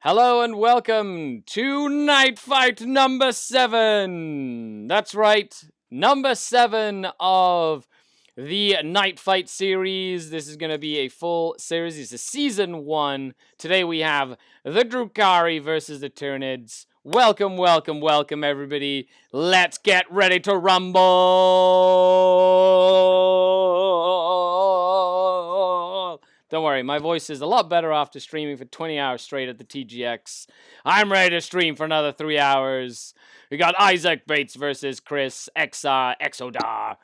Hello and welcome to Night Fight number 7. That's right, number 7 of the Night Fight series. This is going to be a full series. It's a season 1. Today we have the Drukhari versus the Tyranids. Welcome, welcome, welcome, everybody. Let's get ready to rumble. Don't worry, my voice is a lot better after streaming for 20 hours straight at the TGX. I'm ready to stream for another 3 hours. We got Isaac Bates versus Chris Exodar.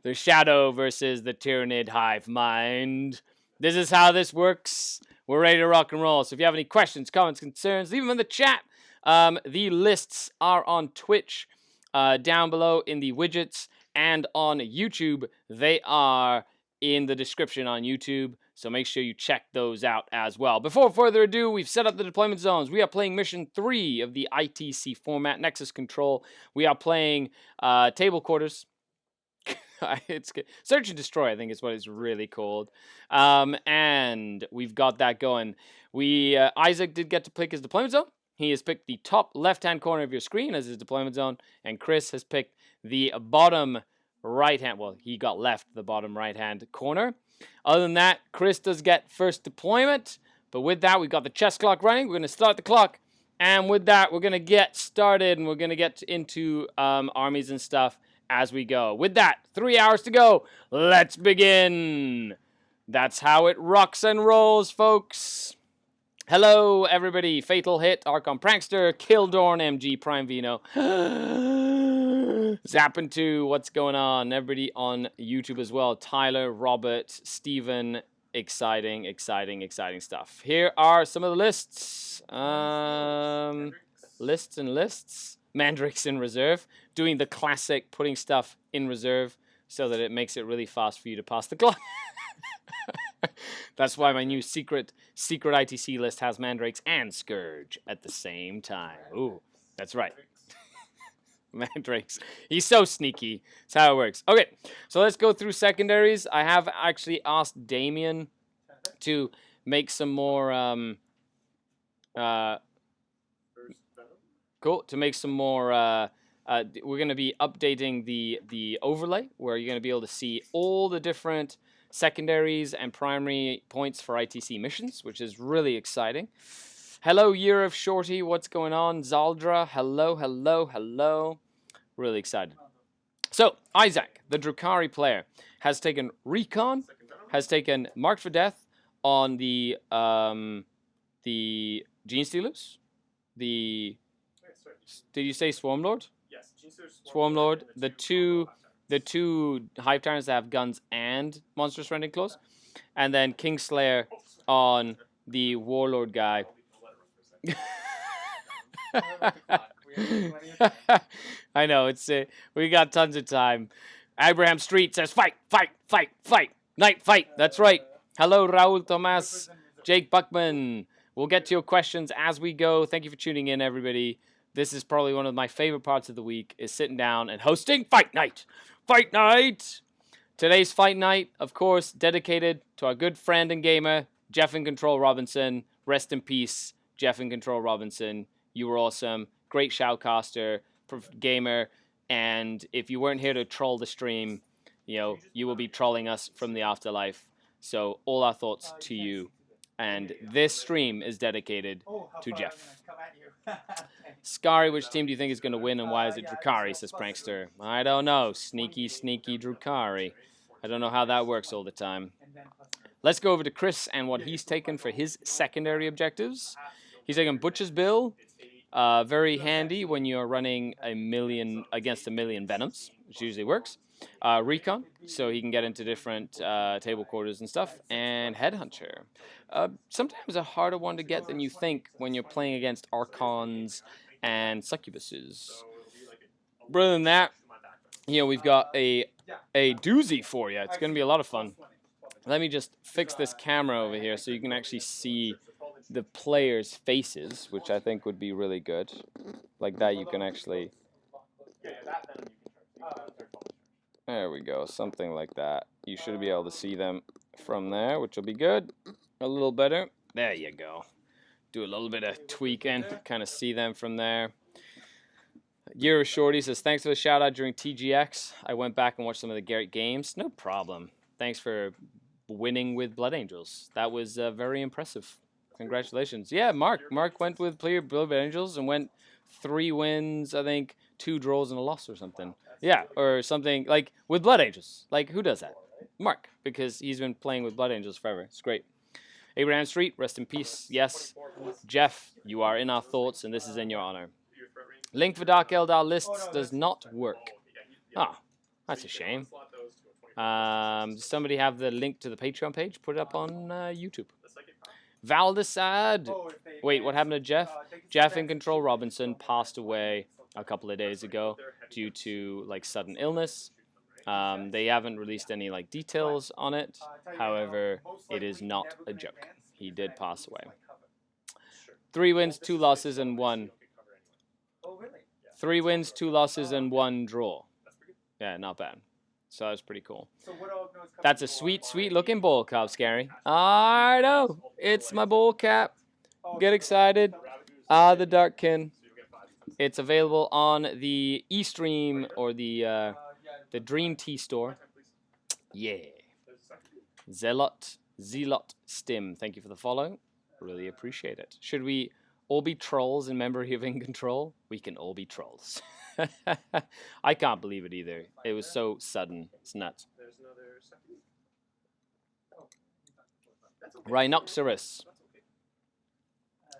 The Shadow versus the Tyranid Hive Mind. This is how this works. We're ready to rock and roll. So if you have any questions, comments, concerns, leave them in the chat. The lists are on Twitch, down below in the widgets, and on YouTube. They are in the description on YouTube. So make sure you check those out as well. Before further ado, we've set up the deployment zones. We are playing Mission 3 of the ITC format, Nexus Control. We are playing Table Quarters. It's Search and Destroy, I think is what it's really called. And we've got that going. Isaac did get to pick his deployment zone. He has picked the top left-hand corner of your screen as his deployment zone. And Chris has picked the bottom right-hand, well, he got left the bottom right-hand corner. Other than that, Chris does get first deployment. But with that, we've got the chess clock running. We're going to start the clock. And with that, we're going to get started. And we're going to get into armies and stuff as we go. With that, 3 hours to go. Let's begin. That's how it rocks and rolls, folks. Hello, everybody. Fatal Hit, Archon Prankster, Kildorn, MG, Prime Vino. Zappin' 2, what's going on? Everybody on YouTube as well. Tyler, Robert, Steven. Exciting, exciting, exciting stuff. Here are some of the lists. Lists and lists. Mandrakes in reserve. Doing the classic, putting stuff in reserve so that it makes it really fast for you to pass the clock. That's why my new secret ITC list has Mandrakes and Scourge at the same time. Ooh, that's right. Mandrakes. He's so sneaky. That's how it works. Okay, so let's go through secondaries. I have actually asked Damien to make some more cool. To make some more we're going to be updating the overlay where you're going to be able to see all the different secondaries and primary points for ITC missions, which is really exciting. Hello, Year of Shorty. What's going on? Zaldra. Hello, hello, hello. Really excited. So, Isaac, the Drukhari player, has taken Recon, has taken Marked for Death on the Gene Stealers, did you say Swarmlord? Yes, Swarmlord, the two Hive Tyrants that have guns and Monstrous Rending Claws, and then Kingslayer on the Warlord guy. I know, it's we got tons of time. Abraham Street says, fight, fight, fight, fight. Night fight, that's right. Hello, Raul Tomas, Jake Buckman. We'll get to your questions as we go. Thank you for tuning in, everybody. This is probably one of my favorite parts of the week, is sitting down and hosting Fight Night. Fight Night! Today's Fight Night, of course, dedicated to our good friend and gamer, Jeff in Control Robinson. Rest in peace, Jeff in Control Robinson. You were awesome. Great shoutcaster, gamer, and if you weren't here to troll the stream, you will be trolling us from the afterlife. So all our thoughts to you. And this stream is dedicated to Jeff. Skari, which team do you think is going to win and why is it Drukhari, says Prankster. I don't know. Sneaky, sneaky Drukhari. I don't know how that works all the time. Let's go over to Chris and what he's taken for his secondary objectives. He's taken Butcher's Bill. Very handy when you're running against a million Venoms, which usually works. Recon, so he can get into different table quarters and stuff, and Headhunter. Sometimes a harder one to get than you think when you're playing against Archons and Succubuses. Other than that, we've got a doozy for you. It's going to be a lot of fun. Let me just fix this camera over here so you can actually see the players' faces, which I think would be really good. Like that, you can actually... There we go, something like that. You should be able to see them from there, which will be good. A little better. There you go. do a little bit of tweaking, kind of see them from there. Year Shorty says, thanks for the shout out during TGX. I went back and watched some of the Garrett games. No problem. Thanks for winning with Blood Angels. That was very impressive. Congratulations. Yeah, Mark. Mark went with Blood Angels and went 3 wins, I think, 2 draws and a loss or something. Yeah, or something like with Blood Angels. Like, who does that? Mark, because he's been playing with Blood Angels forever. It's great. Abraham Street, rest in peace. Yes. Jeff, you are in our thoughts, and this is in your honor. Link for Dark Eldar lists does not work. Oh, that's a shame. Does somebody have the link to the Patreon page? Put it up on YouTube. Valdesad. Wait, what happened to Jeff? Jeff in Control Robinson passed away a couple of days ago due to like sudden illness. They haven't released any like details on it. However, it is not a joke. He did pass away. 3 wins, 2 losses, and 1. 3 wins, 2 losses, and 1 draw. Yeah, not bad. So that's pretty cool. That's a sweet, sweet looking bowl cap, Skari. I know. It's my bowl cap. Get excited. The Darkkin. It's available on the eStream or the Dream Tea store. Yeah. Zealot Stim. Thank you for the follow. Really appreciate it. Should we all be trolls in Memory of In Control? We can all be trolls. I can't believe it either. It was so sudden. It's nuts. Rhinoxerus.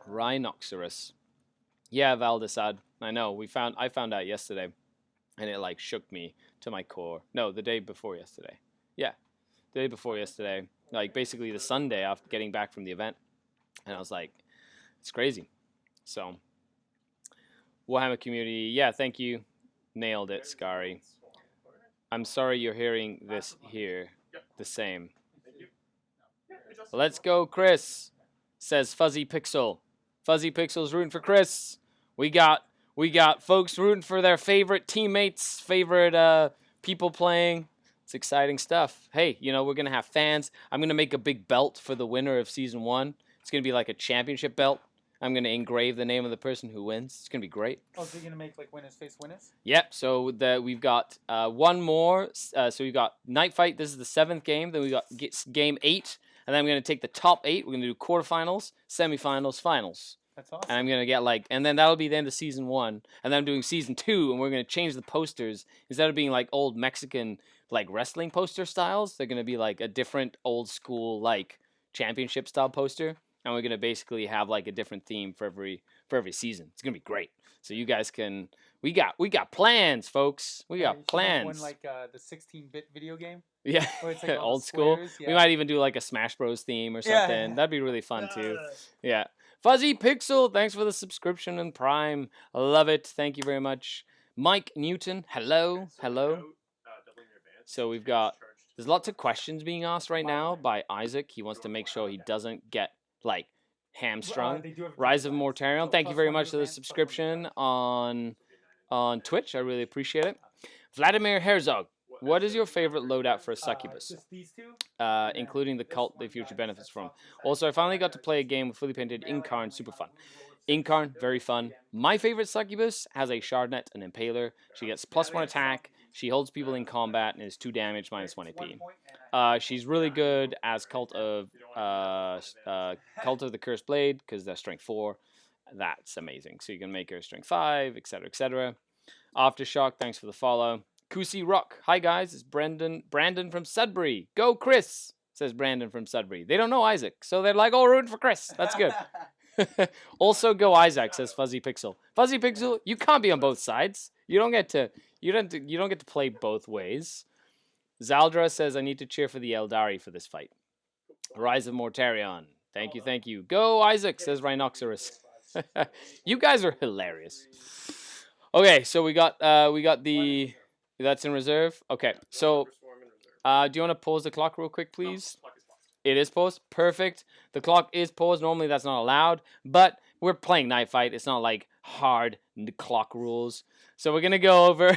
Rhinoxerus. Yeah, Valdesad. I know. I found out yesterday, and it like shook me to my core. No, the day before yesterday. Yeah, the day before yesterday. Like basically the Sunday after getting back from the event, and I was like, it's crazy. So, Warhammer community, yeah, thank you. Nailed it, Skari. I'm sorry you're hearing this here. The same. Let's go, Chris, says Fuzzy Pixel. Fuzzy Pixel's rooting for Chris. We got folks rooting for their favorite teammates, favorite people playing. It's exciting stuff. Hey, you know, we're going to have fans. I'm going to make a big belt for the winner of Season 1. It's going to be like a championship belt. I'm going to engrave the name of the person who wins. It's going to be great. Oh, so you're going to make, like, winners face winners? Yep. So we've got one more. So we've got Night Fight. This is the 7th game. Then we got Game 8. And then I'm going to take the top 8. We're going to do quarterfinals, semifinals, finals. That's awesome. And I'm going to get, like, and then that'll be the end of Season 1. And then I'm doing Season 2, and we're going to change the posters. Instead of being, like, old Mexican, like, wrestling poster styles, they're going to be, like, a different old school, like, championship-style poster. And we're gonna basically have like a different theme for every season. It's gonna be great. So you guys can. We got plans, folks. We got plans. One like the 16-bit video game. Yeah, where it's like old school. Yeah. We might even do like a Smash Bros theme or something. Yeah. That'd be really fun too. Yeah. Fuzzy Pixel, thanks for the subscription and Prime. I love it. Thank you very much. Mike Newton, hello, hello. So we've got. There's lots of questions being asked right now by Isaac. He wants to make sure he doesn't get like hamstrung. Rise of Mortarion, thank you very much for the subscription on Twitch. I really appreciate it. Vladimir Herzog, what is your favorite loadout for a succubus? Including the cult the future benefits from. Also, I finally got to play a game with fully painted Incarn, super fun. Incarn, very fun. My favorite succubus has a Shardnet and Impaler. She gets +1 attack. She holds people in combat and is 2 damage, -1 AP. She's really good as Cult of the Cursed Blade because they're Strength 4. That's amazing. So you can make her Strength 5, etc., etc. Aftershock, thanks for the follow. Kusi Rock, hi guys, it's Brandon from Sudbury. Go Chris, says Brandon from Sudbury. They don't know Isaac, so they're like, oh, rooting for Chris. That's good. Also go Isaac, says Fuzzy Pixel. Fuzzy Pixel, you can't be on both sides. You don't get to play both ways. Zaldra says I need to cheer for the Eldari for this fight. Rise of Mortarion. Thank you, thank you. Go Isaac, says Rhinoxerus. You guys are hilarious. Okay, so we got the that's in reserve. Okay, so do you want to pause the clock real quick, please? It is paused. Perfect. The clock is paused. Normally that's not allowed, but we're playing Night Fight. It's not like hard clock rules. So we're gonna go over.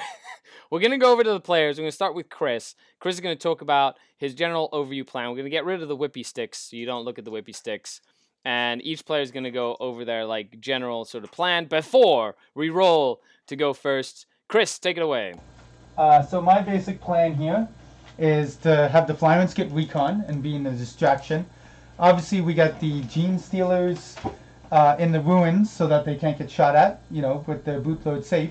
We're gonna go over to the players. We're gonna start with Chris. Chris is gonna talk about his general overview plan. We're gonna get rid of the whippy sticks, so you don't look at the whippy sticks. and each player is going to go over their like general sort of plan before we roll to go first. Chris, take it away. So my basic plan here is to have the Flyman's get recon and be in the distraction. Obviously, we got the Gene Stealers in the ruins so that they can't get shot at, you know, with their bootload safe.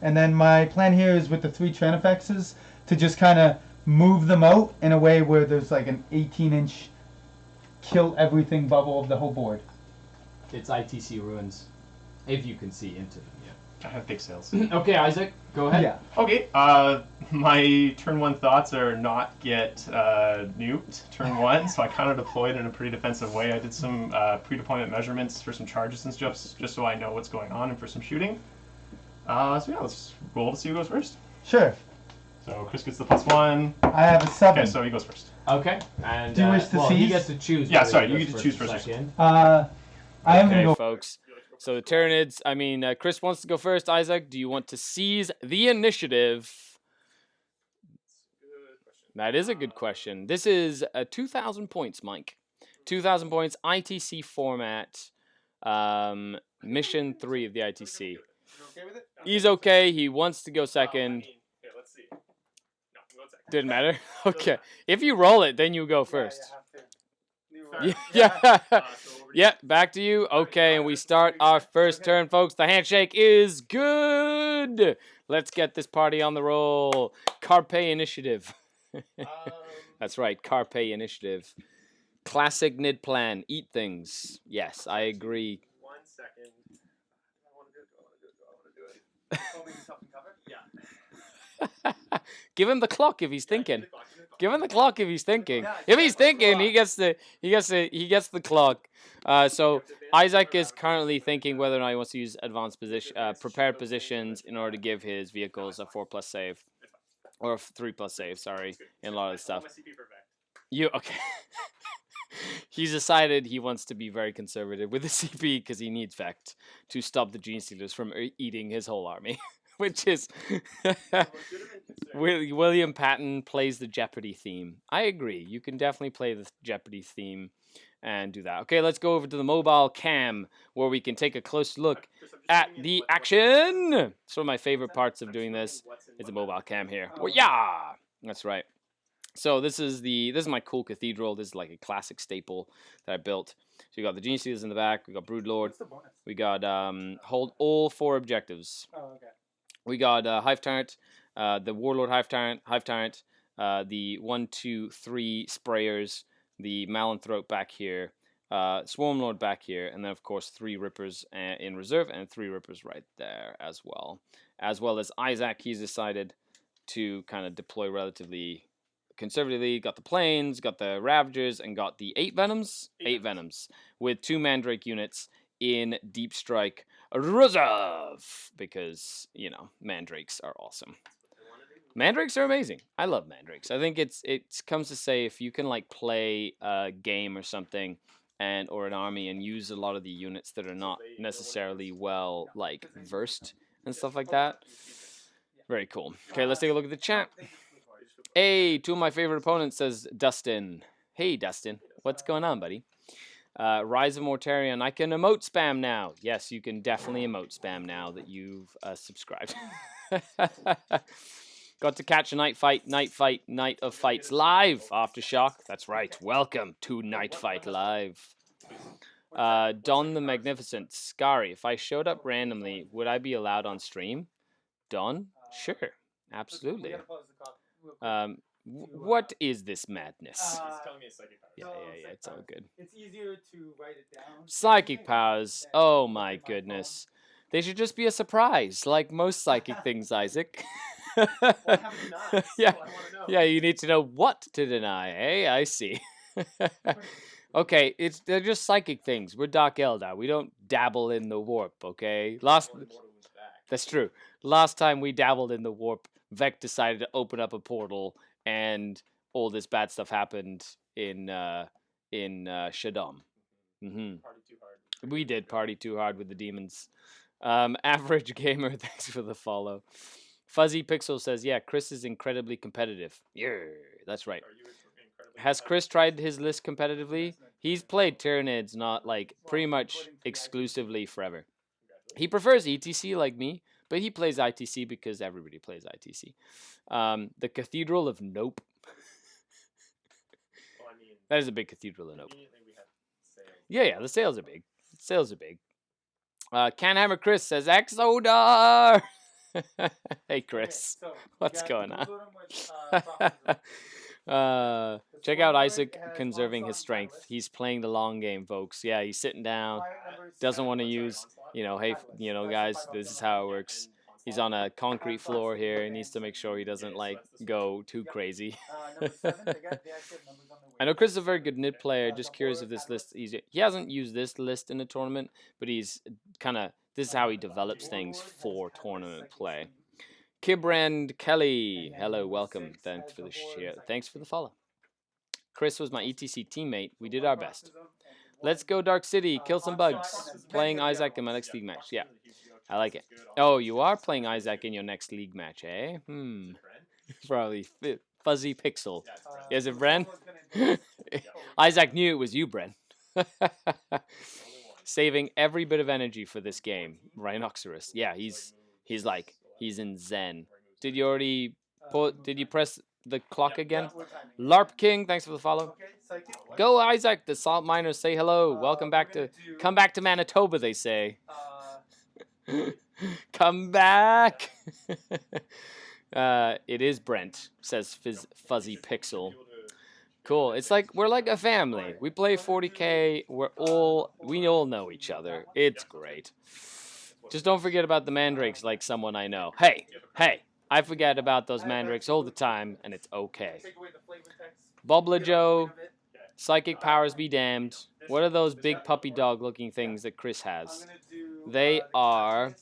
And then my plan here is with the 3 Tranifexes to just kind of move them out in a way where there's like an 18-inch kill everything bubble of the whole board. It's ITC ruins, if you can see into them. I have big sails. Okay, Isaac, go ahead. Yeah. Okay, my turn 1 thoughts are not get nuked turn 1, so I kind of deployed in a pretty defensive way. I did some pre-deployment measurements for some charges and stuff, just so I know what's going on and for some shooting. So yeah, let's roll to see who goes first. Sure. So Chris gets the +1. I have a 7. Okay, so he goes first. Okay, and Do you wish to well, seize? he gets to choose. Yeah, whether sorry, he you goes get to first choose or first or second. I am Okay, gonna go. folks. So the Tyranids, Chris wants to go first. Isaac, do you want to seize the initiative? That is a good question. This is 2,000 points, Mike. 2,000 points, ITC format, mission 3 of the ITC. He's okay. He wants to go second. Here, let's see. No, I'm going second. Didn't matter. Okay. If you roll it, then you go first. Yeah. Yeah, back to you. Okay, and we start our first turn, folks. The handshake is good. Let's get this party on the roll. Carpe initiative. That's right, Carpe initiative. Classic NID plan. Eat things. Yes, I agree. 1 second. I want to do it. Yeah. Give him the clock if he's thinking. Give him the clock if he's thinking. If he's thinking, he gets the clock. So Isaac is currently thinking whether or not he wants to use advanced position, prepared positions in order to give his vehicles a 4+ save, or a 3+ save. Sorry, in a lot of stuff. You okay? He's decided he wants to be very conservative with the CP because he needs Vect to stop the Gene Stealers from eating his whole army. Which is William Patton plays the Jeopardy theme. I agree. You can definitely play the Jeopardy theme and do that. Okay, let's go over to the mobile cam where we can take a close look at the action. It's one of my favorite parts of doing this is the mobile cam here. Well, yeah, that's right. So this is my cool cathedral. This is like a classic staple that I built. So you got the Gene Stealers in the back. We got Broodlord. What's the bonus? We got hold all 4 objectives. Oh, okay. We got Hive Tyrant, the Warlord Hive Tyrant, the 1, 2, 3 Sprayers, the Malanthrope back here, Swarmlord back here, and then of course 3 Rippers in reserve and 3 Rippers right there as well. As well as Isaac, he's decided to kind of deploy relatively conservatively. Got the Planes, got the Ravagers, and got the 8 Venoms. 8 Venoms with 2 Mandrake units in Deep Strike Reserve, because, you know, Mandrakes are awesome. Mandrakes are amazing. I love Mandrakes. I think it comes to say if you can like play a game or something or an army and use a lot of the units that are not necessarily well like versed and stuff like that. Very cool. Okay, let's take a look at the chat. Hey, 2 of my favorite opponents, says Dustin. Hey, Dustin. What's going on, buddy? Rise of Mortarion. I can emote spam now. Yes, you can definitely emote spam now that you've subscribed. Got to catch a Night of Fights live. Aftershock. That's right. Welcome to Night Fight Live. Don the Magnificent. Skari. If I showed up randomly, would I be allowed on stream? Don? Sure. Absolutely. What is this madness? Yeah, it's all good. It's easier to write it down. Psychic powers. Oh my goodness. They should just be a surprise, like most psychic things, Isaac. Yeah, yeah. You need to know what to deny, eh? I see. Okay, they're just psychic things. We're Dark Eldar. We don't dabble in the warp. Okay, that's true. Last time we dabbled in the warp, Vec decided to open up a portal, and all this bad stuff happened in Shaddam. We did party too hard with the demons. Average gamer, thanks for the follow. Fuzzy Pixel says, yeah, Chris is incredibly competitive. Yeah, that's right. Has Chris tried his list competitively? He's played Tyranids not like pretty much exclusively forever. He prefers ETC like me, but he plays ITC because everybody plays ITC. The Cathedral of Nope. That is a big Cathedral of Nope. Yeah, the sales are big. Sales are big. Canhammer Chris says Exodar. Hey Chris, what's going on? Check out Isaac conserving his strength. He's playing the long game, folks. Yeah, he's sitting down. Doesn't want to use, hey, guys, this is how it works. He's on a concrete floor here. He needs to make sure he doesn't like go too crazy. I know Chris is a very good nid player. Just curious if this list is easier. He hasn't used this list in a tournament, but he's this is how he develops things for tournament play. Kibrand Kelly, hello, welcome. Thanks for the share. Thanks for the follow. Chris was my ETC teammate. We did our best. Let's go Dark City, kill some bugs. Playing Isaac in my next league match. Yeah, I like it. Oh, you are playing Isaac in your next league match, eh? Probably Fuzzy Pixel. Is it Bren? Isaac knew it was you, Bren. Saving every bit of energy for this game. Rhinoceros. Yeah, he's in Zen. Did you press the clock again? LARP King, thanks for the follow. Go Isaac, the salt miners say hello. Come back to Manitoba, they say. Come back. It is Brent, says Fuzzy Pixel. Cool. It's like we're like a family. We play 40k. We all know each other. It's great. Just don't forget about the mandrakes like someone I know. Hey, I forget about those mandrakes all the time, and it's okay. Bobla Joe, psychic powers be damned. What are those big puppy dog looking things that Chris has? They are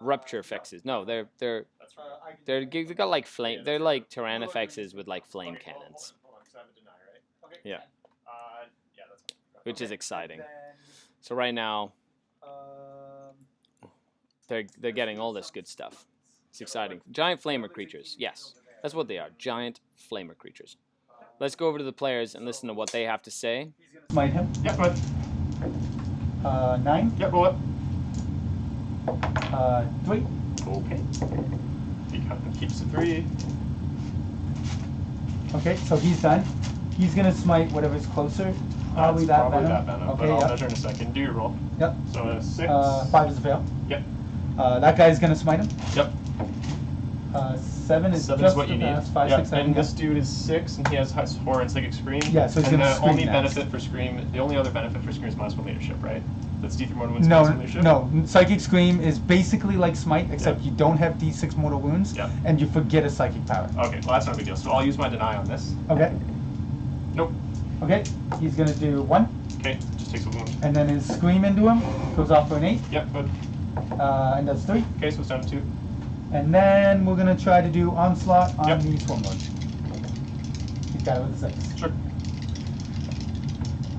rupture fexes. No, they've got like flame. They're like Tyrannifexes with like flame cannons. Yeah. Which is exciting. So right now, they're getting all this good stuff. It's exciting. Giant flamer creatures. Yes, that's what they are. Giant flamer creatures. Let's go over to the players and listen to what they have to say. Smite him. Yeah, go ahead. 9. Yeah, go up. 3. Okay. He kind of keeps it 3. Okay, so he's done. He's gonna smite whatever's closer. Probably that venom. Okay, but I'll measure in a second. Do your roll. Yep. So a 6. 5 is a fail. Yep. That guy's gonna smite him. Yep. 7 is 7 just is what you need. 5, yep. 6, 7. And this dude is 6, and he has horror and psychic scream. Yeah, so he's and gonna the scream only next. benefit for scream, the only other benefit for scream is -1 leadership, right? That's D3 mortal wounds. -1 leadership. No. Psychic scream is basically like smite, except you don't have D6 mortal wounds, and you forget a psychic power. Okay, well that's not a big deal. So I'll use my deny on this. Okay. Nope. Okay, he's gonna do 1. Okay, just takes a wound. And then his scream into him goes off for an 8. Yep, good. And that's 3. Okay, so it's down to 2. And then we're gonna try to do onslaught on Yep. the Swarmlord. He's got it with a 6. Sure.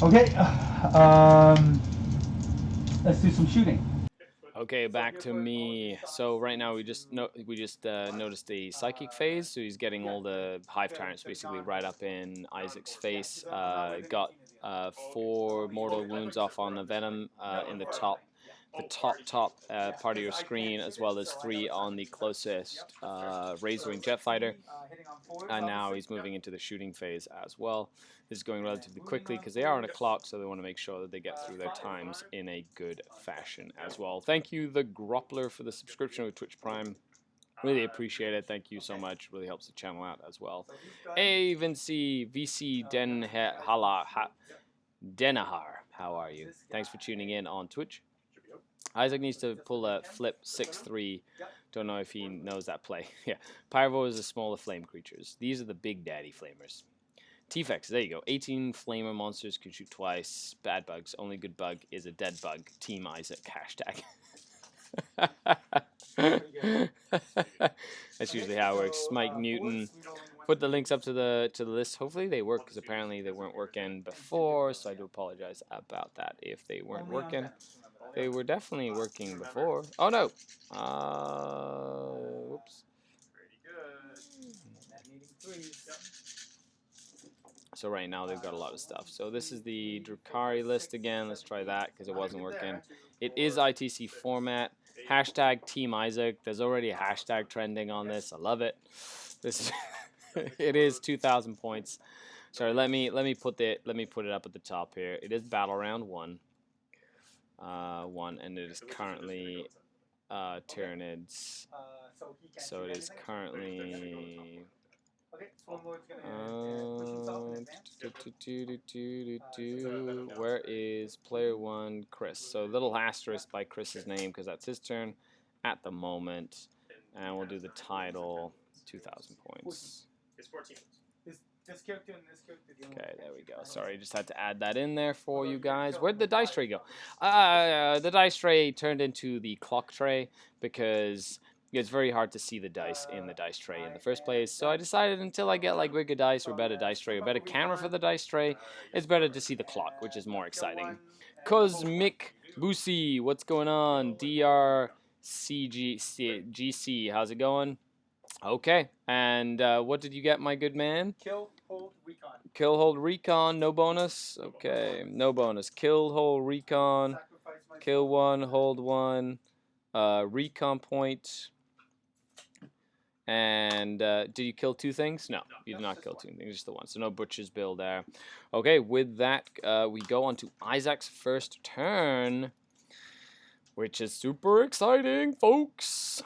Okay. Let's do some shooting. Okay, back to me. So right now we just noticed the psychic phase. So he's getting all the hive tyrants basically right up in Isaac's face. Got 4 mortal wounds off on the venom in the top part of your screen, as well as 3 on the closest Razorwing jet fighter. And now he's moving into the shooting phase as well. This is going relatively quickly because they are on a clock, so they want to make sure that they get through their times in a good fashion as well. Thank you, the Groppler, for the subscription with Twitch Prime. Really appreciate it. Thank you so much. Really helps the channel out as well. Hey, VC Denahar, how are you? Thanks for tuning in on Twitch. Isaac needs to pull a flip 6-3. Don't know if he knows that play. Yeah, Pyrevores are smaller flame creatures. These are the big daddy flamers. T-Fex, there you go. 18 flamer monsters can shoot twice. Bad bugs. Only good bug is a dead bug. Team Isaac hashtag. That's usually how it works. Mike Newton. Put the links up to the list. Hopefully they work, because apparently they weren't working before, so I do apologize about that if they weren't working. They were definitely working before. Oh no! Whoops. So right now they've got a lot of stuff. So this is the Drukhari list again. Let's try that because it wasn't working. It is ITC format. Hashtag Team Isaac. There's already a hashtag trending on this. I love it. This is it is 2,000 points. Sorry, let me put it up at the top here. It is battle round 1. 1, and it is currently Tyranids. So it is currently where is player 1 Chris? So little asterisk by Chris's name because that's his turn at the moment, and we'll do the title 2,000 points. It's 14. This character and this character. Okay, there we go. Sorry, just had to add that in there for you guys. Where'd the dice tray go? The dice tray turned into the clock tray because it's very hard to see the dice in the dice tray in the first place. So I decided until I get like bigger dice or better dice tray or better camera for the dice tray, it's better to see the clock, which is more exciting. Cosmic Boosie, what's going on? DRCGC, how's it going? Okay, and what did you get, my good man? Kill, hold, recon. Kill, hold, recon, no bonus? Okay, no bonus. Kill, hold, recon, kill 1, hold 1, recon point. And did you kill 2 things? No, you did not kill 2 things, just the 1. So no Butcher's Bill there. Okay, with that, we go on to Isaac's first turn, which is super exciting, folks.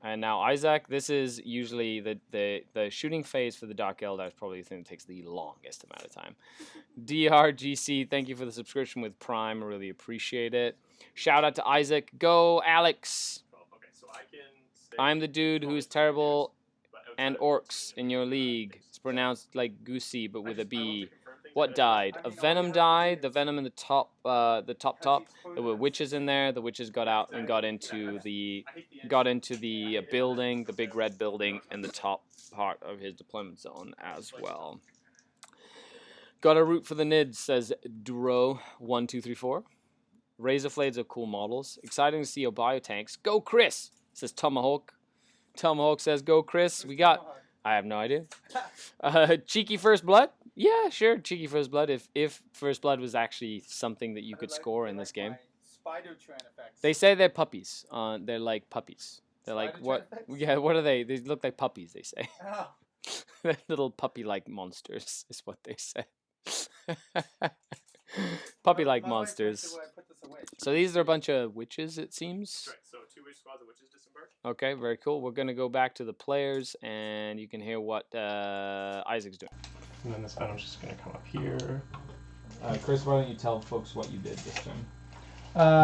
And now Isaac, this is usually the shooting phase for the Dark Eldar is probably the thing that takes the longest amount of time. DRGC, thank you for the subscription with Prime. I really appreciate it. Shout out to Isaac. Go, Alex. Okay, so I can stay. I'm the dude who's terrible and orcs in your league. It's pronounced like Goosey, but with a B. What died? A Venom died. The Venom in the top. There were witches in there. The witches got out and got into the building, the big red building, in the top part of his deployment zone as well. Got a root for the Nids, says Duro1234. Razorblades are cool models. Exciting to see your biotanks. Go Chris, says Tomahawk. Tomahawk says go Chris. We got. I have no idea. Cheeky First Blood. Yeah, sure, cheeky First Blood. If First Blood was actually something that you could score in this game. They say they're puppies. They're like puppies. They're like what? Yeah, what are they? They look like puppies. They say. They're little puppy-like monsters is what they say. Puppy-like monsters. So these are a bunch of witches, it seems. Right, so 2 witch squads of witches disembark. Okay, very cool. We're gonna go back to the players, and you can hear what Isaac's doing. And then this Venom's just gonna come up here. Chris, why don't you tell folks what you did this turn?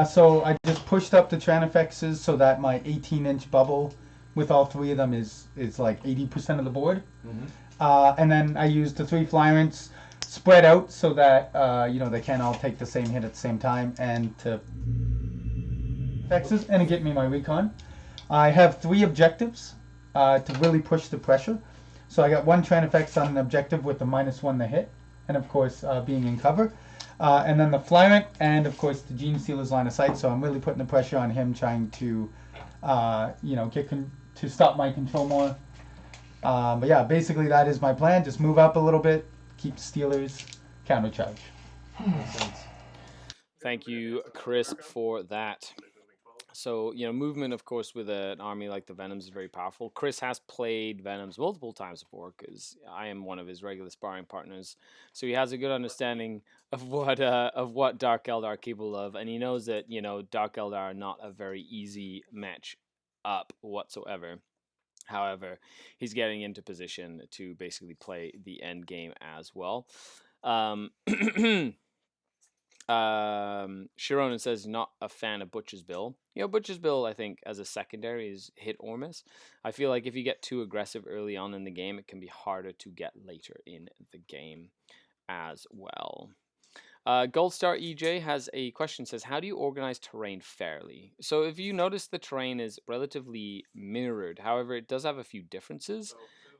So I just pushed up the Tranifexes so that my 18-inch bubble with all 3 of them is like 80% of the board. And then I used the 3 Flyrants spread out so that they can't all take the same hit at the same time, and to Fexes and get me my recon. I have 3 objectives to really push the pressure. So I got 1 Tranifex on an objective with the -1 to hit, and of course being in cover. And then the Flyrant, and of course the Gene Stealer's line of sight. So I'm really putting the pressure on him, trying to, to stop my control more. But yeah, basically that is my plan. Just move up a little bit, keep Stealers, countercharge. Thank you, Chris, for that. So, movement, of course, with an army like the Venoms is very powerful. Chris has played Venoms multiple times before because I am one of his regular sparring partners. So he has a good understanding of what Dark Eldar are capable of, and he knows that, Dark Eldar are not a very easy match up whatsoever. However, he's getting into position to basically play the end game as well. Sharonan says not a fan of Butcher's Bill. Butcher's Bill, I think, as a secondary is hit or miss. I feel like if you get too aggressive early on in the game, it can be harder to get later in the game as well. Goldstar EJ has a question, says, how do you organize terrain fairly? So if you notice, the terrain is relatively mirrored. However, it does have a few differences.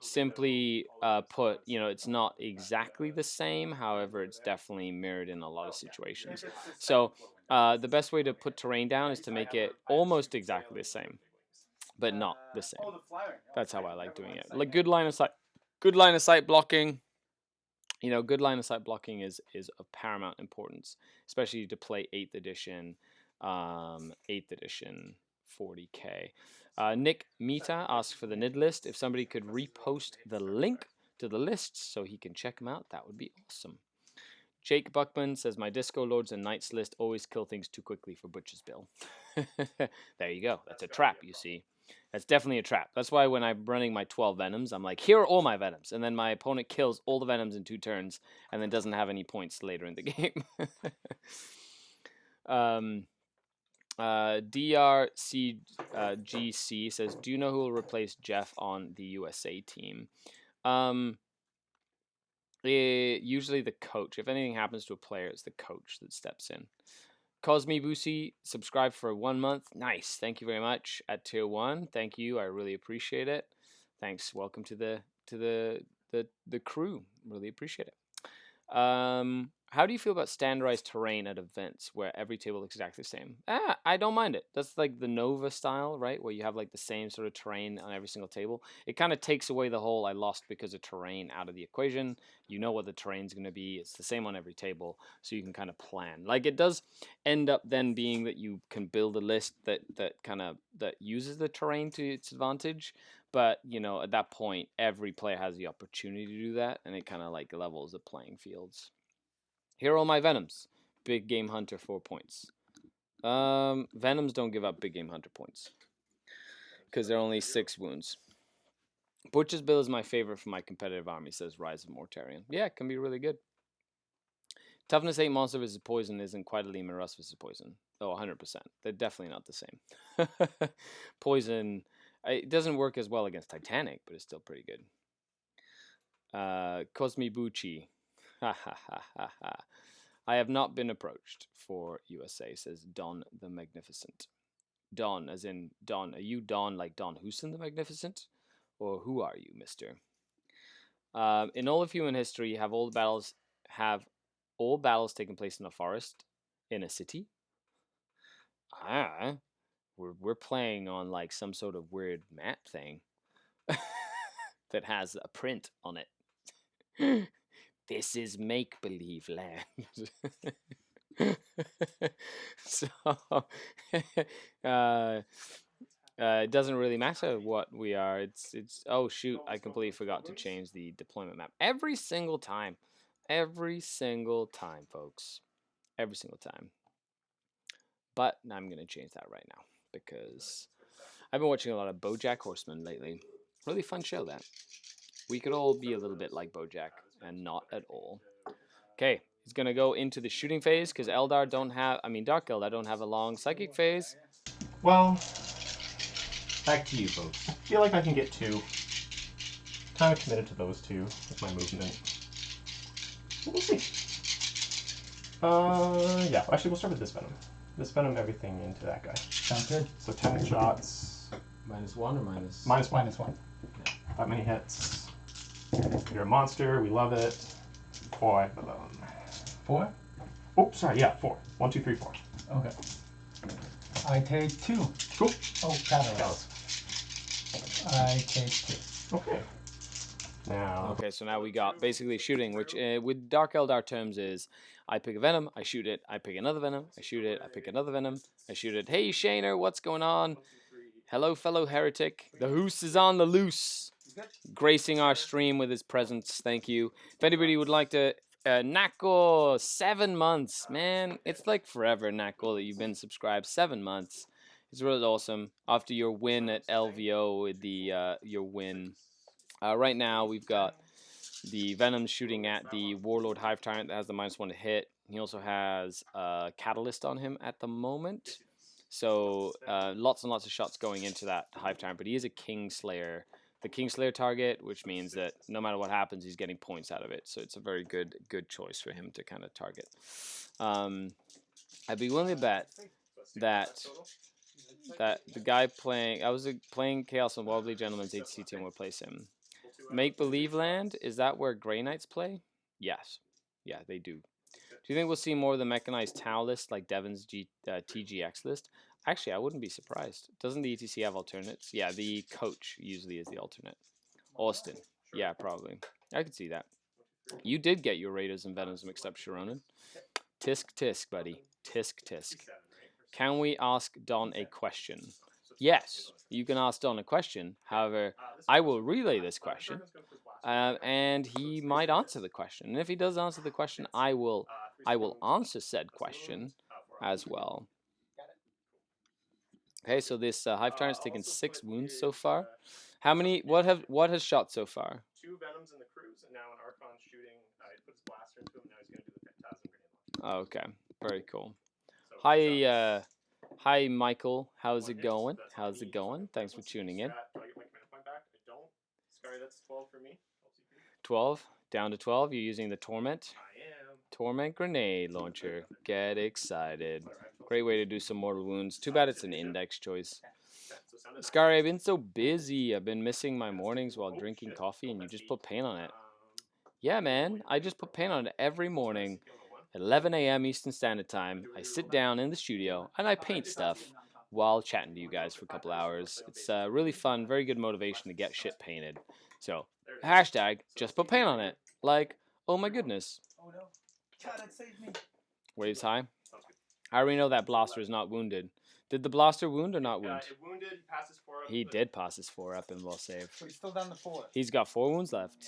Simply put, it's not exactly the same. However, it's definitely mirrored in a lot of situations. So the best way to put terrain down is to make it almost exactly the same, but not the same. That's how I like doing it. Like good line of sight blocking. you know, good line of sight blocking is of paramount importance, especially to play 8th edition, 8th edition 40k. Nick Mita asks for the NID list. If somebody could repost the link to the lists so he can check them out, that would be awesome. Jake Buckman says, my Disco Lords and Knights list always kill things too quickly for Butcher's Bill. There you go. That's a trap, you see. That's definitely a trap. That's why when I'm running my 12 Venoms, I'm like, here are all my Venoms. And then my opponent kills all the Venoms in 2 turns and then doesn't have any points later in the game. DRCGC says, do you know who will replace Jeff on the USA team? Usually the coach. If anything happens to a player, it's the coach that steps in. Cosme Busi, subscribe for 1 month. Nice. Thank you very much at tier 1. Thank you. I really appreciate it. Thanks. Welcome to the crew. Really appreciate it. How do you feel about standardized terrain at events where every table looks exactly the same? I don't mind it. That's like the Nova style, right? Where you have like the same sort of terrain on every single table. It kind of takes away the whole I lost because of terrain out of the equation. You know what the terrain's going to be. It's the same on every table, so you can kind of plan. Like it does end up then being that you can build a list that uses the terrain to its advantage. But, you know, at that point, every player has the opportunity to do that, and it kind of like levels the playing fields. Here are all my Venoms. Big Game Hunter 4 points. Venoms don't give up Big Game Hunter points because they're only 6 wounds. Butcher's Bill is my favorite for my competitive army, says Rise of Mortarion. Yeah, it can be really good. Toughness 8 monster versus poison isn't quite a Lima Rust versus poison. Oh, 100%. They're definitely not the same. Poison, it doesn't work as well against Titanic, but it's still pretty good. Cosmi Bucci. Ha ha ha ha ha. I have not been approached for USA, says Don the Magnificent. Don, as in Don. Are you Don like Don Husin the Magnificent? Or who are you, mister? In all of human history, have all battles taken place in a forest, in a city? We're playing on like some sort of weird map thing that has a print on it. This is make-believe land. So it doesn't really matter what we are. It's oh shoot, I completely forgot to change the deployment map. Every single time, folks. Every single time. But I'm going to change that right now because I've been watching a lot of BoJack Horseman lately. Really fun show, that. We could all be a little bit like BoJack, and not at all. Okay, he's going to go into the shooting phase because Dark Eldar don't have a long psychic phase. Well, back to you, folks. I feel like I can get 2. Kind of committed to those 2 with my movement. We'll see. Yeah, actually, we'll start with this Venom. This Venom everything into that guy. Sounds good. So 10 shots. -1 or minus? -1. -1. Yeah. That many hits. You're a monster. We love it. 4. 4? Oh, sorry. Yeah, 4. 1, 2, 3, 4. Okay. I take 2. Cool. Oh, catalyst. I take 2. Okay. Now. Okay, so now we got basically shooting, which with Dark Eldar terms is I pick a Venom, I shoot it, I pick another Venom, I shoot it, I pick another Venom, I shoot it. Hey, Shaner, what's going on? Hello, fellow heretic. The Hoos is on the loose, gracing our stream with his presence. Thank you. If anybody would like to, Nako, 7 months, man. It's like forever, Nako, that you've been subscribed. 7 months. It's really awesome. After your win at LVO with the your win. Right now, we've got the Venom shooting at the Warlord Hive Tyrant that has the -1 to hit. He also has Catalyst on him at the moment. So lots and lots of shots going into that Hive Tyrant. But he is a Kingslayer. The Kingslayer target, which means that no matter what happens, he's getting points out of it. So it's a very good choice for him to kind of target. I'd be willing to bet that the guy playing... I was playing Chaos and Wobbly Gentleman's HC team will replace him. Make Believe Land, is that where Grey Knights play? Yes. Yeah, they do. Do you think we'll see more of the mechanized Tau list like Devon's TGX list? Actually, I wouldn't be surprised. Doesn't the ETC have alternates? Yeah, the coach usually is the alternate. Austin. Yeah, probably. I could see that. You did get your Raiders and Venoms mixed up, Sharonin. Tisk tisk, buddy. Tisk tisk. Can we ask Don a question? Yes, you can ask Don a question. However, I will relay this question, and he might answer the question. And if he does answer the question, I will answer said question as well. Okay, so this Hive Tyrant's taken 6 wounds so far. How many? What has shot so far? 2 Venoms in the cruise, and now an Archon shooting. He puts blaster into him. Now he's going to do the Phantasm Grenade launch. Okay, very cool. So Hi, Michael. How's it going? How's it going? Thanks for tuning in. Do I get my command point back? I don't. Skari, that's 12 for me. 12 down to 12. You're using the Torment. I am. Torment grenade launcher. Get excited. Great way to do some mortal wounds. Too bad it's an index choice. Skari, I've been so busy. I've been missing my mornings while drinking coffee, and you just put paint on it. Yeah, man. I just put paint on it every morning at 11 a.m. Eastern Standard Time. I sit down in the studio, and I paint stuff while chatting to you guys for a couple hours. It's really fun. Very good motivation to get shit painted. So, hashtag, just put paint on it. Like, oh my goodness. Oh no. God, that saved me. Waves high. I already know that blaster is not wounded. Did the blaster wound or not wound? It wounded. He passes 4 up. He did pass his 4 up and will save. So he's still down to 4. He's got 4 wounds left.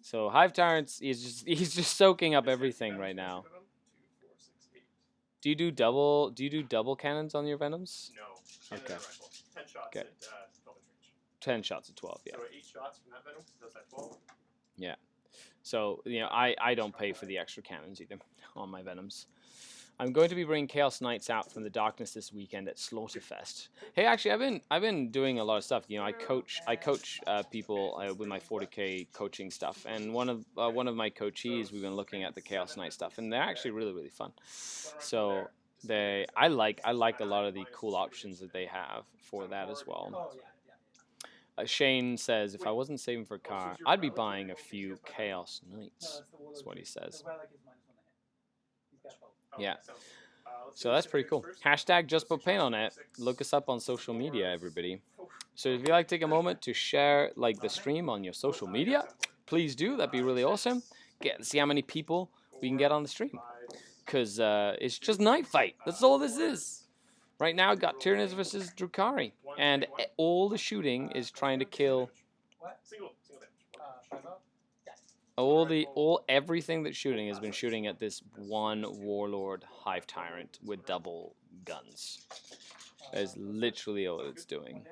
So Hive Tyrants, he's just soaking up everything right now. 2, 4, 6, 8. Do you do double cannons on your Venoms? No. Okay. 10 shots Okay. at 12 inch range. 10 shots at 12, yeah. So 8 shots from that Venom does that 12. Yeah. So, you know, I don't pay for the extra cannons either on my Venoms. I'm going to be bringing Chaos Knights out from the darkness this weekend at Slaughterfest. Hey, actually, I've been doing a lot of stuff. You know, I coach people with my 40k coaching stuff, and one of my coachees, we've been looking at the Chaos Knight stuff, and they're actually really fun. So I like a lot of the cool options that they have for that as well. Shane says, if I wasn't saving for a car, I'd be buying a few Chaos Knights. That's what he says. Yeah. So that's pretty cool. Hashtag just put paint on it. Look us up on social media, everybody. So if you like to take a moment to share like the stream on your social media, please do. That'd be really awesome. See how many people we can get on the stream. Because it's just Night Fight. That's all this is. Right now, I got Tyranids versus Drukhari. And all the shooting is trying to kill... Everything that's shooting has been shooting at this one Warlord Hive Tyrant with double guns. That is literally all it's doing.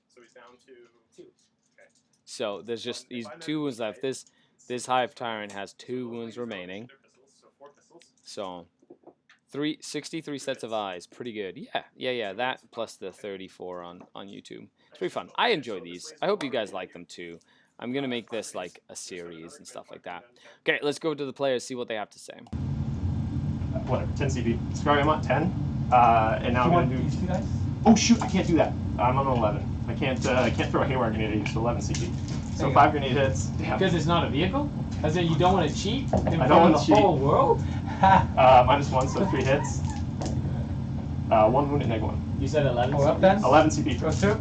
So he's down to 2. So there's just these 2 wounds left. This Hive Tyrant has 2 wounds remaining. So 63 sets of eyes, pretty good. Yeah. That plus the 34 on YouTube. It's pretty fun. I enjoy these. I hope you guys like them too. I'm going to make this like a series and stuff like that. Okay, let's go to the players, see what they have to say. Whatever, 10 CP. Skari, I'm on 10. And now I'm going to do... these 2 guys? Oh shoot, I can't do that. I'm on 11. I can't throw a Haywire grenade at you, so 11 CP. So 5 grenade hits. Damn. Because it's not a vehicle? As in you don't want to cheat in I don't front want of to the cheat. whole world? -1, so 3 hits. 1 wound and -1. You said 11? We're up then. 11 CP. Goes through.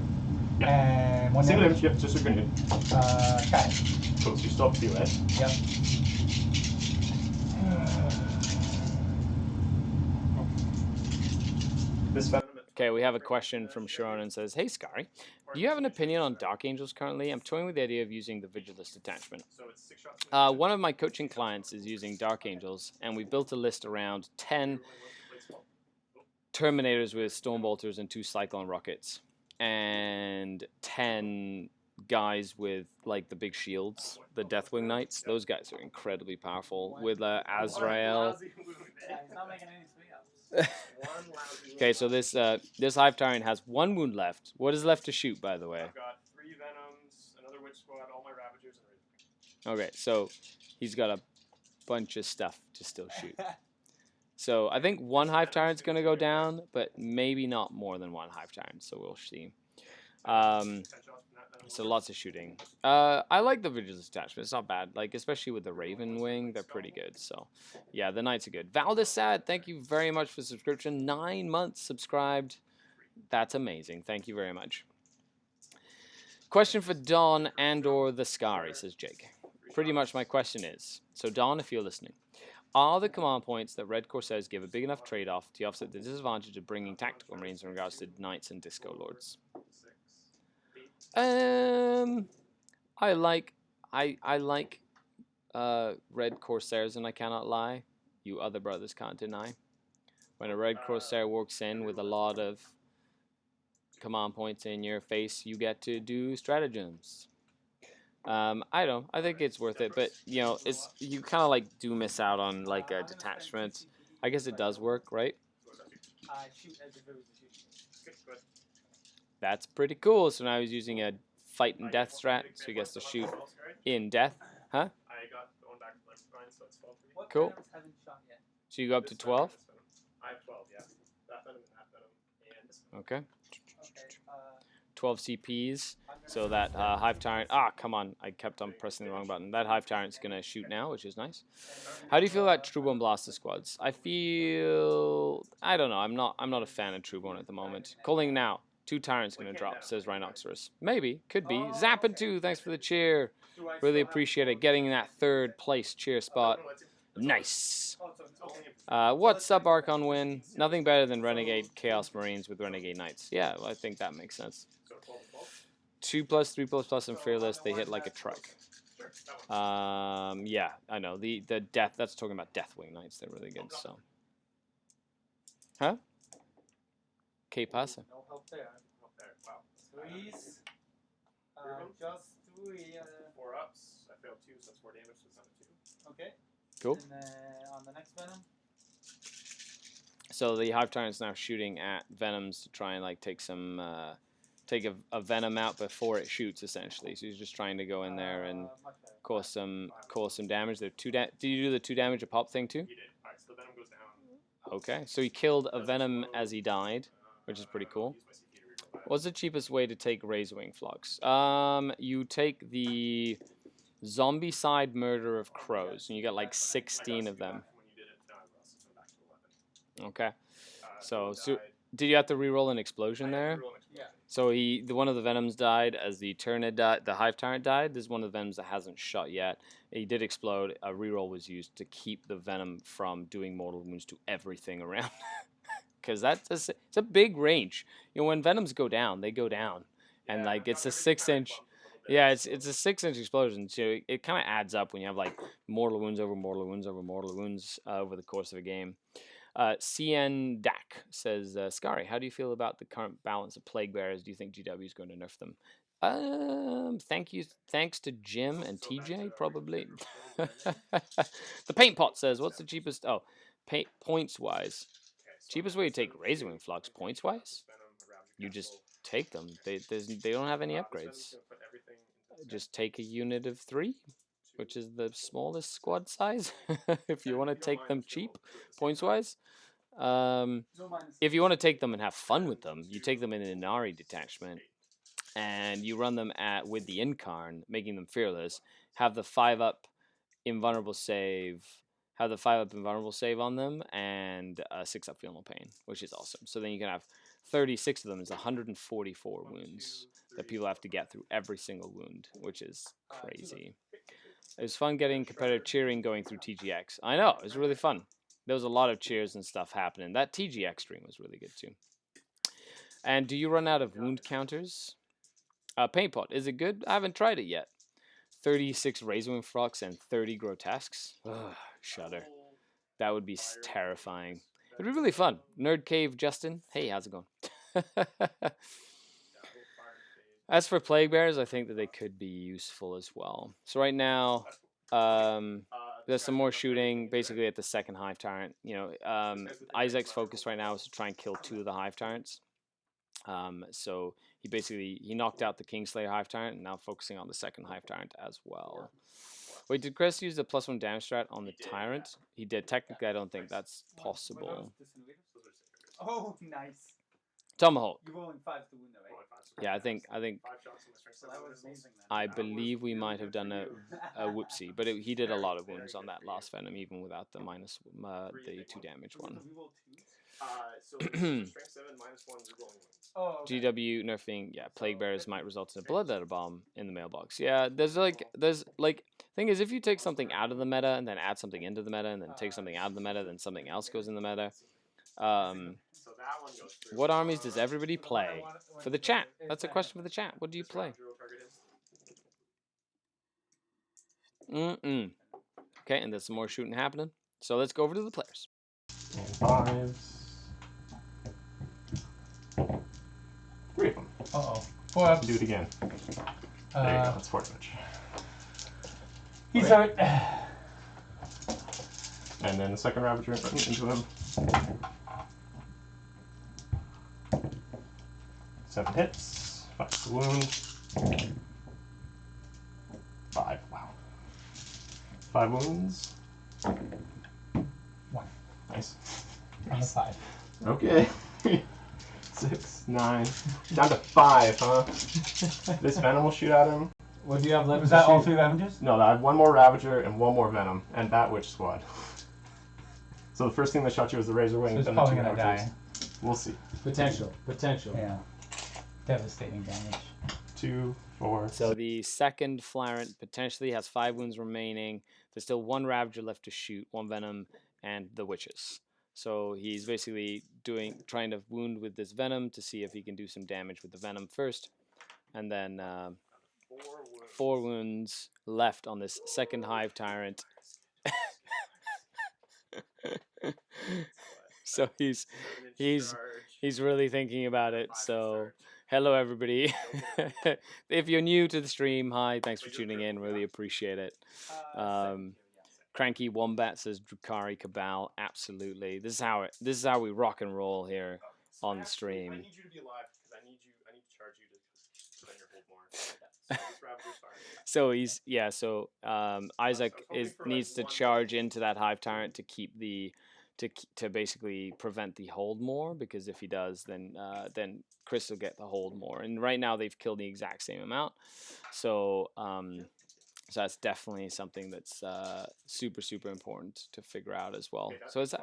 And 1 Single damage. damage, yep, just a grenade. Okay. Cool, so you still have to do it. Yep. This Venom... Okay, we have a question from Sharon and says, hey Skari, do you have an opinion on Dark Angels currently? I'm toying with the idea of using the Vigilist attachment. So it's 6 shots. One of my coaching clients is using Dark Angels, and we built a list around 10 Terminators with Storm Bolters and 2 Cyclone Rockets, and 10 guys with like the big shields, the Deathwing Knights. Those guys are incredibly powerful with Azrael. Okay, so this Hive Tyrant has 1 wound left. What is left to shoot, by the way? I've got 3 Venoms, another Witch Squad, all my Ravagers, and Okay, so he's got a bunch of stuff to still shoot. So I think 1 Hive Tyrant's going to go down, but maybe not more than 1 Hive Tyrant, so we'll see. So lots of shooting. I like the Vigilance attachment. It's not bad. Like, especially with the Raven Wing, they're pretty good. So, yeah, the Knights are good. Valdesad, thank you very much for the subscription. 9 months subscribed. That's amazing. Thank you very much. Question for Don and or the Skari, says Jake. Pretty much my question is, so Don, if you're listening, are the command points that Red Corsairs give a big enough trade-off to offset the disadvantage of bringing tactical marines in regards to Knights and Disco Lords? I like Red Corsairs, and I cannot lie. You other brothers can't deny. When a Red Corsair walks in with a lot of command points in your face, you get to do stratagems. I don't. I think it's worth it, but you know, it's you kind of like do miss out on like a detachment. I guess it does work, right? That's pretty cool. So now he's using a fight and death strat, so he gets to shoot in death, huh? I got going back to Limestone, so it's 12 for you. Cool. So you go up to 12. I have 12, yeah. That venom and that venom and this one. Okay. 12 CPs. So that Hive Tyrant. Ah, come on! I kept on pressing the wrong button. That Hive Tyrant's gonna shoot now, which is nice. How do you feel about Trueborn Blaster squads? I don't know. I'm not a fan of Trueborn at the moment. Calling now. 2 Tyrants gonna drop, says Rhinoxerus. Maybe, could be. Zappin' 2, thanks for the cheer. Really appreciate it. Getting that 3rd place cheer spot. Nice. What's up, Archon Win? Nothing better than Renegade Chaos Marines with Renegade Knights. Yeah, well, I think that makes sense. 2+, 3++, and Fearless, they hit like a truck. Yeah, I know. The death, that's talking about Deathwing Knights. They're really good, so. Huh? Que pasa? No help there. Wow. Threes. Just 3. 4 ups. I failed 2, so it's 4 damage, so it's not a 2. Okay. Cool. And on the next venom. So the Hive Tyrant's now shooting at Venoms to try and like take some take a Venom out before it shoots, essentially. So he's just trying to go in there and cause some damage. They're did you do the 2 damage a pop thing too? He did. Alright, so the venom goes down. Okay, so he killed a Venom as he died, which is pretty cool. What's the cheapest way to take Razorwing Flux? You take the Zombie Side Murder of Crows, and you get like 16 of them. Okay. So did you have to reroll an explosion there? Yeah. So one of the Venoms died as the Tyrannid died, the Hive Tyrant died. This is one of the Venoms that hasn't shot yet. He did explode. A reroll was used to keep the Venom from doing mortal wounds to everything around. Because it's a big range. You know, when Venoms go down, they go down. And like it's a 6-inch. Yeah, it's a 6-inch explosion. So it kind of adds up when you have like mortal wounds over mortal wounds over mortal wounds over the course of a game. CN Dak says, Skari, how do you feel about the current balance of Plague Bearers? Do you think GW is going to nerf them? Thanks to Jim and TJ, probably. The Paint Pot says, what's the cheapest? Oh, points-wise. Cheapest way to take Razorwing Flux points-wise? You just take them. They don't have any upgrades. Just take a unit of 3. Which is the smallest squad size, if you want to take them cheap, points-wise. If you want to take them and have fun with them, you take them in an Inari detachment, and you run them with the Incarn, making them fearless, have the 5-up invulnerable save, on them, and a 6-up feel no pain, which is awesome. So then you can have 36 of them is 144 wounds that people have to get through every single wound, which is crazy. It was fun getting competitive cheering going through TGX. I know, it was really fun. There was a lot of cheers and stuff happening. That TGX stream was really good too. And do you run out of wound counters? Paint Pot, is it good? I haven't tried it yet. 36 Razorwing Flux and 30 Grotesques. Ugh, shudder. That would be terrifying. It would be really fun. Nerd Cave Justin, hey, how's it going? As for Plague Bears, I think that they could be useful as well. So right now, there's some more shooting, basically at the second Hive Tyrant. You know, Isaac's focus right now is to try and kill 2 of the Hive Tyrants. So he knocked out the Kingslayer Hive Tyrant, and now focusing on the second Hive Tyrant as well. Wait, did Chris use the +1 damage strat on the Tyrant? He did. Technically, I don't think that's possible. Oh, nice. Tomahawk. You're rolling 5 to win, though, right? Yeah, I think. So that was amazing, then. I believe we might have done a whoopsie, but he did a lot of wounds on that last Venom, even without the the 2 damage one. So strength 7 -1 rerolling wounds. Oh, okay. GW nerfing, yeah, plague bearers might result in a bloodletter bomb in the mailbox. Yeah, there's like thing is if you take something out of the meta and then add something into the meta and then take something out of the meta, then something else goes in the meta. So that one goes through. What armies does everybody play? For the chat. That's a question for the chat. What do you play? Okay, and there's some more shooting happening. So let's go over to the players. And 5s. 3 of them. Uh-oh. 4 ups. Do it again. There you go. That's 4 damage. He's hurt. And then the second Ravager into him. 7 hits. 5 to wound. 5. Wow. 5 wounds. 1. Nice. On the 5. Okay. 6, 9. Down to 5, huh? This Venom will shoot at him. What do you have left? Was to that all shoot? 3 Ravengers? No, I have 1 more Ravager and 1 more Venom, and that Witch Squad. So the first thing that shot you was the Razor Wing, So it's then the 2 probably gonna Ravagers. die. We'll see. Potential. Yeah. Devastating damage. 2, 4. So the second Flarent potentially has 5 wounds remaining. There's still 1 Ravager left to shoot, 1 Venom, and the Witches. So he's basically trying to wound with this Venom to see if he can do some damage with the Venom first. And then 4 wounds left on this second Hive Tyrant. So he's really thinking about it. So hello everybody. If you're new to the stream, hi, thanks for tuning in. Really appreciate it. Cranky Wombat says Drukhari Cabal. Absolutely. This is how we rock and roll here on the stream. I need you to be alive because I need to charge you to spend your hold more. So this Ravager's fine. So Isaac needs to charge into that Hive Tyrant to keep to basically prevent the hold more, because if he does, then Chris will get the hold more. And right now they've killed the exact same amount. So so that's definitely something that's super, super important to figure out as well. So it's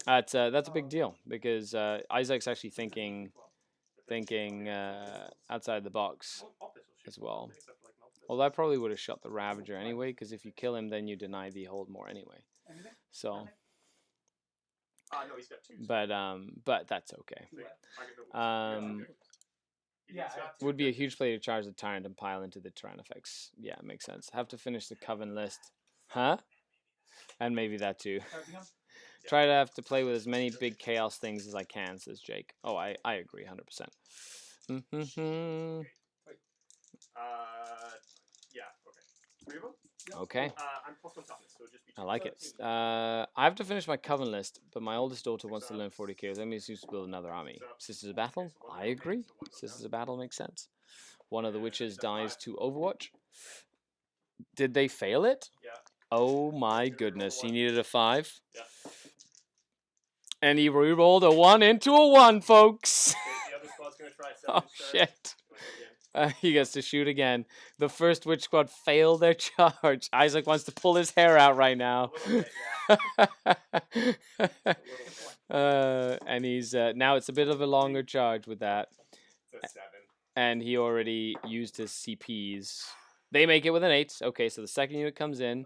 that's a big deal, because Isaac's actually thinking outside the box as well. Well, I probably would have shot the Ravager anyway, because if you kill him, then you deny the hold more anyway. So, No, he's got 2. but that's okay. Would be a huge play to charge the Tyrant and pile into the Tyrannifex. Yeah, makes sense. Have to finish the Coven list. Huh? And maybe that too. Try to have to play with as many big chaos things as I can, says Jake. Oh, I agree 100%. Yeah, okay. 3 of them? Okay. I'm +1 toughness, so just be I like it. I have to finish my Coven list, but my oldest daughter wants to learn 40k. That means she's to build another army. Sisters of Battle? I agree. Sisters of Battle makes sense. One of the witches dies to Overwatch. Did they fail it? Yeah. Oh my goodness. He needed a 5. Yeah. And he re-rolled a 1 into a 1, folks. The other squad's gonna try Oh, shit. He gets to shoot again. The first Witch Squad failed their charge. Isaac wants to pull his hair out right now. And he's now it's a bit of a longer charge with that. It's a 7. And he already used his CPs. They make it with an 8. Okay, so the second unit comes in.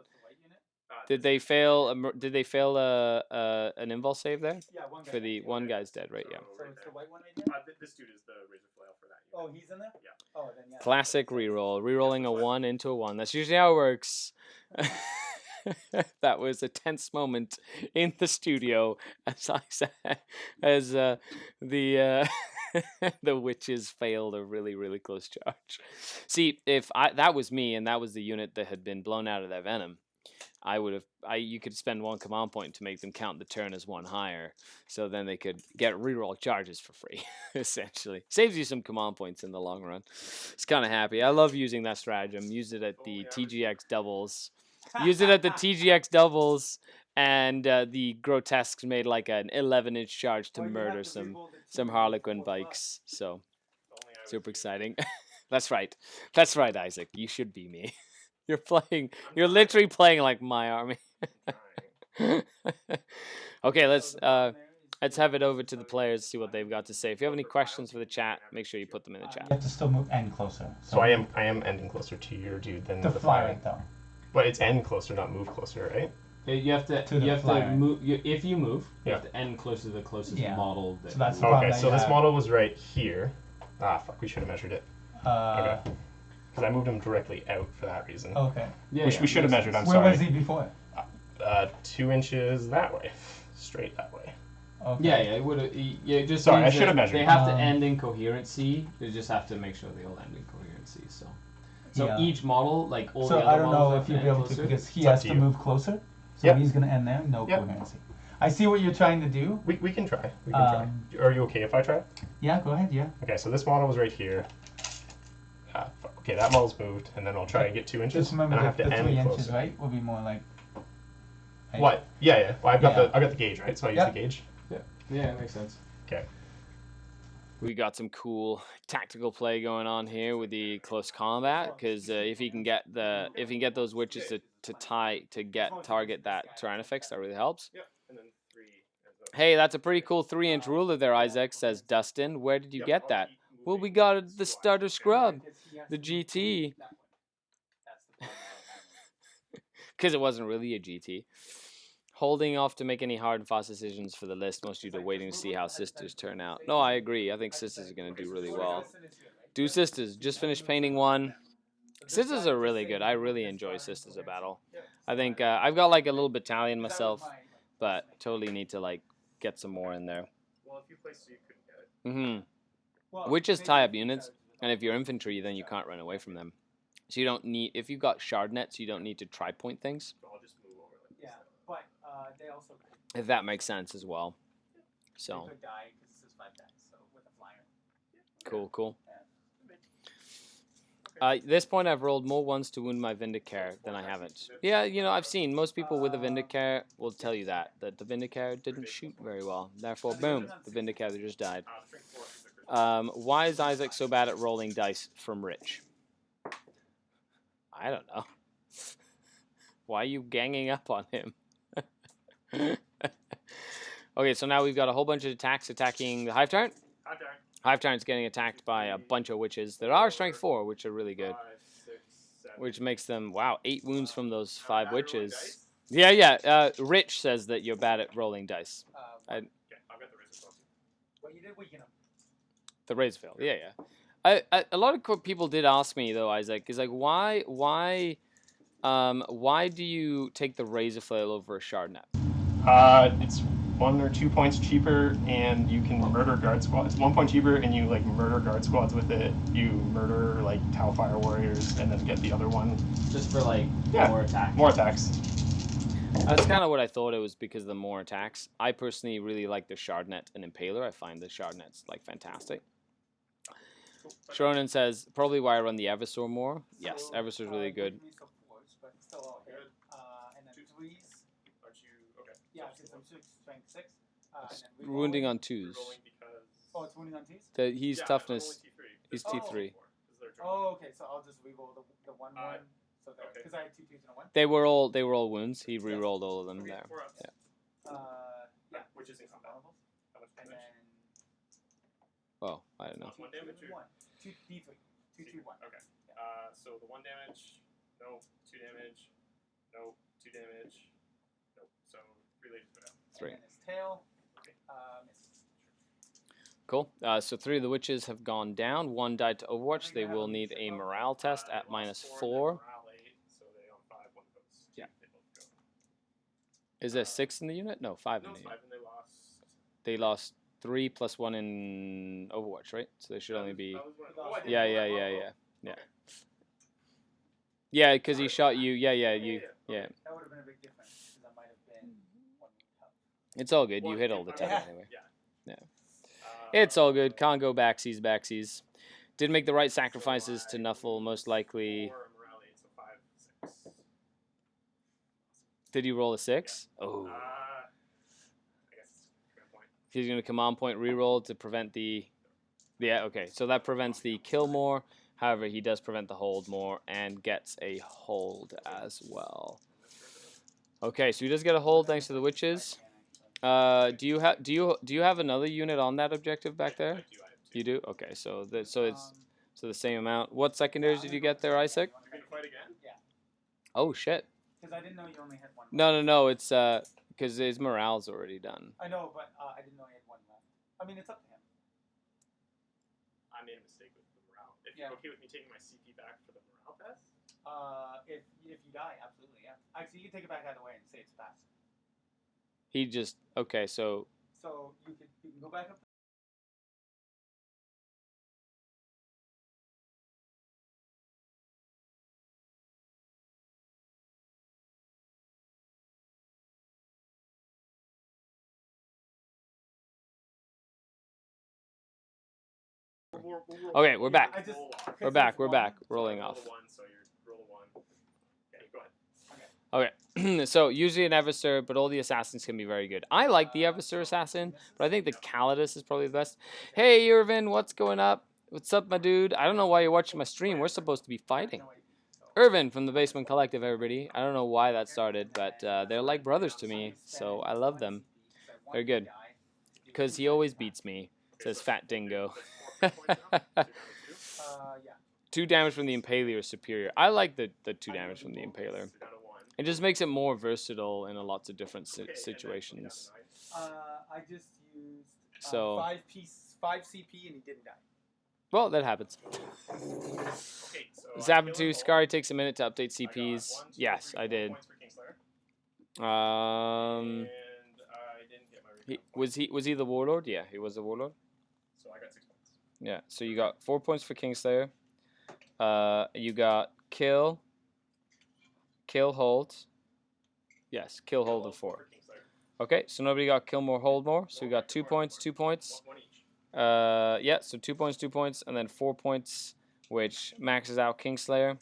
Did they fail? Did they fail an invul save there? Yeah, one guy. For the one guy's dead, right? Yeah. So it's the white one right there? This dude is the Razor Flail for that. Oh, he's in there? Yeah. Oh, then yeah. Classic reroll. Rerolling a 1 into a 1. That's usually how it works. That was a tense moment in the studio as I said, as the the witches failed a really, really close charge. See, if that was me and that was the unit that had been blown out of their venom, you could spend 1 command point to make them count the turn as 1 higher, so then they could get reroll charges for free. Essentially, saves you some command points in the long run. It's kind of happy. I love using that stratagem. Use it at the TGX doubles. Use it at the TGX doubles, and the grotesques made like an 11-inch charge to murder some Harlequin bikes. So super exciting. That's right. That's right, Isaac. You should be me. You're literally playing like my army. Okay, let's Let's have it over to the players, see what they've got to say. If you have any questions for the chat, make sure you put them in the You chat. have to still move end closer. So I am ending closer to your dude than to the fly fire. it though. But it's end closer, not move closer, right? You have to To the flyer. move. If you move, you Yeah. have to end closer to the closest Yeah. model. That So that's you- the problem Okay, that so you this have. model was right here. Ah, fuck, we should have measured it. Okay. Because I moved him directly out for that reason. Okay. Yeah, we should have makes measured, I'm Where sorry. was he before? 2 inches that way. Straight that way. Okay. Yeah, it would have. Yeah, it just Sorry, I means should that have measured. They have to Um, end in coherency. They just have to make sure they all end in coherency. So Yeah. each model, like all So the I other don't models, know have if you'll end be able to closer. because he It's up has to to you. move closer. So Yep. he's gonna end there. No Yep. coherency. I see what you're trying to do. We can try. We can try. Are you okay if I try? Yeah, go ahead. Yeah. Okay, so this model was right here. Ah, fuck. Okay, that model's moved, and then I'll try and get 2 inches. Just remember and I have the to 3 end inches, closer. right? Will be more like. Right? What? Yeah. Well, I got Yeah. the gauge, right? So I use Yep. the gauge. Yeah, it makes sense. Okay. We got some cool tactical play going on here with the close combat because if he can get those witches to target that Tyrannifex, that really helps. And then 3. Hey, that's a pretty cool 3-inch ruler there, Isaac, says Dustin. Where did you get that? Well, we got it at the starter scrub, the GT. Because it wasn't really a GT. Holding off to make any hard and fast decisions for the list, most due to waiting to see how Sisters turn out. No, I agree. I think Sisters are going to do really well. Do Sisters. Just finished painting one. Sisters are really good. I really enjoy Sisters of Battle. I think I've got like a little battalion myself, but totally need to like get some more in there. Well, a few places you couldn't get it. Witches tie up units, and if you're infantry, then you can't run away from them. So you don't need, if you've got shard nets, you don't need to tri-point things. So I'll just move over like this. but they also If that makes sense as well. So, could die because this is 5 dice. So with a flyer. cool. At this point, I've rolled more ones to wound my Vindicare than I haven't. Yeah, you know, I've seen most people with a Vindicare will tell you that the Vindicare didn't shoot very well. Therefore, boom, the Vindicare just died. Why is Isaac so bad at rolling dice from Rich? I don't know. Why are you ganging up on him? Okay, so now we've got a whole bunch of attacks attacking the Hive Tyrant. Hive Tyrant's getting attacked by a bunch of witches that are strength 4, which are really good. 5, 6, 7. Which makes them, wow, 8 wounds from those 5 witches. Yeah. Rich says that you're bad at rolling dice. Okay, I've got the razor close. Well, you did weaken him. The raise fail. Yeah. A lot of people did ask me though, Isaac, is like why do you take the razor flail over a shard net? It's 1 or 2 points cheaper, and you can murder guard squads. It's 1 point cheaper, and you like murder guard squads with it. You murder like Tau Fire warriors, and then get the other one. Just for like Yeah. more attack. More attacks. That's kind of what I thought it was because of the more attacks. I personally really like the shard net and impaler. I find the shard nets like fantastic. Shronen says probably why I run the Eversor more. Yes, Eversor's really good. And then 3s. Aren't you okay? Yeah, because I'm strength 6. Wounding on 2s. Oh, it's wounding on 2s? He's toughness. He's T3. Oh, okay. So I'll just reroll the 1 1. So because I had 2 2s and a 1. They were all wounds. He re-rolled all of them there. Yeah. Which is incomparable. How much And damage? then, oh, I don't know. 1 damage or 1. 2 D3. 2 2 1. Okay. So the 1 damage. No. 2 damage. No. 2 damage. Nope. So 3 ladies go down. 3. And then his tail. Misses. Cool. So 3 of the witches have gone down. 1 died to Overwatch. They will need a morale test at -4. So they on 5, 1 goes. Yeah. They both go. Is there 6 in the unit? No, 5 in No, the it's unit. 5 and they lost. They lost 3 plus 1 in Overwatch, right? So they should only be. That was one. Oh, I didn't Yeah. know that. Yeah, because he shot you. Yeah. That would have been a big difference. Because that might have been 1 health. It's all good. You hit all the 10 Yeah. anyway. Yeah. Yeah. It's all good. Can't go backsies. Did make the right sacrifices to Nuffle, most likely. 4 morale 8, so 5, 6. Did he roll a 6? Oh. I guess it's a good point. He's going to command point reroll to prevent the... Yeah, okay. So that prevents the kill more. However, he does prevent the hold more and gets a hold as well. Okay, so he does get a hold thanks to the witches. Do you have another unit on that objective back there? I do. I have 2. You do? Okay, so the same amount. What secondaries did you get there, Isaac? You're gonna fight again? Yeah. Oh shit. Because I didn't know you only had one. No. It's because his morale's already done. I know, but I didn't know he had one left. I mean, it's up to him. I made a mistake with the morale. If Yeah. you're okay with me taking my CP back for the morale test? If you die, absolutely, yeah. Actually, you can take it back either way and say it's fast. He just okay. So So you can go back up. okay, we're back. I just- We're back. We're back. Rolling roll off. a 1, so you roll a 1. Okay, go ahead. Okay, so usually an Eversur, but all the assassins can be very good. I like the Eversur assassin, but I think the Calidus is probably the best. Hey, Irvin, what's going up? What's up, my dude? I don't know why you're watching my stream. We're supposed to be fighting. Irvin from the Basement Collective, everybody. I don't know why that started, but they're like brothers to me, so I love them. They're good. Because he always beats me, says Fat Dingo. Yeah. 2 damage from the Impaler is superior. I like the 2 damage from the Impaler. It just makes it more versatile in lots of different situations. I just used So- 5 CP and he didn't die. Well, that happens. Okay, so Zapatu, Skari takes a minute to update CPs. Yes, I did. And Um, I didn't get my was he the Warlord? Yeah, he was the Warlord. So I got 6 points. Yeah, so you got 4 points for Kingslayer. You got kill, hold. Yes, kill, hold, and 4. Okay, so nobody got kill more, hold more. So we got 2 points, 2 points. One each. Yeah, so 2 points, 2 points, and then 4 points, which maxes out Kingslayer.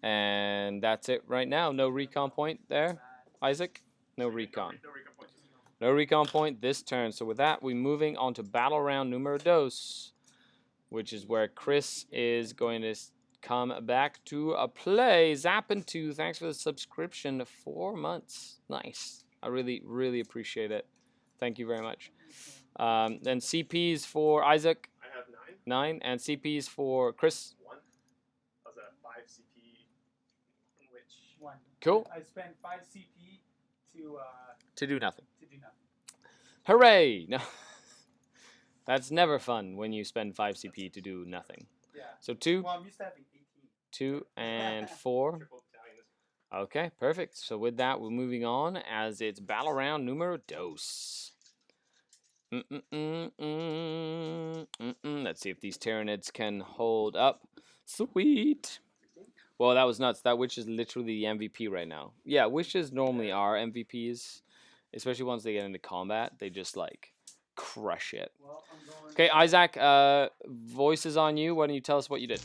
And that's it right now. No recon point there, Isaac. No recon. No recon points. No recon point this turn. So with that, we're moving on to battle round numero dos, which is where Chris is going to come back to play. Zappin2, thanks for the subscription. 4 months. Nice. I really, really appreciate it. Thank you very much. Then CPs for Isaac, I have 9, 9. and CPs for Chris. 1. I was at 5 CP, which... 1. Cool. I spent 5 CP to To do nothing. do nothing. Hooray! No. That's never fun when you spend 5 CP to do nothing. Yeah. So 2, Well, I'm used to having 18. 2, and 4. Triple battalion is Okay, perfect. So with that, we're moving on as it's battle round numero dos. Let's see if these Tyranids can hold up. Sweet. Well, that was nuts. That witch is literally the MVP right now. Yeah, witches normally are MVPs, especially once they get into combat. They just like crush it. Well, I'm going. Okay, Isaac, voice is on you. Why don't you tell us what you did?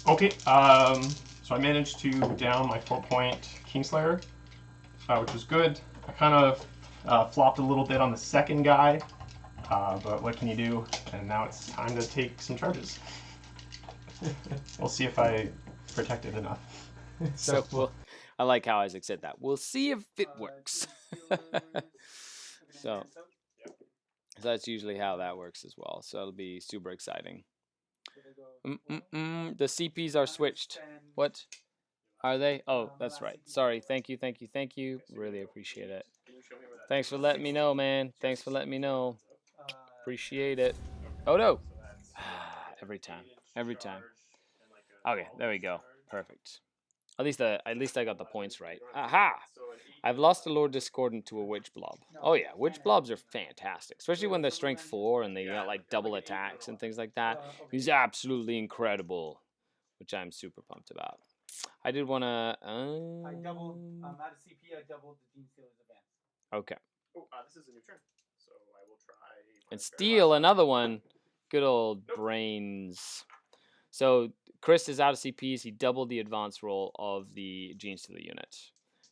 Okay, so I managed to down my 4-point Kingslayer, which was good. I kind of flopped a little bit on the second guy, but what can you do? And now it's time to take some charges. We'll see if I protected enough. So I like how Isaac said that. We'll see if it works. So that's usually how that works as well. So it'll be super exciting. The CPs are switched. What? Are they? Oh, that's right. Sorry. Thank you. Really appreciate it. Thanks for letting me know, man. Thanks for letting me know. Appreciate it. Oh, no. Every time. Okay, there we go. Perfect. At least I got the points right. Aha! I've lost a Lord Discordant to a Witch Blob. Oh yeah, Witch Blobs are fantastic. Especially when they're strength 4 and they got like double attacks and things like that. He's absolutely incredible. Which I'm super pumped about. I did want to... I doubled. Out of CP, I doubled the Dean Stealer's advance. Okay. Oh, this is a new turn, so I will try. And steal another one. Good old brains. So Chris is out of CPs. He doubled the advance roll of the Gene Stealer unit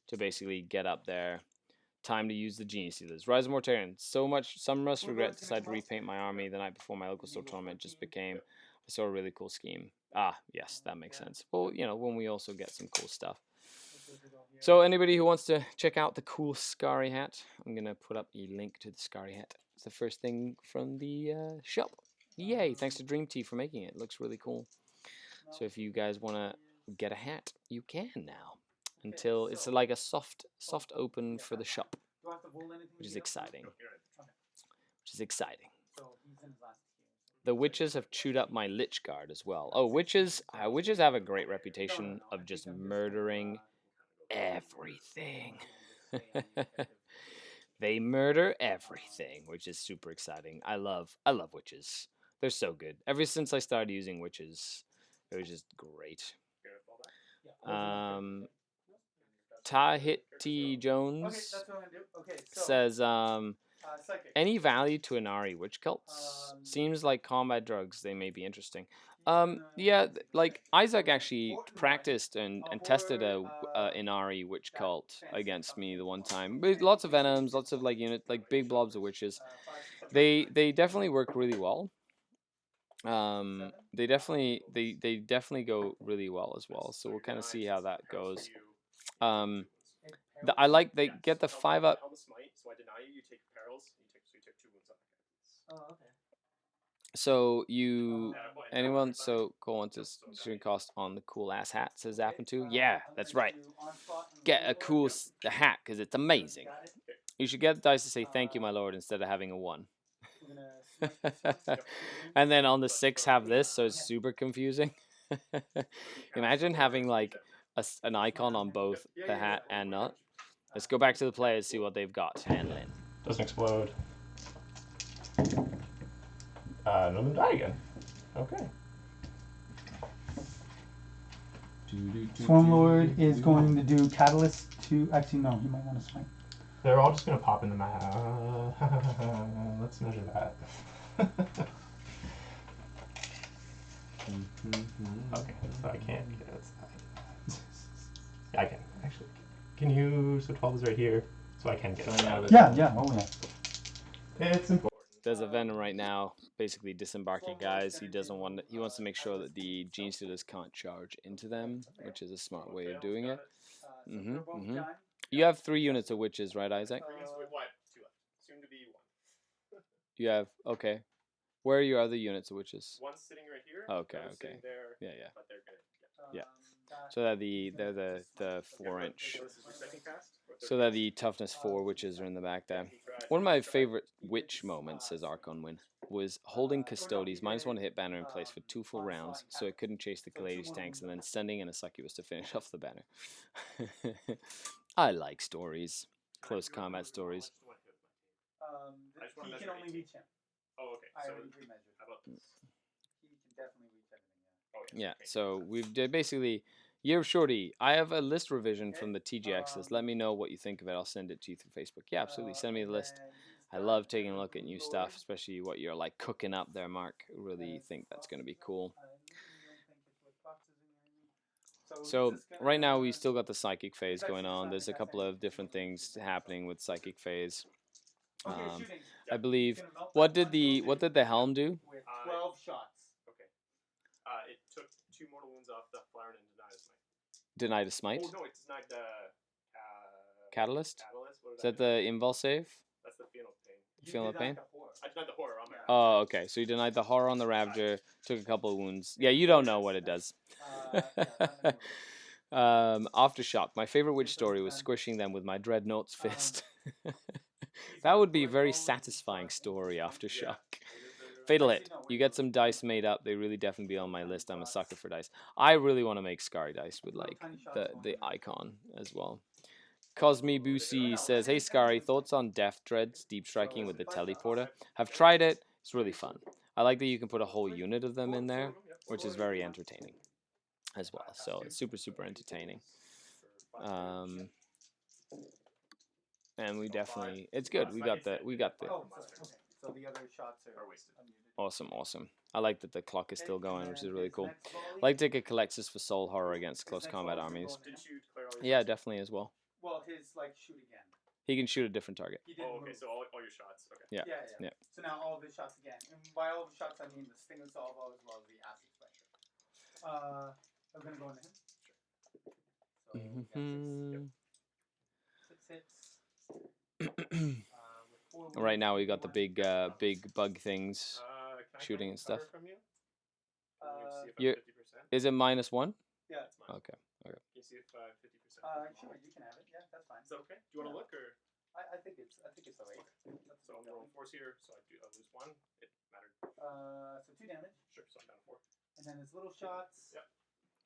to basically get up there. Time to use the Gene Stealers. Rise of Mortarian. Some must regret decided to repaint my army the night before my local store tournament just became. I saw a really cool scheme. Ah, yes, that makes sense. Well, you know, when we also get some cool stuff. So anybody who wants to check out the cool Skari hat, I'm gonna put up a link to the Skari hat. It's the first thing from the shop. Yay! Thanks to Dream Tea for making it. It looks really cool. So if you guys wanna get a hat, you can now. Until it's like a soft open for the shop, which is exciting. Which is exciting. The witches have chewed up my Lich Guard as well. Oh, witches have a great reputation of just murdering everything. They murder everything, which is super exciting. I love witches. They're so good. Ever since I started using witches, it was just great. Tahiti Jones says, any value to Inari witch cults? Seems like combat drugs. They may be interesting. Yeah, like Isaac actually practiced and tested a Inari witch cult against me the one time. With lots of venoms, lots of like big blobs of witches. They definitely work really well. They definitely go really well as well. So we'll kind of see how that goes. They get the 5-up. So anyone go on to shooting cost on the cool ass hat, says Zappin2. Yeah, that's right. Get a cool hat because it's amazing. You should get the dice to say thank you, my lord, instead of having a 1. And then on the 6 have this, so it's super confusing. Imagine having like an icon on both the hat and nut. Let's go back to the players, see what they've got to handle in. Doesn't explode. None of them die again. Okay. Swarm Lord is going to do Catalyst to... Actually, no, he might want to swing. They're all just going to pop in the map. Let's measure that. Okay, so I can't get outside. Yeah, I can, actually. Can you... So 12 is right here, so I can get outside. Yeah, oh yeah. It's important. There's a Venom right now, basically disembarking guys. He wants to make sure that the Gene Stealers can't charge into them, which is a smart way of doing it. You have 3 units of witches, right, Isaac? 2 left. Soon to be 1. You have, okay. Where are your other units of witches? One's sitting right here. Okay. There, Yeah. but they're good. Yeah. So that they're the 4-inch. So that the toughness 4 witches are in the back there. One of my favorite witch moments, says Archon Win, was holding Custodes -1 hit banner in place for 2 full rounds, so it couldn't chase the Kaladi's tanks, and then sending in a succubus to finish off the banner. I like stories, close combat stories. He can only reach him. Oh, okay. I So already pre-measured. how about this? He can definitely reach everything, Oh, Yeah, okay. so we've did basically Year of Shorty. I have a list revision from the TGXs. Let me know what you think of it. I'll send it to you through Facebook. Yeah, absolutely. Send me the list. I love taking a look at new stuff, especially what you're like cooking up there, Mark. Really think that's going to be cool. So right now we still got the psychic phase going on. There's a couple of different things happening with psychic phase. I believe what did the helm do? With 12 shots. Okay. It took 2 mortal wounds off the flower and Denied denied a smite. a smite. Oh no, it denied the Catalyst. catalyst. What Is that the invul save? That's the final pain. Feel the pain? I denied the horror on my. Oh, okay. So you denied the horror on the Ravager. Took a couple of wounds. Yeah, you don't know what it does. Aftershock. My favorite witch story was squishing them with my Dreadnought's fist. That would be a very satisfying story, Aftershock. Fatal Hit. You get some dice made up. They really definitely be on my list. I'm a sucker for dice. I really want to make Skari dice with like the icon as well. Cosme Busi says, hey Skari, thoughts on Death Dreads deep striking with the teleporter? Have tried it. It's really fun. I like that you can put a whole unit of them in there, which is very entertaining as well. So it's super, super entertaining. And we definitely, it's good. We got the. So the other shots are wasted. Awesome. I like that the clock is still going, which is really cool. I like to get Colexus for Soul Horror against close combat armies. Yeah, definitely as well. Well, his shoot again. He can shoot a different target. Oh, okay. So all your shots. Okay. Yeah. Yeah. So now all of his shots again. And by all of his shots, I mean the Sting and Salvo as well as the Acid Spectre. I'm gonna go into him. So we got Mhm. six hits. With 4 Right wounds, now we got the one. big bug things Can I shooting claim and stuff. cover from you? Can you see if You're- I'm 50%? Is it -1? Yeah. It's mine. Okay. Can you see if I'm 50%? Sure, you can have it. Yeah, that's fine. Is that okay? Do you want to look or? I think it's alright. So I'm rolling 4s here, so I lose 1. It mattered. So 2 damage, Sure, so I'm down to 4. and then his little shots. Yep.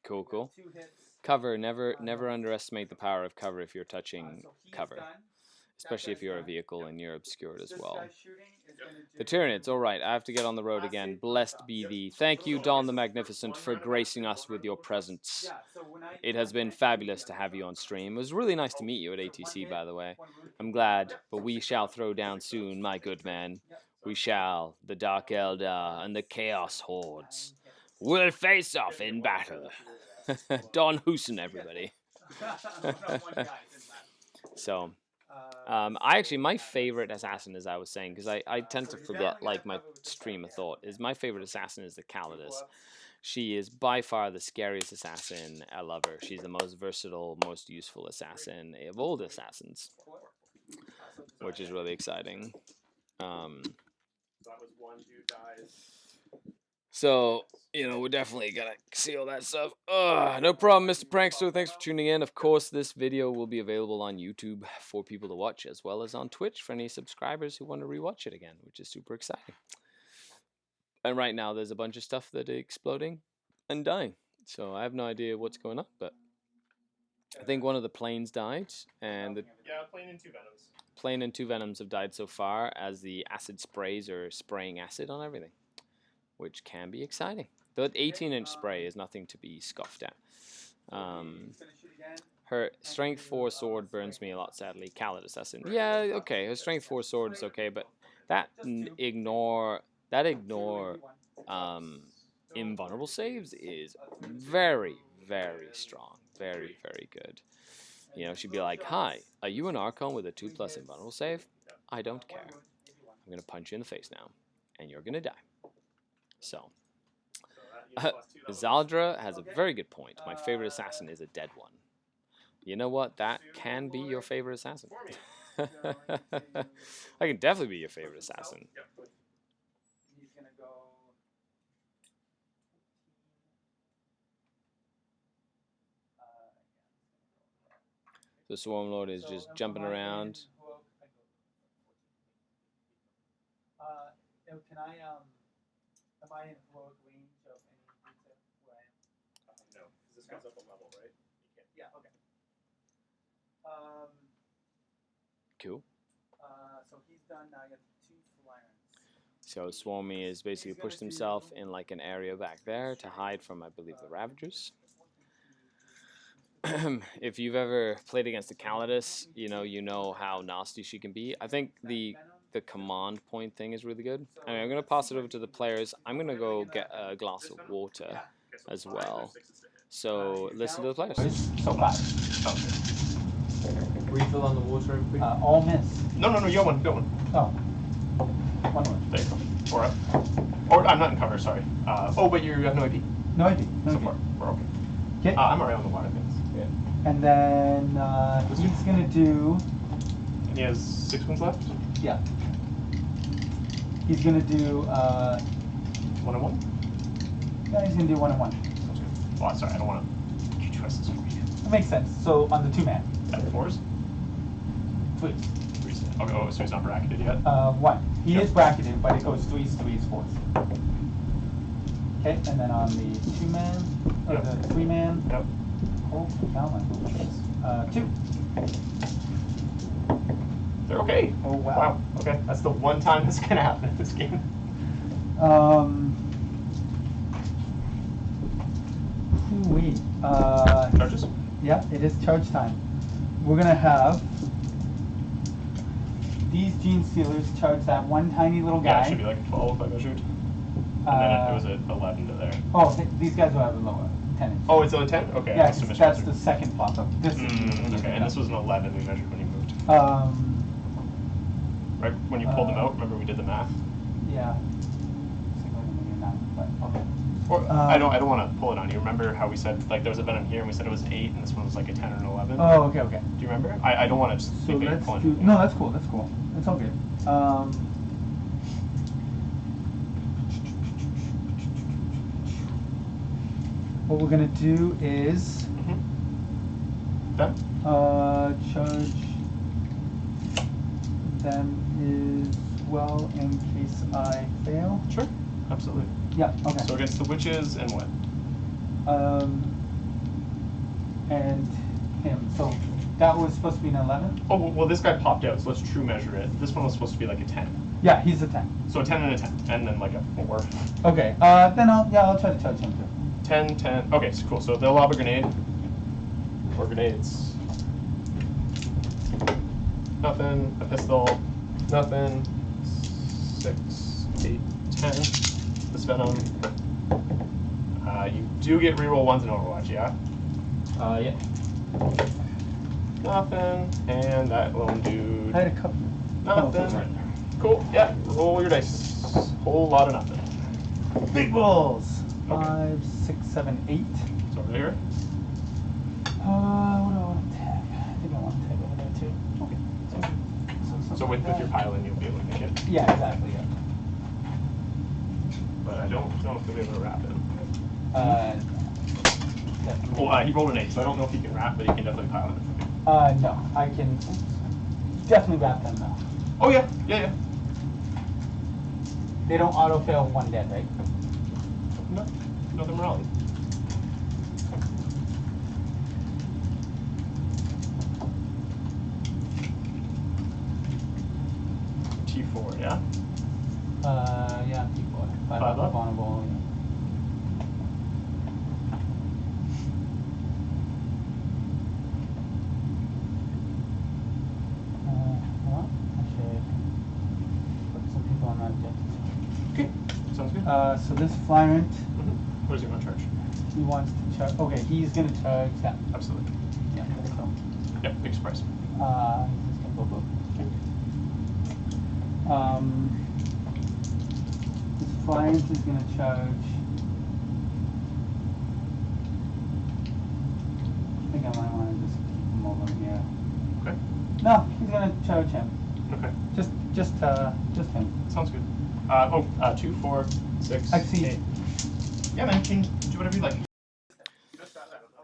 Cool, cool. 2 hits. Cover. Never underestimate the power of cover if you're touching So he is cover, done. especially if That you're a guy's done. vehicle and you're obscured as This well. guy's shooting is gonna The do Tyranids, all right. I have to get on the road again. Blessed be thee. Thank you, Don the Magnificent, for gracing us with your presence. Yeah, so when It has been fabulous to have you on stream. It was really nice to meet you at ATC, by the way. I'm glad, but we shall throw down soon, my good man. We shall. The Dark Eldar and the Chaos Hordes will face off in battle. Don Hoosen, everybody. So, my favorite assassin, as I was saying, because I tend to forget, like, my stream of thought, is my favorite assassin is the Calidus. She is by far the scariest assassin. I love her. She's the most versatile, most useful assassin of all the assassins, which is really exciting. So that was 1 who dies. So, we're definitely gonna see all that stuff. No problem, Mr. Prankster. Thanks for tuning in. Of course, this video will be available on YouTube for people to watch, as well as on Twitch for any subscribers who want to rewatch it again, which is super exciting. And right now, there's a bunch of stuff that is exploding and dying. So I have no idea what's going on, but I think one of the planes died, and the Yeah, plane and 2 venoms. plane and 2 venoms have died so far, as the acid sprays are spraying acid on everything, which can be exciting. The 18-inch spray is nothing to be scoffed at. Her strength 4 sword burns me a lot, sadly. Calid assassin. Yeah, okay. Her strength 4 sword is okay, but that ignore invulnerable saves is very, very strong. Very, very good. She'd be like, "Hi, are you an Archon with a 2+ invulnerable save? I don't care. I'm gonna punch you in the face now, and you're gonna die." So, Zaldra has a very good point. My favorite assassin is a dead one. You know what? That can be your favorite assassin. I can definitely be your favorite assassin. He's gonna go. The Swarm Lord is just jumping around. Can I am I in heroic range of any pizza where I am? No, because this goes up a level, right? You can't. Yeah. Okay. Cool. So he's done now. You have 2 flyers. So Swarmy has basically pushed himself in like an area back there to hide from, I believe, the Ravagers. If you've ever played against the Calidus, you know how nasty she can be. I think the command point thing is really good. Anyway, I'm going to pass it over to the players. I'm going to go get a glass of water as well. So listen to the players. So 5. Refill on the water, everybody. All miss. No, you got one. Oh. One more. There you go. Or up. Or I'm not in cover, sorry. But you have no AP. No idea. So we're okay. Okay. I'm alright on the water things. Yeah. And then he's gonna do. And he has 6 wounds left? Yeah. He's gonna do. 1 and 1? Yeah, he's gonna do 1 and 1. Sounds good. Well, sorry, I don't want to do choices for you. That makes sense. So on the 2-man. Yeah, 4s? 3s. 3s. Okay, so he's not bracketed yet? 1. He is bracketed, but it goes 3s, 3s, 4s. Okay, and then on the 2-man, or Yep. the 3-man. Yep. Oh, my 2. They're okay. Oh, wow. Okay, that's the one time this can happen in this game. Wait. Charges? Yeah, it is charge time. We're gonna have these Gene Stealers charge that one tiny little guy. Yeah, it should be like a 12 if I measured. And then it was an 11 to there. Oh, these guys will have a lower 10 inch. Oh, it's a 10? Okay. Yeah, I must have that's mismeasured. the second plot of this. Okay, and this was an 11 we measured when you moved. Right when you pulled them out, remember we did the math? Yeah. But, okay. Or, I don't want to pull it on you. Remember how we said like there was a venom here and we said it was an 8 and this one was like a 10 or an 11? Oh, okay. Do you remember? I don't want to just So think that you're let's pulling do. it. No, that's cool. That's cool. It's all good. What we're gonna do is Done? charge them as well in case I fail. Sure. Absolutely. Yeah. Okay. So against the witches and what? And him. So that was supposed to be an 11. Oh, well, this guy popped out, so let's true measure it. This one was supposed to be like a 10. Yeah, he's a 10. So a 10 and a 10, and then like a 4. Okay. Then I'll try to charge him too. 10, 10. Okay, so cool. So they'll lob a grenade. Or grenades. Nothing. A pistol. Nothing. 6, 8, 10. This venom. You do get reroll 1s in Overwatch, yeah? Yeah. Nothing. And that lone dude. I had a couple. Nothing. Cool. Yeah. Roll your dice. Whole lot of nothing. Big balls. Okay. 5, 6, 7, 8. It's over there. What do I want to tag? I think I want to tag over there too. Okay. Sounds good. So So with your pile-in, you'll be able to make it. Yeah, exactly. Yeah. But I don't know if you'll be able to wrap it. Definitely. Well, he rolled an 8, so I don't know if he can wrap, but he can definitely pile it for me. No, I can definitely wrap them though. Oh yeah, yeah. They don't auto fail one dead, right? No, nothing wrong. T4, yeah. Yeah, people. 5 5 up? vulnerable. Yeah. Well, I should put some people on that objective. Okay, sounds good. So this Flyrant, What does he want to charge? he wants to charge. Okay, he's gonna charge that. Absolutely. Yeah, so. Yep, big surprise. He's just gonna go boop. This Flyrant is gonna charge. I think I might want to just keep him over here. Okay. No, he's gonna charge him. Okay. Just him. Sounds good. 2, 4, 6, I see. 8. Yeah, man, you can do whatever you like.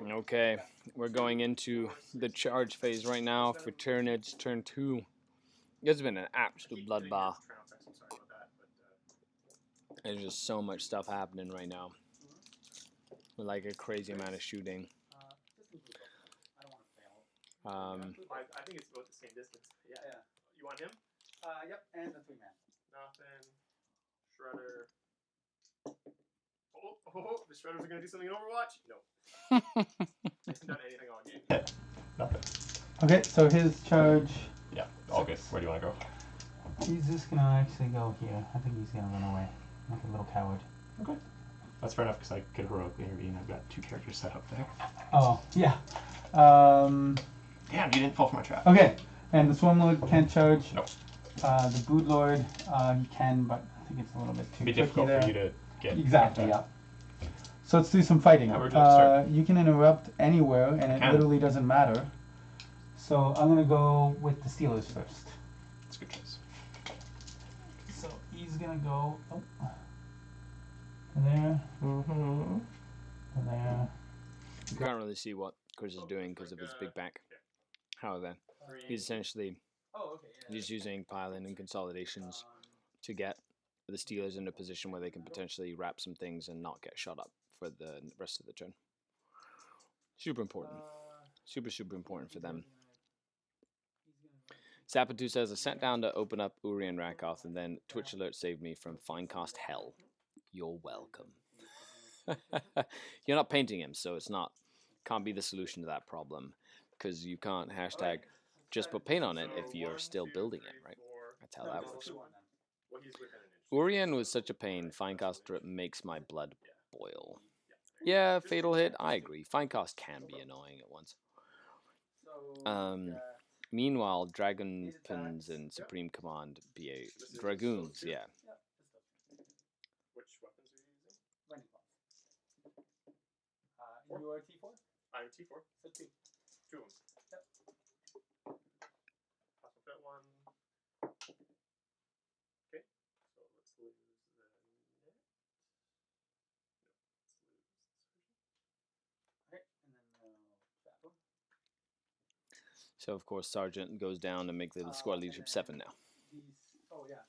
Okay, we're going into the charge phase right now for Tyranids turn 2. It's been an absolute bloodbath. There's just so much stuff happening right now. With like a crazy amount of shooting. I think it's about the same distance. Yeah. You want him? Yep, and the 3-man. Nothing. Shredder. Oh, the Shredders are going to do something in Overwatch? No. Hasn't done anything all game. Nothing. Okay, so his charge. Yeah, all good. Where do you want to go? He's just gonna actually go here. I think he's gonna run away like a little coward. Okay. That's fair enough because I could heroically intervene. I've got 2 characters set up there. Oh yeah. Damn, you didn't fall for my trap. Okay, and the Swarm Lord can't charge. Nope. The Boot Lord, he can, but I think it's a little bit too It'd be tricky difficult there. for you to get. Exactly, yeah. So let's do some fighting. Yeah, we're gonna start. You can interrupt anywhere, and it Can. literally doesn't matter. So I'm gonna go with the Steelers first. That's a good choice. So he's gonna go there, there. You can't really see what Chris is doing because of his big back. However, he's essentially just using pile-in and consolidations to get the Steelers in a position where they can potentially wrap some things and not get shot up for the rest of the turn. Super important. Super important for them. Zapatu says, I sat down to open up Uri and Rakoth, and then Twitch alert saved me from fine cost hell. You're welcome. You're not painting him, so it's not, can't be the solution to that problem, because you can't hashtag just put paint on it if you're still building it, right? That's how that works. Urian was such a pain. Fine cost drip makes my blood boil. Yeah, fatal hit. I agree. Fine cost can be annoying at once. Meanwhile, Dragon Pins and Supreme Command BA Dragoons. Yeah. Which weapons are you using? You are T4? I'm T4. So 2. 2 of them. Yep. Possible fit 1. Okay, so let's lose the net. No, let's lose Okay, and then trap him. So of course Sergeant goes down to make the squad leadership 7 now. Oh yeah.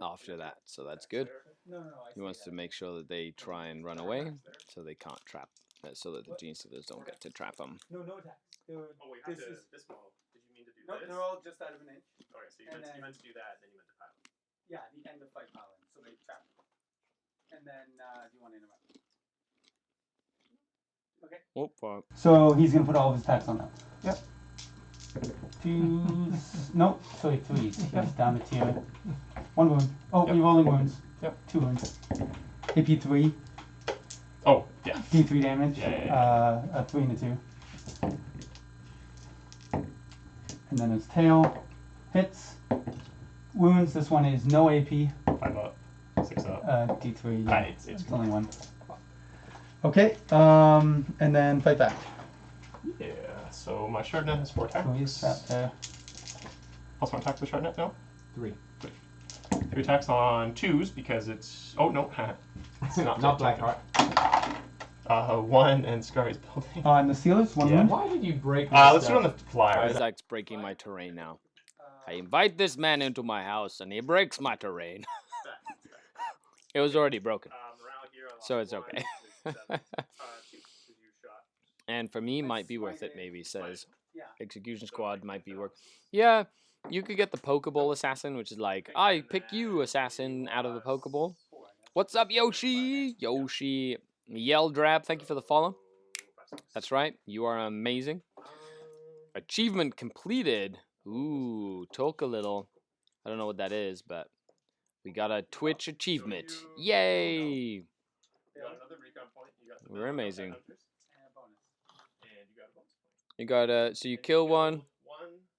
After that, so that's good. No. He wants to make sure that they try and run away, so they can't trap, so that the Gene Stealers don't get to trap them. No attacks. Oh, we have to. This model. Did you mean to do No, this? they're all just out of an inch. Okay, so you meant to do that, then you meant to pile. Yeah, the end of fight piling. So they trap. And then do you want to interrupt? Okay. Oh, fuck. So he's gonna put all of his attacks on that. Yep. 2s. Nope. Sorry, 3s. He's down to tier. 1 wound. Oh, you're rolling wounds. Yep. 2 wounds. AP 3. Oh, yeah. D3 damage. Yeah. A 3 and a 2. And then his tail hits. Wounds. This one is no AP. 5 up, 6 up. D3. Ah, Yeah. it's only 1. Okay. And then fight back. Yeah. So my shard net has 4 attacks. So he's trapped there. Plus 1 attack for the shard net. No. 3. 3 attacks on 2s because it's. Oh no. It's Not Blackheart. 1 and Skari's building. And the Steelers. 1 Yeah. wound. Why did you break my Let's do it on the flyer. Isaac's breaking my terrain now. I invite this man into my house and he breaks my terrain. It was already broken, Morale here, I lost so it's 1, okay. 2, 2, 'cause you shot. And for me, might be worth it, maybe, says. Yeah. Execution Squad might be worth. Yeah, you could get the Pokeball Assassin, which is like, I pick you, Assassin, out of the Pokeball. What's up, Yoshi? Yoshi. Yell Drab, thank you for the follow. That's right, you are amazing. Achievement completed. Ooh, talk a little. I don't know what that is, but we got a Twitch achievement. Yay! You got another recon point. You got the We're amazing. Hunters, and a bonus. And you got a bonus point. You got so you kill one,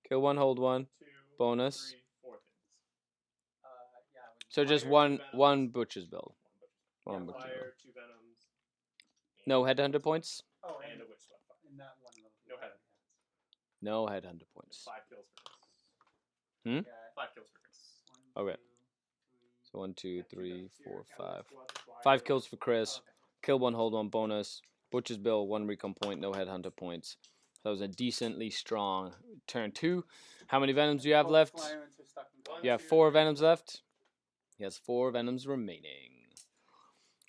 kill one, hold one, 2, bonus. 3, 4 things. So just Fire, 2 one venoms. Butcher's build. One Butcher's build. Fire, 2 venoms. No headhunter points. Oh, And a witch sweat. in that one level. No head. No headhunter points. 5 kills for Chris. Hmm? 5 kills for Chris. Okay. So 1, 2, 3, 4, 5. 5 kills for Chris. Kill one, hold one, bonus. Butcher's Bill, 1 recon point, no headhunter points. That was a decently strong turn 2. How many venoms do you have left? You have 4 venoms left. He has 4 venoms remaining.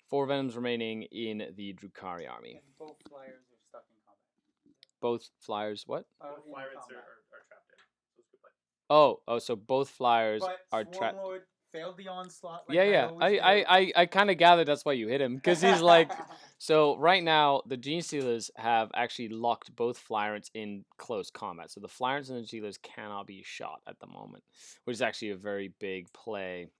4 venoms remaining in the Drukhari army. Both flyers are stuck in combat. Both flyers, what? Flyers are trapped in. So it's good play. Oh, so both flyers But are trapped. Swarmlord failed the onslaught. Like Yeah. I kind of gathered that's why you hit him, because he's like. So right now, the Gene Stealers have actually locked both Flyers in close combat. So the Flyers and the Stealers cannot be shot at the moment, which is actually a very big play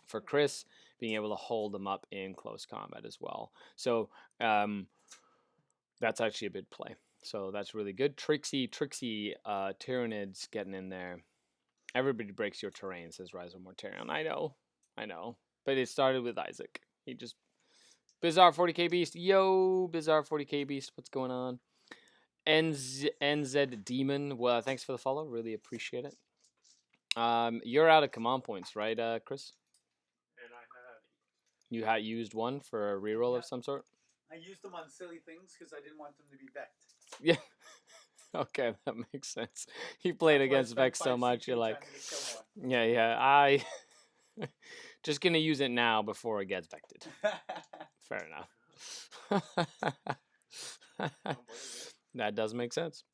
for Chris, being able to hold them up in close combat as well. So that's actually a big play. So that's really good. Tricksy Tyranids getting in there. Everybody breaks your terrain, says Rise of Mortarion. I know. But it started with Isaac. He just... Bizarre 40k Beast. Yo, Bizarre 40k Beast. What's going on? NZ Demon. Well, thanks for the follow. Really appreciate it. You're out of command points, right, Chris? And I have... You had used one for a reroll of some sort? I used them on silly things because I didn't want them to be Vect. Yeah. Okay, that makes sense. You played against Vex so much, you're like... Yeah, I... Just gonna use it now before it gets vected. Fair enough. That does make sense.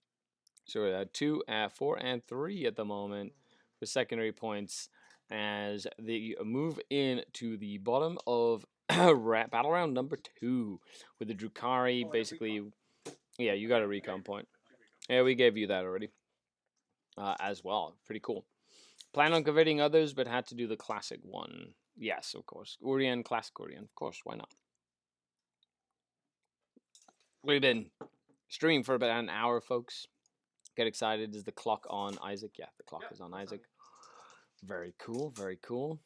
So we're at 2, 4, and 3 at the moment for secondary points as they move into the bottom of battle round number 2 with the Drukhari. Basically, yeah, you got a recon point. Yeah, we gave you that already as well. Pretty cool. Plan on converting others, but had to do the classic one. Yes, of course. Urien, classic Urien. Of course, why not? We've been streaming for about an hour, folks. Get excited. Is the clock on Isaac? Yeah, the clock is on Isaac. Very cool, very cool.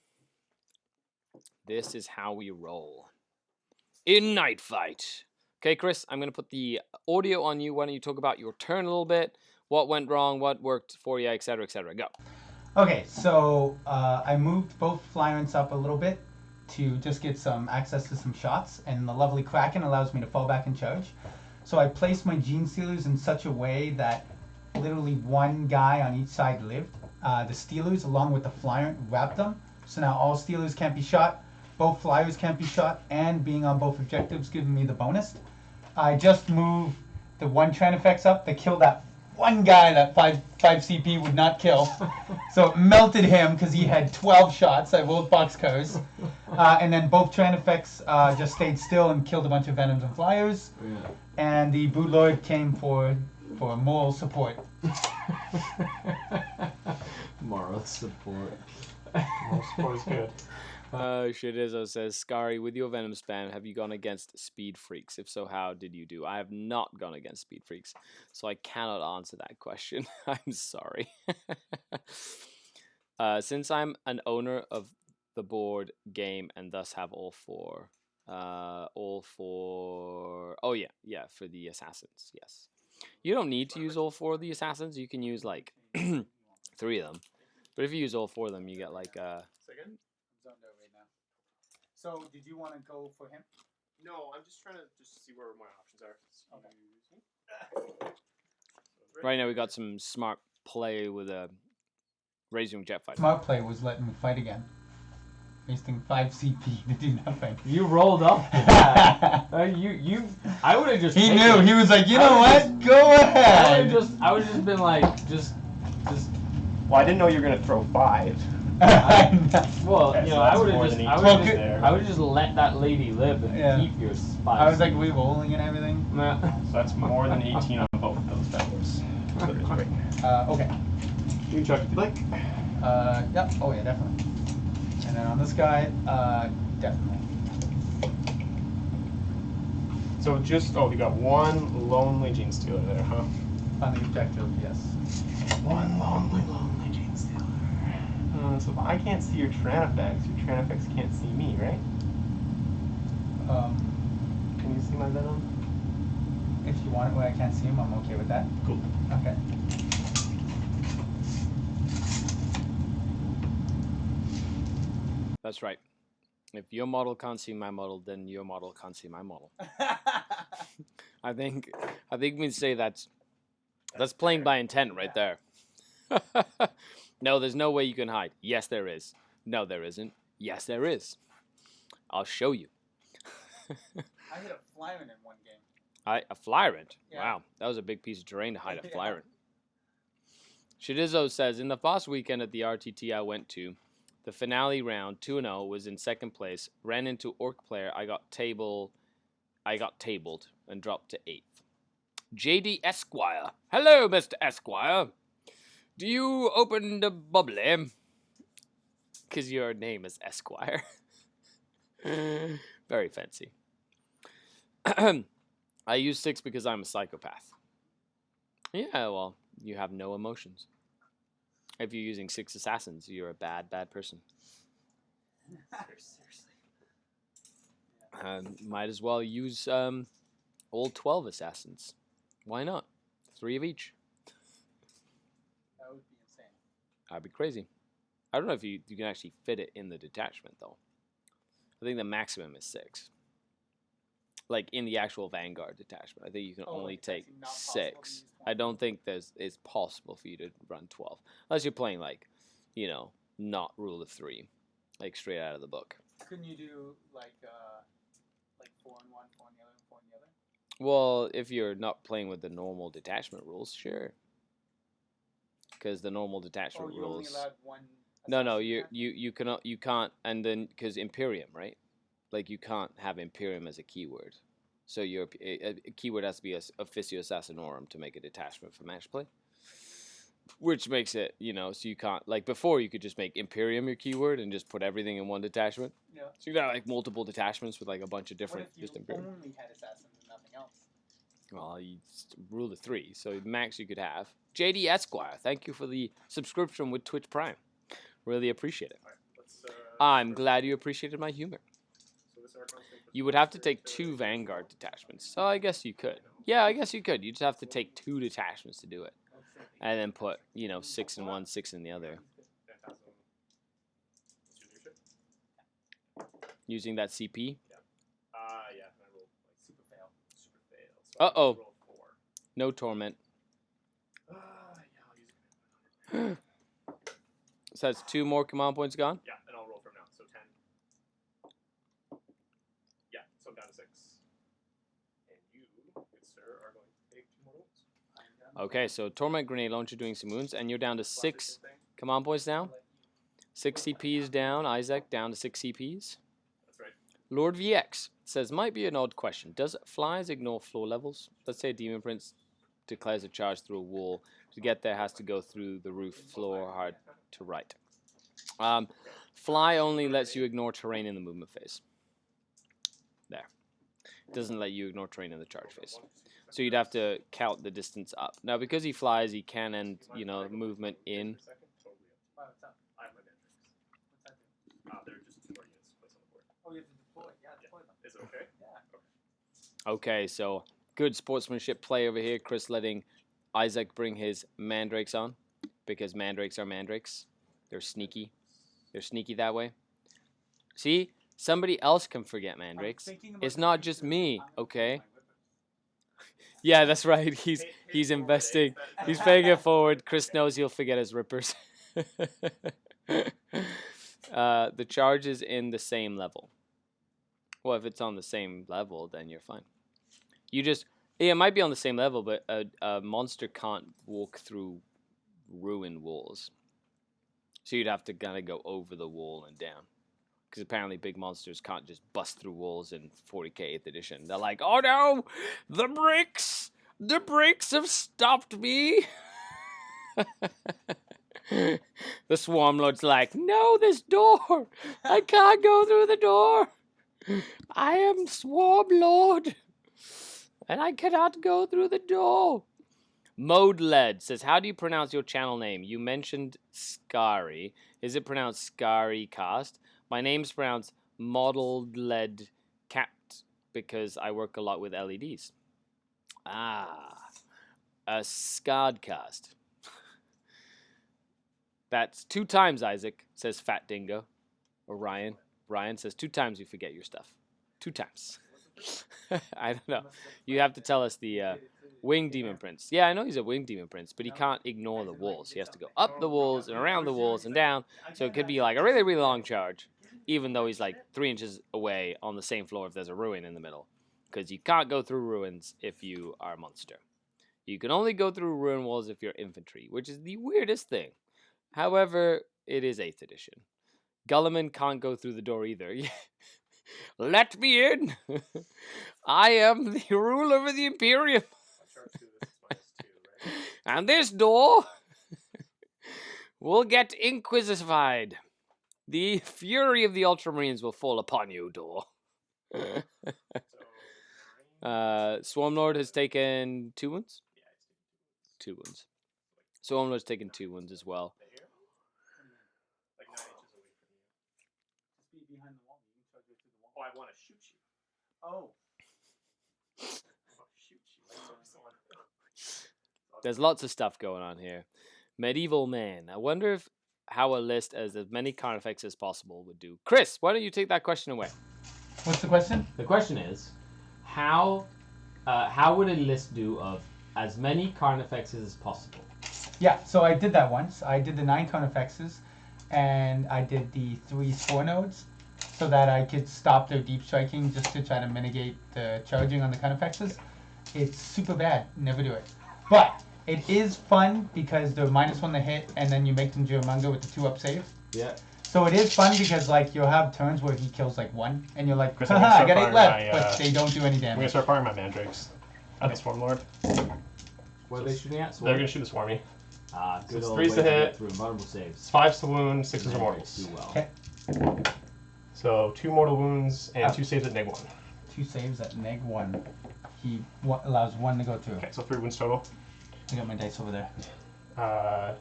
This is how we roll. In Night Fight, Okay, Chris, I'm going to put the audio on you. Why don't you talk about your turn a little bit? What went wrong? What worked for you, etc., etc. Go. Okay, so I moved both Flyrants up a little bit to just get some access to some shots, and the lovely Kraken allows me to fall back and charge. So I placed my Gene Stealers in such a way that literally one guy on each side lived. The Stealers, along with the Flyrant, wrapped them. So now all Stealers can't be shot, both Flyers can't be shot, and being on both objectives giving me the bonus. I just moved the one Tranifex up to kill that one guy that 5 CP would not kill. So it melted him because he had 12 shots. I rolled boxcars. And then both Tranifex just stayed still and killed a bunch of Venoms and Flyers. Yeah. And the Brood Lord came for moral support. Moral support. Moral support is good. Shitizzo says, Skari, with your Venom spam, have you gone against Speed Freaks? If so, how did you do? I have not gone against Speed Freaks, so I cannot answer that question. I'm sorry. Since I'm an owner of the board game and thus have all four, oh yeah, for the assassins, yes. You don't need to use all 4 of the assassins. You can use like 3 of them. But if you use all 4 of them, you get like Second? I'm zoned out right now. So, did you want to go for him? No, I'm just trying to see where my options are. Okay. right now we got some smart play with a raising jet fighter. Smart play was letting me fight again. Wasting 5 CP to do nothing. You rolled up. Yeah. I would have just. He taken knew. it. He was like, you know what? Go ahead. I would have just been like, just. Well, I didn't know you were gonna throw 5. Well, Okay, you so know, that's I would more have than just. each I one would is just. there. I would just let that lady live and Yeah. keep your spot. I was like re-rolling and everything. Nah. So that's more than 18 on both of those fellows. So that's great. Okay. You can chuck if you like. Yep. Oh yeah, definitely. And then on this guy, definitely. So just, you got one lonely Gene Stealer there, huh? On the objective, yes. One lonely Gene Stealer. So if I can't see your Tranifex can't see me, right? Can you see my Venom? If you want it where I can't see him, I'm okay with that. Cool. Okay. That's right. If your model can't see my model, then your model can't see my model. I think we can say that's playing by intent right there. No, there's no way you can hide. Yes, there is. No, there isn't. Yes, there is. I'll show you. I hit a Flyrant in one game. A Flyrant? Yeah. Wow, that was a big piece of terrain to hide a Flyrant. Shidizzo says, in the Foss weekend at the RTT I went to, the finale round, 2-0, was in second place, ran into Orc player, I got tabled and dropped to 8th. JD Esquire. Hello, Mr. Esquire. Do you open the bubbly? Because your name is Esquire. Very fancy. I use 6 because I'm a psychopath. Yeah, well, you have no emotions. If you're using 6 assassins, you're a bad person. Seriously. Might as well use all 12 assassins. Why not? 3 of each. That would be insane. That'd be crazy. I don't know if you can actually fit it in the detachment, though. I think the maximum is 6. Like, in the actual Vanguard detachment. I think you can only take 6. I don't think it's possible for you to run 12. Unless you're playing, like, you know, not rule of 3. Like, straight out of the book. Couldn't you do, like 4 in one, 4 in the other, 4 in the other? Well, if you're not playing with the normal detachment rules, sure. Because the normal detachment you rules. only allowed one. No, assassin you can't, and then because Imperium, right? Like you can't have Imperium as a keyword, so a keyword has to be Officio Assassinorum to make a detachment for match play, which makes it, you know, so you can't, like before you could just make Imperium your keyword and just put everything in one detachment. Yeah. So you got like multiple detachments with like a bunch of different What if just you Imperium. only had assassins and nothing else? Well, you rule of 3, so max you could have. JD Esquire, thank you for the subscription with Twitch Prime. Really appreciate it. Alright, let's, I'm glad you appreciated my humor. so this Archon's going to You would have to take 2 Vanguard detachments. So I guess you could. Yeah, I guess you could. You just have to take 2 detachments to do it. And then put, 6 in one, 6 in the other. Using that CP. Yeah. I rolled like super fail. So Uh-oh. roll 4. No torment. Yeah, I'll use it. So that's 2 more command points gone? Yeah, and I'll roll from now. So 10. Yeah, so I'm down to 6. And you, good sir, are going to take 2 more rolls. Okay, so Torment Grenade Launcher doing some wounds, and you're down to 6 command points now. 6 CPs down. Isaac down to 6 CPs. That's right. Lord VX says, might be an odd question. Does flies ignore floor levels? Let's say a Demon Prince declares a charge through a wall. To get there, has to go through the roof, floor, hard to right. Fly only lets you ignore terrain in the movement phase. There. It doesn't let you ignore terrain in the charge phase. So you'd have to count the distance up. Now, because he flies, he can end, movement in. I have my metrics. There are just 2 more units placed on the board. Oh, you have to deploy. Yeah, deploy them. Is it okay? Yeah. Okay, so good sportsmanship play over here. Chris letting Isaac bring his mandrakes on. Because mandrakes are mandrakes. They're sneaky. They're sneaky that way. See? Somebody else can forget mandrakes. It's not just me, okay? Yeah, that's right. He's investing. He's paying it forward. Chris knows he'll forget his rippers. The charge is in the same level. Well, if it's on the same level, then you're fine. It might be on the same level, but a monster can't walk through ruined walls. So you'd have to kind of go over the wall and down. Because apparently big monsters can't just bust through walls in 40k 8th edition. They're like, oh no, the bricks have stopped me. The Swarm Lord's like, no, this door, I can't go through the door. I am Swarm Lord, and I cannot go through the door. Mode Led says, how do you pronounce your channel name? You mentioned Skari. Is it pronounced SkaredCast? My name's pronounced Modeled Led Cat because I work a lot with LEDs. A SkaredCast. That's 2 times, Isaac, says Fat Dingo. Or Ryan. Ryan says 2 times you forget your stuff. 2 times. I don't know. You have to tell us the Winged Demon Prince. Yeah, I know he's a Winged Demon Prince, but he can't ignore the walls. He has to go up the walls and around the walls and down. So it could be like a really, really long charge, even though he's like 3 inches away on the same floor if there's a ruin in the middle. Because you can't go through ruins if you are a monster. You can only go through ruin walls if you're infantry, which is the weirdest thing. However, it is 8th edition. Gulliman can't go through the door either. Let me in! I am the ruler of the Imperium. And this door will get inquisified. The fury of the Ultramarines will fall upon you, door. Swarmlord has taken 2 wounds? 2 wounds. Swarmlord's taken 2 wounds as well. Like 9 inches away from you. Just be behind the wall. You can charge right through the wall. Oh, I want to shoot you. Oh. There's lots of stuff going on here. Medieval Man. I wonder how a list as many Carnifex as possible would do. Chris, why don't you take that question away? What's the question? The question is, how would a list do of as many Carnifexes as possible? Yeah, so I did that once. I did the 9 Carnifexes, and I did the 3 Spore Nodes, so that I could stop their deep striking just to try to mitigate the charging on the Carnifexes. It's super bad. Never do it. But it is fun because they're -1 to hit, and then you make them Jiramunga with the 2-up save. Yeah. So it is fun because like you'll have turns where he kills like 1, and you're like, Chris, haha, I got 8 left, my, but they don't do any I'm going to damage. start firing my mandrakes at the Swarm Lord. What are they shooting at? They're going to shoot the Swarmy. Good So old 3's way to get hit. through invulnerable saves. 5's to wound, 6's are Mandrakes mortals. do well. Okay. So 2 mortal wounds and 2 saves at -1. 2 saves at -1. He allows 1 to go through. Okay, so 3 wounds total. I got my dice over there.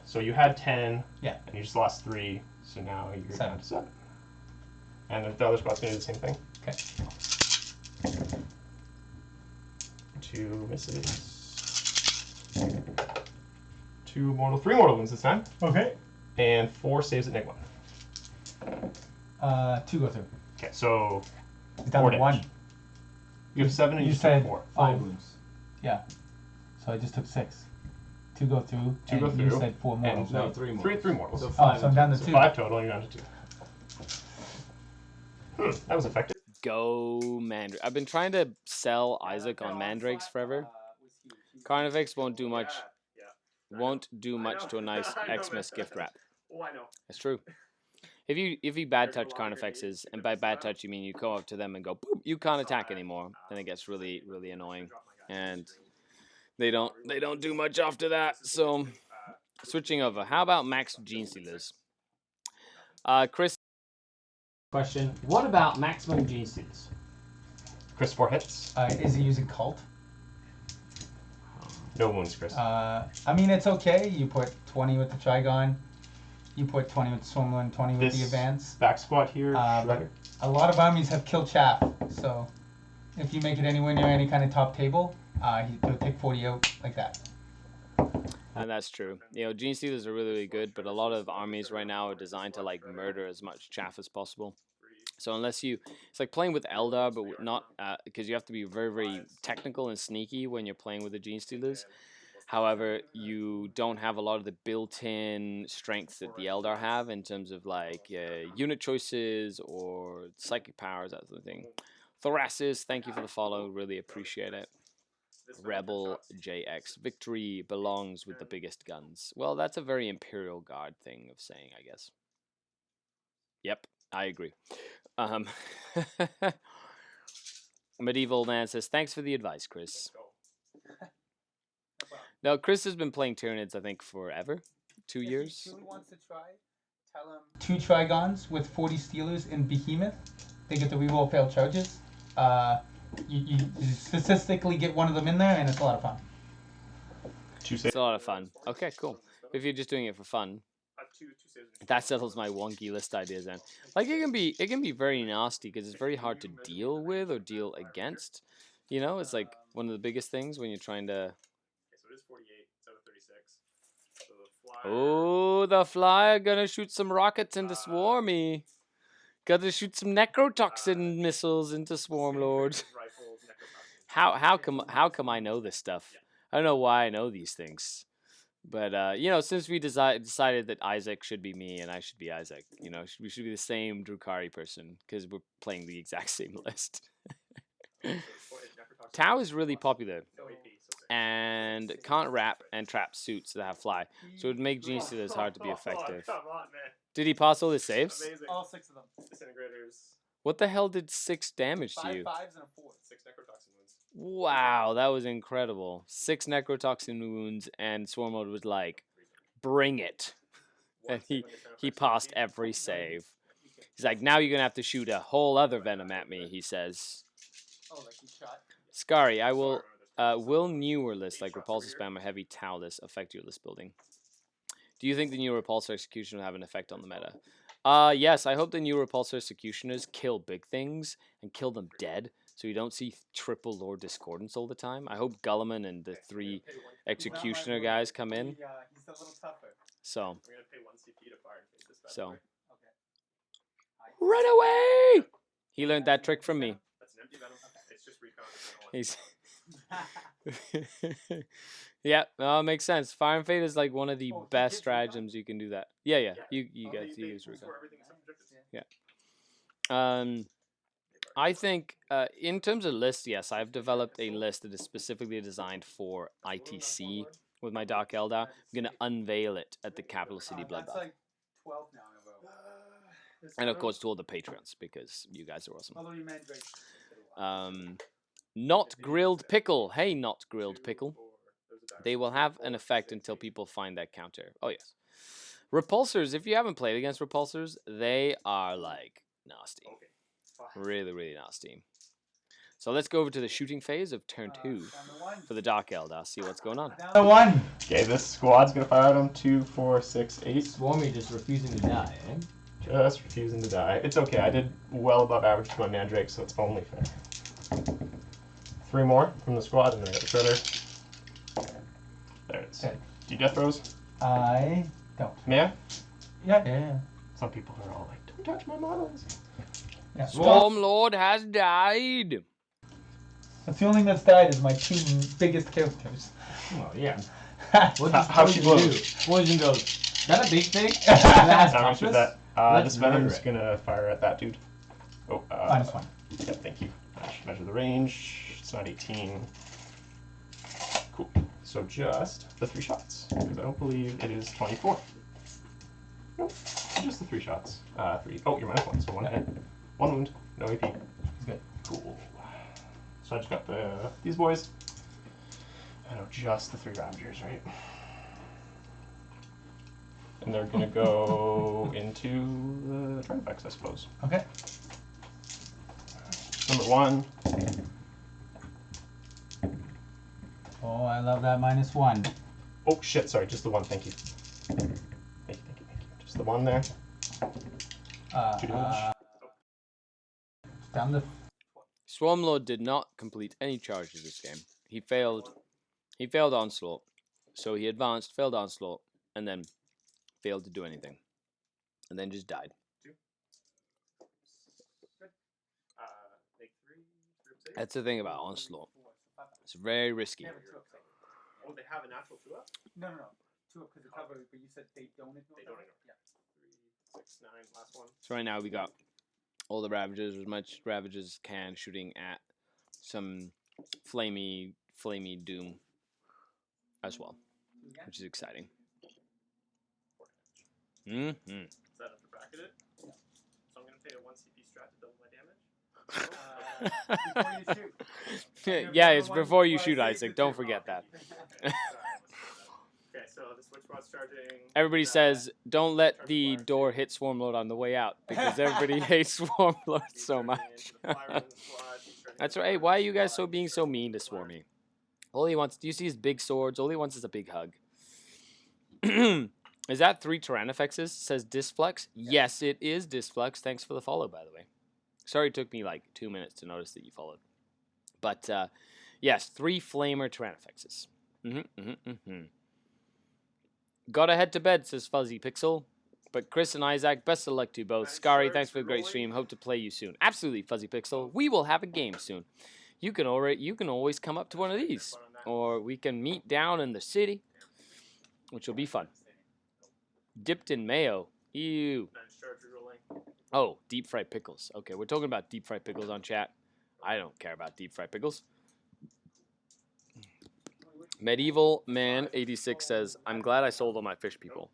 So you had 10. Yeah. And you just lost 3. So now you're 7. down to 7. And the other spot's going to do the same thing. Okay. 2 misses. 2 mortal, 3 mortal wounds this time. Okay. And 4 saves at -1. 2 go through. Okay, so It's down 4 to damage. 1. You have 7 and You you said took 4. 5 wounds. Yeah. So I just took 6. 2 go through. 2 go and You through, said 4 more. and No, 3 more. 3 mortals. So So, 5. So I'm down to 2. 5 total, and you're down to 2. That was effective. Go Mandrake. I've been trying to sell Isaac on Mandrakes forever. Carnifex won't do much. Won't do much to a nice Xmas gift wrap. Oh, I know. It's true. If you bad touch Carnifexes, and by bad touch you mean you go up to them and go boop, you can't attack anymore, then it gets really annoying, and they don't do much after that. So switching over, how about Max Gene Stealers? Chris. Question: what about maximum gene stealers? Chris, 4 hits. Is he using cult? No wounds, Chris. I mean, it's okay. You put 20 with the Trigon. You put 20 with the Swarmlord, 20 with the This Advance. back squat here, But Shredder. a lot of armies have kill chaff, so if you make it anywhere near any kind of top table, he'll take 40 out like that. And that's true. You know, Gene Stealers are really good, but a lot of armies right now are designed to like murder as much chaff as possible. So unless you, it's like playing with Eldar, but not because you have to be very technical and sneaky when you're playing with the Gene Stealers. However, you don't have a lot of the built-in strengths that the Eldar have in terms of like unit choices or psychic powers, that sort of thing. Thoracis, thank you for the follow. Really appreciate it. Rebel JX, victory belongs with the biggest guns. Well, that's a very Imperial Guard thing of saying, I guess. Yep, I agree. Medieval Man says, thanks for the advice, Chris. Now, Chris has been playing Tyranids, I think, forever. 2 years. If he truly wants to try, tell him 2 Trigons with 40 Stealers in Behemoth. They get the reroll failed charges. You statistically get one of them in there, and it's a lot of fun. It's a lot of fun. Okay, cool. If you're just doing it for fun, that settles my wonky list ideas then. Like it can be very nasty because it's very hard to deal with or deal against. You know, it's like one of the biggest things when you're trying to. So it is 48 out of 36. So the flyer. Oh, the flyer gonna shoot some rockets into Swarmy. Gotta shoot some necrotoxin missiles into Swarmlords. How come I know this stuff? I don't know why I know these things. But, you know, since we decided that Isaac should be me and I should be Isaac, you know, we should be the same Drukhari person because we're playing the exact same list. Tau is really popular and can't wrap and trap suits that have fly, so it would make Gene Stealers hard to be effective. Come on, man. Did he pass all his saves? Amazing. All 6 of them. Disintegrators. What the hell did 6 damage to 5 you? 5s and a 4. 6 necrotoxin wounds. Wow, that was incredible. 6 necrotoxin wounds, and Swarmlord was like, bring it. And he passed every save. He's like, now you're going to have to shoot a whole other venom at me, he says. Oh, like he shot. Skari, I will newer lists like Repulsor Spam or Heavy Tau lists affect your list building? Do you think the new Repulsor Executioner will have an effect on the meta? Yes, I hope the new Repulsor Executioners kill big things and kill them dead, so you don't see triple Lord Discordance all the time. I hope Gulliman and the 3 Executioner guys come in. He's a little tougher. So, We're going to pay 1 CP to fire and face this bad so. boy. Run away! He learned that trick from me. That's an empty venom. It's just recon. He's yeah, no, it makes sense. Fire and Fate is like one of the best stratagems you can do that. Yeah, you guys use recon. Yeah. I think in terms of lists, yes, I've developed a list that is specifically designed for ITC with my Dark Eldar. I'm gonna unveil it at the Capital City Bloodbath. That's like 12 now. And of course to all the patrons, because you guys are awesome. Although you Mandrake. Not Grilled Pickle. Hey, Not Grilled Pickle. They will have an effect until people find that counter. Oh, yes. Repulsors, if you haven't played against Repulsors, they are, like, nasty. Really nasty. So let's go over to the shooting phase of turn 2 for the Dark Eldar. See what's going on. Down to 1. Okay, this squad's going to fire at him. 2, 4, 6, 8. Swarmy just refusing to die, eh? Just refusing to die. It's okay. I did well above average to my Mandrake, so it's only fair. 3 more from the squad, and then I got the Shredder. There it is. Okay. Do you death throws? I don't. May I? Yeah. Some people are all like, don't touch my models. Yeah. Swarm Lord has died. That's the only thing that's died is my 2 biggest characters. Oh, yeah. What How does she Poison blows? do? Poison goes, that a big thing? Last I'm gonna shoot compass? that. Let's This Venom's murder it. gonna fire at that dude. Oh, -1. yeah, thank you. I should measure the range. It's not 18. Cool. So just the 3 shots, because I don't believe it is 24. Nope, just the 3 shots. 3. Oh, you're -1, so 1 hit. 1 wound, no AP. It's good. Cool. So I just got these boys. I know just the 3 Ravagers, right? And they're gonna go into the Tyranids, I suppose. Okay. Number 1. Oh, I love that -1. Oh shit, sorry, just the 1, thank you. Thank you. Just the 1 there. Too damage. Down the. Swarmlord did not complete any charges this game. He failed onslaught. So he advanced, failed onslaught, and then failed to do anything. And then just died. That's the thing about onslaught. It's very risky. Oh, they have a natural 2-up? No. 2 because it's covered, but you said they don't ignore. They don't ignore. Yeah. 3, 6, 9, last one. So right now we got all the Ravagers, as much Ravagers as can, shooting at some flamey doom as well, which is exciting. Mm-hmm. Is that enough to bracket it? Yeah. So I'm going to pay a 1 CP strat to double my damage. Before you shoot. Yeah, it's before you shoot, Isaac. Don't forget that. Okay, so the switch rod's charging. Everybody says, don't let the door hit Swarmlord on the way out, because everybody hates Swarmlord so much. That's right. Why are you guys being so mean to Swarmy? All he wants, do you see his big swords? All he wants is a big hug. Is that 3 Tyrannifexes? Says Disflux. Yes, it is Disflux. Thanks for the follow, by the way. Sorry it took me like 2 minutes to notice that you followed. But, yes, 3 Flamer Tyrannifexes. Gotta head to bed, says Fuzzy Pixel. But Chris and Isaac, best of luck to you both. Skari, thanks for the great stream. Hope to play you soon. Absolutely, Fuzzy Pixel. We will have a game soon. You can always come up to one of these. Or we can meet down in the city, which will be fun. Dipped in mayo. Ew. Oh, deep fried pickles. Okay, we're talking about deep fried pickles on chat. I don't care about deep fried pickles. Medieval Man 86 says, I'm glad I sold all my fish people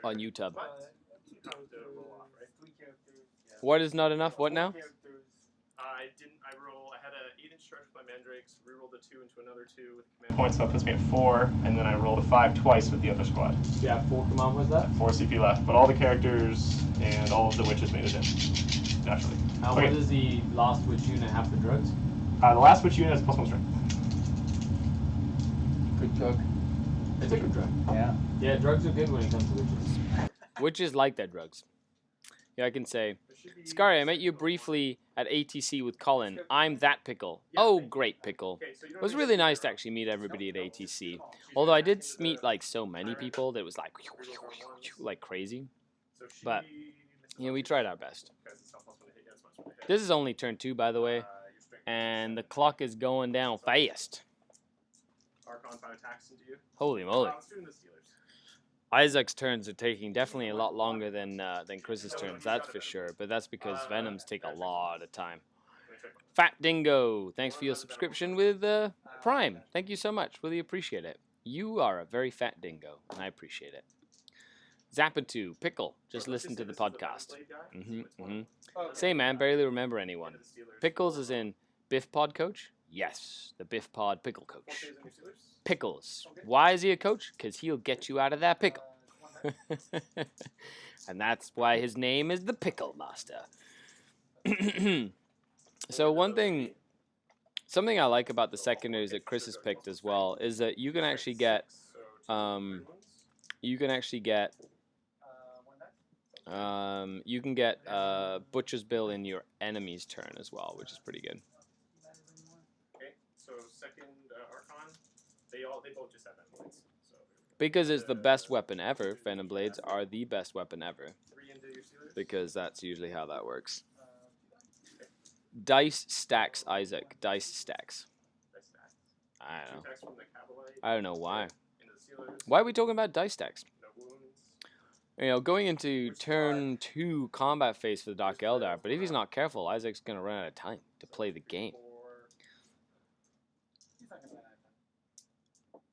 on YouTube. What is not enough? What now? I had an 8-inch charge with my mandrakes, rerolled a 2 into another 2 with command points, so that puts me at 4, and then I rolled a 5 twice with the other squad. Yeah, 4 command was that? 4 CP left, but all the characters and all of the witches made it in, naturally. What does the last witch unit have for drugs? The last witch unit has +1 strength. Good drug. It's a good drug. Yeah. Yeah, drugs are good when it comes to witches. Witches like their drugs. Yeah, I can say, Skari, I met you briefly at ATC with Colin. I'm that pickle. Oh, great pickle. It was really nice to actually meet everybody at ATC. Although I did meet like so many people that it was like crazy. But we tried our best. This is only turn 2, by the way, and the clock is going down fast. Holy moly. Isaac's turns are taking definitely a lot longer than Chris's turns, that's for sure. But that's because Venoms take a lot of time. Fat Dingo, thanks for your subscription with Prime. Thank you so much. Really appreciate it. You are a very fat dingo, and I appreciate it. Zapatu, Pickle, just listen to the podcast. Say, man, barely remember anyone. Pickles is in Biff Pod Coach? Yes, the Biff Pod Pickle Coach. Pickles. Why is he a coach? Because he'll get you out of that pickle. And that's why his name is the Pickle Master. So something I like about the secondaries that Chris has picked as well is that you can actually get, Butcher's Bill in your enemy's turn as well, which is pretty good. second Archon, they both just have Venom Blades. So Because it's the best weapon ever. Venom Blades are the best weapon ever. 3 into your Steelers. Because that's usually how that works. Dice stacks, Isaac. Dice stacks. Dice stacks. I don't 2 know. attacks from the Cavalite. I don't know why. Into the Steelers. Why are we talking about dice stacks? No wounds. You know, going into turn 2 combat phase for the Dark Eldar, but if he's not careful, Isaac's going to run out of time to play the game. He's not gonna run out of time.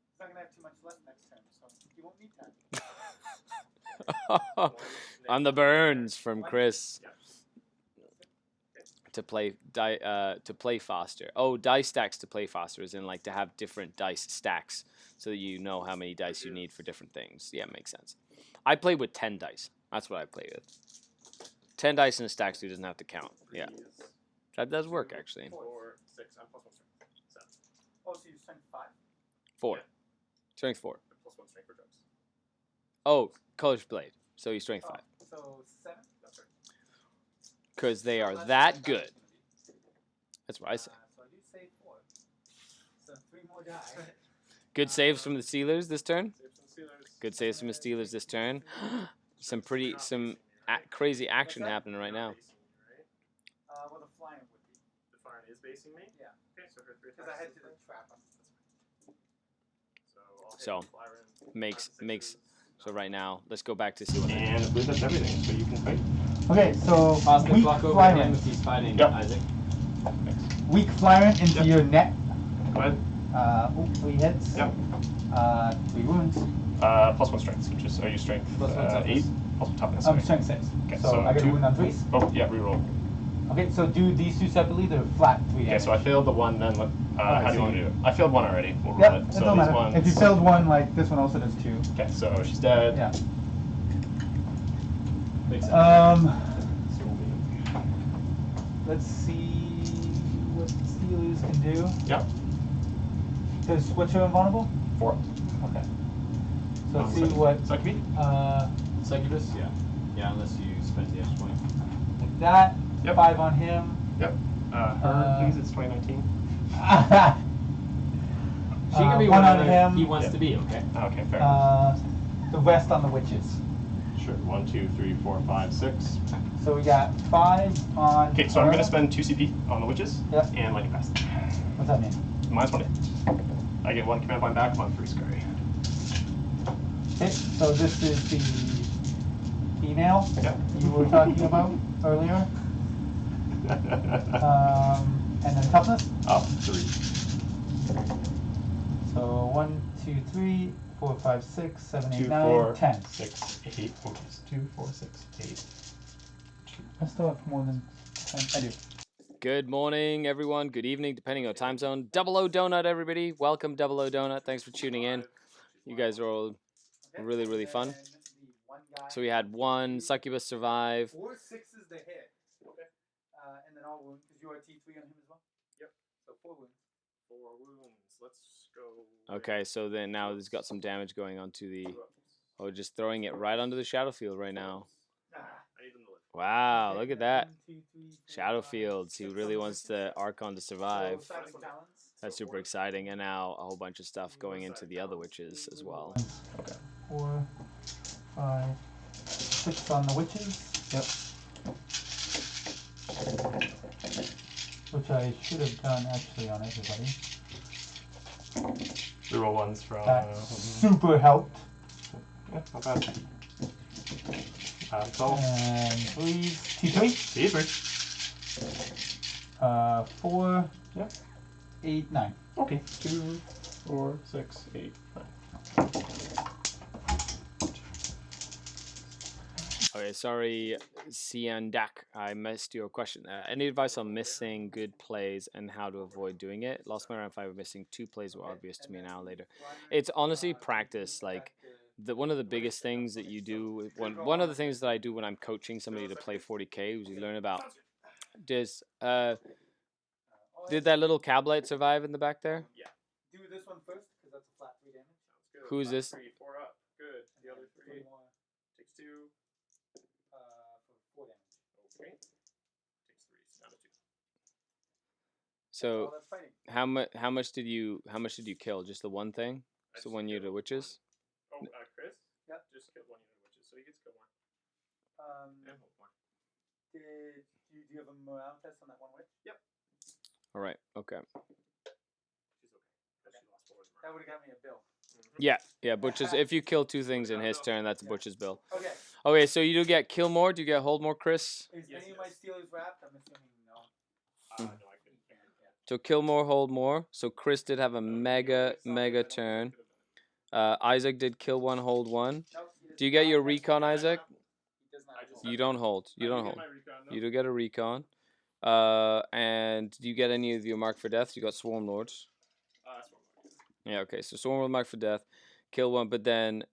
He's not gonna have too much left next turn, so he won't need time. On the burns from Chris. To play faster. Oh, dice stacks to play faster is in like to have different dice stacks so that you know how many dice you need for different things. Yeah, makes sense. I play with 10 dice. That's what I play with. 10 dice in a stack so he doesn't have to count. Yeah. That does work actually. 4, 6, I'm plus 1 strength. 7. Oh, so you're strength 5? 4. Yeah. Strength 4. Plus 1 strength for drugs. Oh, Color's Blade. So he's strength 5. So 7? That's right. Because they are that good. That's what I say. So I do say 4. So 3 more die. Good saves from the Steelers this turn. Saves from the Steelers. Good saves from the Steelers this turn. Some crazy action happening right now. Well, the flying would be. The Fire is basing me? Yeah. Okay, so her 3 Because I had to trap him. So I'll hit So, Fire makes. So right now, let's go back to see what. And I believe that's everything, so you can fight. Okay, so Pass the weak clock over to him flyrant. if he's fighting, Yep. Isaac. Weak flyrant into Yep. your net. Go ahead. 3 hits. Yep. 3 wounds. Plus 1 strength, which is, are you strength? Plus 1 toughness. 8? Plus 1 toughness. I'm sorry. strength 6. Okay, so I got a 2. wound on 3s. Oh, yeah, reroll. Okay, so do these 2 separately. They're flat 3 Okay, damage. so I failed the 1, then how do you so want to do it? I failed 1 already. We'll roll Yep, it. it So don't these matter. ones. If you failed 1, like this one also does 2. Okay, so she's dead. Yeah. Makes sense. Let's see what Steelers can do. Yep. What's your invulnerable? 4. Okay. So let's see what. Succubus? Succubus? Yeah. Yeah, unless you spend the extra point. Like that. Yep. 5 on him. Yep. Her, please, it's 2019. She can be one on whatever him. he wants Yeah. to be, okay? Okay, fair enough. The rest on the witches. Sure. 1, 2, 3, 4, 5, 6. So we got 5 on. Okay, so I'm going her. to spend 2 CP on the witches. Yep. And lightning fast. What's that mean? Minus 1 hit. I get 1 command point back, 1 free Skari. Okay, so this is the female Yep. you were talking about earlier. And then toughness. Up 3. So 1, 2, 3, 4, 5, 6, 7, 8, 2, 9, 4, 10. 6, 8. Focus. 2, 4, 6, 8. I still have more than 10. I do. Good morning, everyone. Good evening, depending on time zone. Double O Donut, everybody. Welcome, Double O Donut. Thanks for tuning in. You guys are all really, really fun. So we had 1 Succubus survive. 4 6s to hit. Okay. And then all wounds, because you are T3 on him as well? Yep. So 4 wounds. 4 wounds. Let's go. Okay, so then now he's got some damage going on to the... Oh, just throwing it right onto the shadow field right now. I need them to live. Wow, look at that. 1, 2, 3, 4, Shadow 5, fields. He 6, really 7, wants 6. the Archon to survive. So, silent talons. That's super exciting. And now a whole bunch of stuff going into the other witches as well. 4, 5, 6 on the witches. Yep. Which I should have done actually on everybody. Reroll 1s from. That super helped. Yeah, not bad. So, And 3s. T3. T3. 4, Yep. 8, 9. Okay. 2, 4, 6, 8, 9. Okay, sorry, Siandak. I missed your question. Any advice on missing good plays and how to avoid doing it? Lost my round 5 missing 2 plays were obvious to me now later. It's honestly practice. Like, one of the biggest things that you do, one of the things that I do when I'm coaching somebody to play 40k is you learn about, did that little Cablite survive in the back there? Yeah. Do this one first, because that's a flat 3 damage. Sounds good. Who's this? 3, 4 up. Good. The other 3. More, Takes 2. for 4 damage. Okay. Takes 3. Down to 2. So that's fighting. how much did you kill? Just the one thing? I Just the just one unit of killed witches? Oh, Chris? Yep. Just killed one unit of witches, so he gets to kill one. And hold one. Do you have a morale test on that one witch? Yep. All right. Okay. She's okay. Because she lost 4 of them. That would have got me a bill. Yeah, Butch's. If you kill 2 things in his turn, that's a Butch's bill. Okay. Okay, so you do get kill more. Do you get hold more, Chris? Is Yes, any he of my does. Steelers wrapped? I'm assuming no. No, I couldn't. So kill more, hold more. So Chris did have a mega turn. Isaac did kill 1, hold 1. Nope, Do you get your recon, Isaac? He does not I have just hold. You don't hold. You don't hold. My recon, no? You do get a recon. And do you get any of your mark for death? You got Swarm Lords. That's one more. Yeah, okay. So Swarm Lord mark for death, kill 1, but then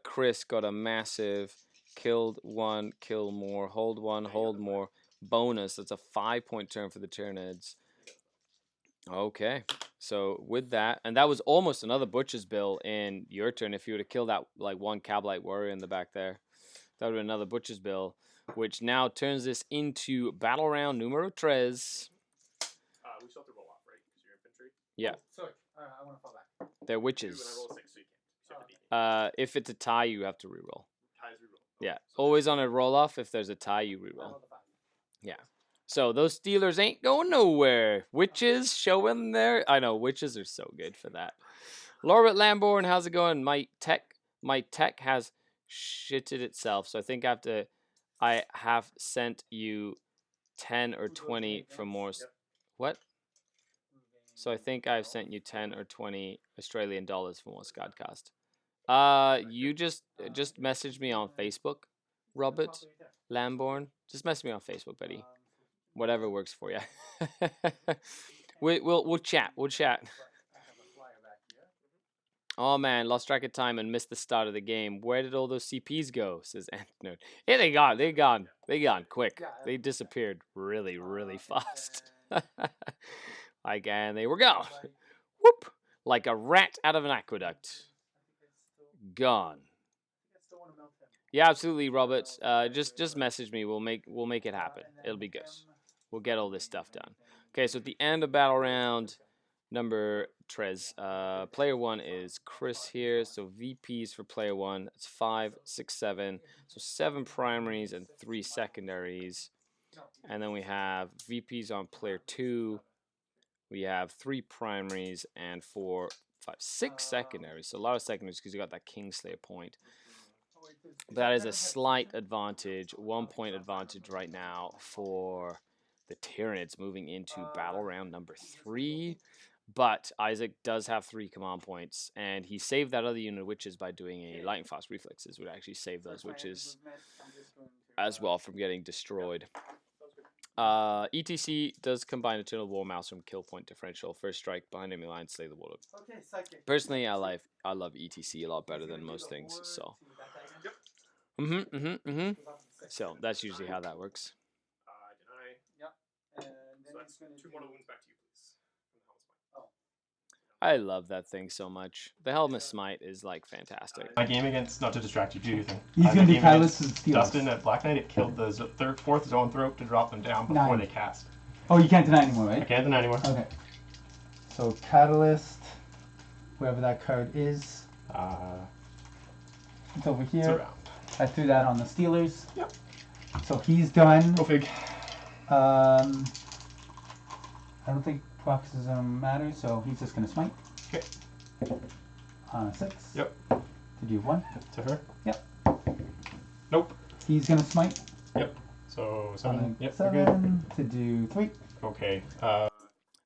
Chris got a massive killed 1, kill more, hold 1, hold more bonus. That's a 5-point turn for the Tyranids. Okay. So with that, and that was almost another Butcher's bill in your turn. If you would have killed that like one Cablite warrior in the back there, that would have been another Butcher's bill, which now turns this into battle round numero tres. We still have to roll off, right? Because you're infantry. Yeah, Oh, sorry. I want to fall back. they're 2, and I witches. roll a 6, so you can't. So you have to beat me. If it's a tie, you have to reroll. Ties reroll. Yeah, So always on a roll off. If there's a tie, you I reroll. rolled a 5. Yeah. So those Steelers ain't going nowhere. Witches showing there. I know witches are so good for that. Lorbit Lamborn, how's it going? My tech has shitted itself. So I think I have sent you 10 or 20 for more. Yep. What? So I think I've sent you 10 or 20 Australian dollars for more SkaredCast. You just message me on Facebook, Robert Lamborn. Just message me on Facebook, buddy. Whatever works for you. We'll chat. We'll chat. Oh man, lost track of time and missed the start of the game. Where did all those CPs go? Says Anthony. Yeah, they gone quick. They disappeared really fast. Like, and they were gone. Whoop! Like a rat out of an aqueduct. Gone. Yeah, absolutely, Robert. Just message me. We'll make it happen. It'll be good. We'll get all this stuff done. Okay, so at the end of battle round number tres, player 1 is Chris here. So VPs for player 1. That's 5, 6, 7. So 7 primaries and 3 secondaries. And then we have VPs on player 2. We have 3 primaries and 4, 5, 6 secondaries. So a lot of secondaries because you got that Kingslayer point. That is a slight advantage, 1-point advantage right now for the Tyranids moving into battle round number 3. But Isaac does have 3 command points, and he saved that other unit of witches by doing a lightning fast reflexes, would actually save those witches as well from getting destroyed. ETC does combine Eternal War Mouse from Kill Point Differential, First Strike, Behind Enemy Line, Slay the Warlord. Personally, I love ETC a lot better than most things, so. So that's usually how that works. Deny. Yep. And then So that's 2 mortal wounds back to you, please. From the Helm's Might. I love that thing so much. The Helmet Smite is like fantastic. My game against, not to distract you, do your thing. He's going to be Catalyst and Steel. Dustin at Black Knight, it killed the 4th Zone Throat to drop them down before 9. they cast. Oh, you can't deny anymore, right? I can't deny anymore. Okay. So Catalyst, whoever that card is, it's over It's here. around. I threw that on the Steelers. Yep. So he's done. Go fig. I don't think Proxism matters, so he's just gonna smite. Okay. On a 6. Yep. To do 1. To her? Yep. Nope. He's gonna smite. Yep. So 7. On a Yep, we're good. 7 to do 3. Okay.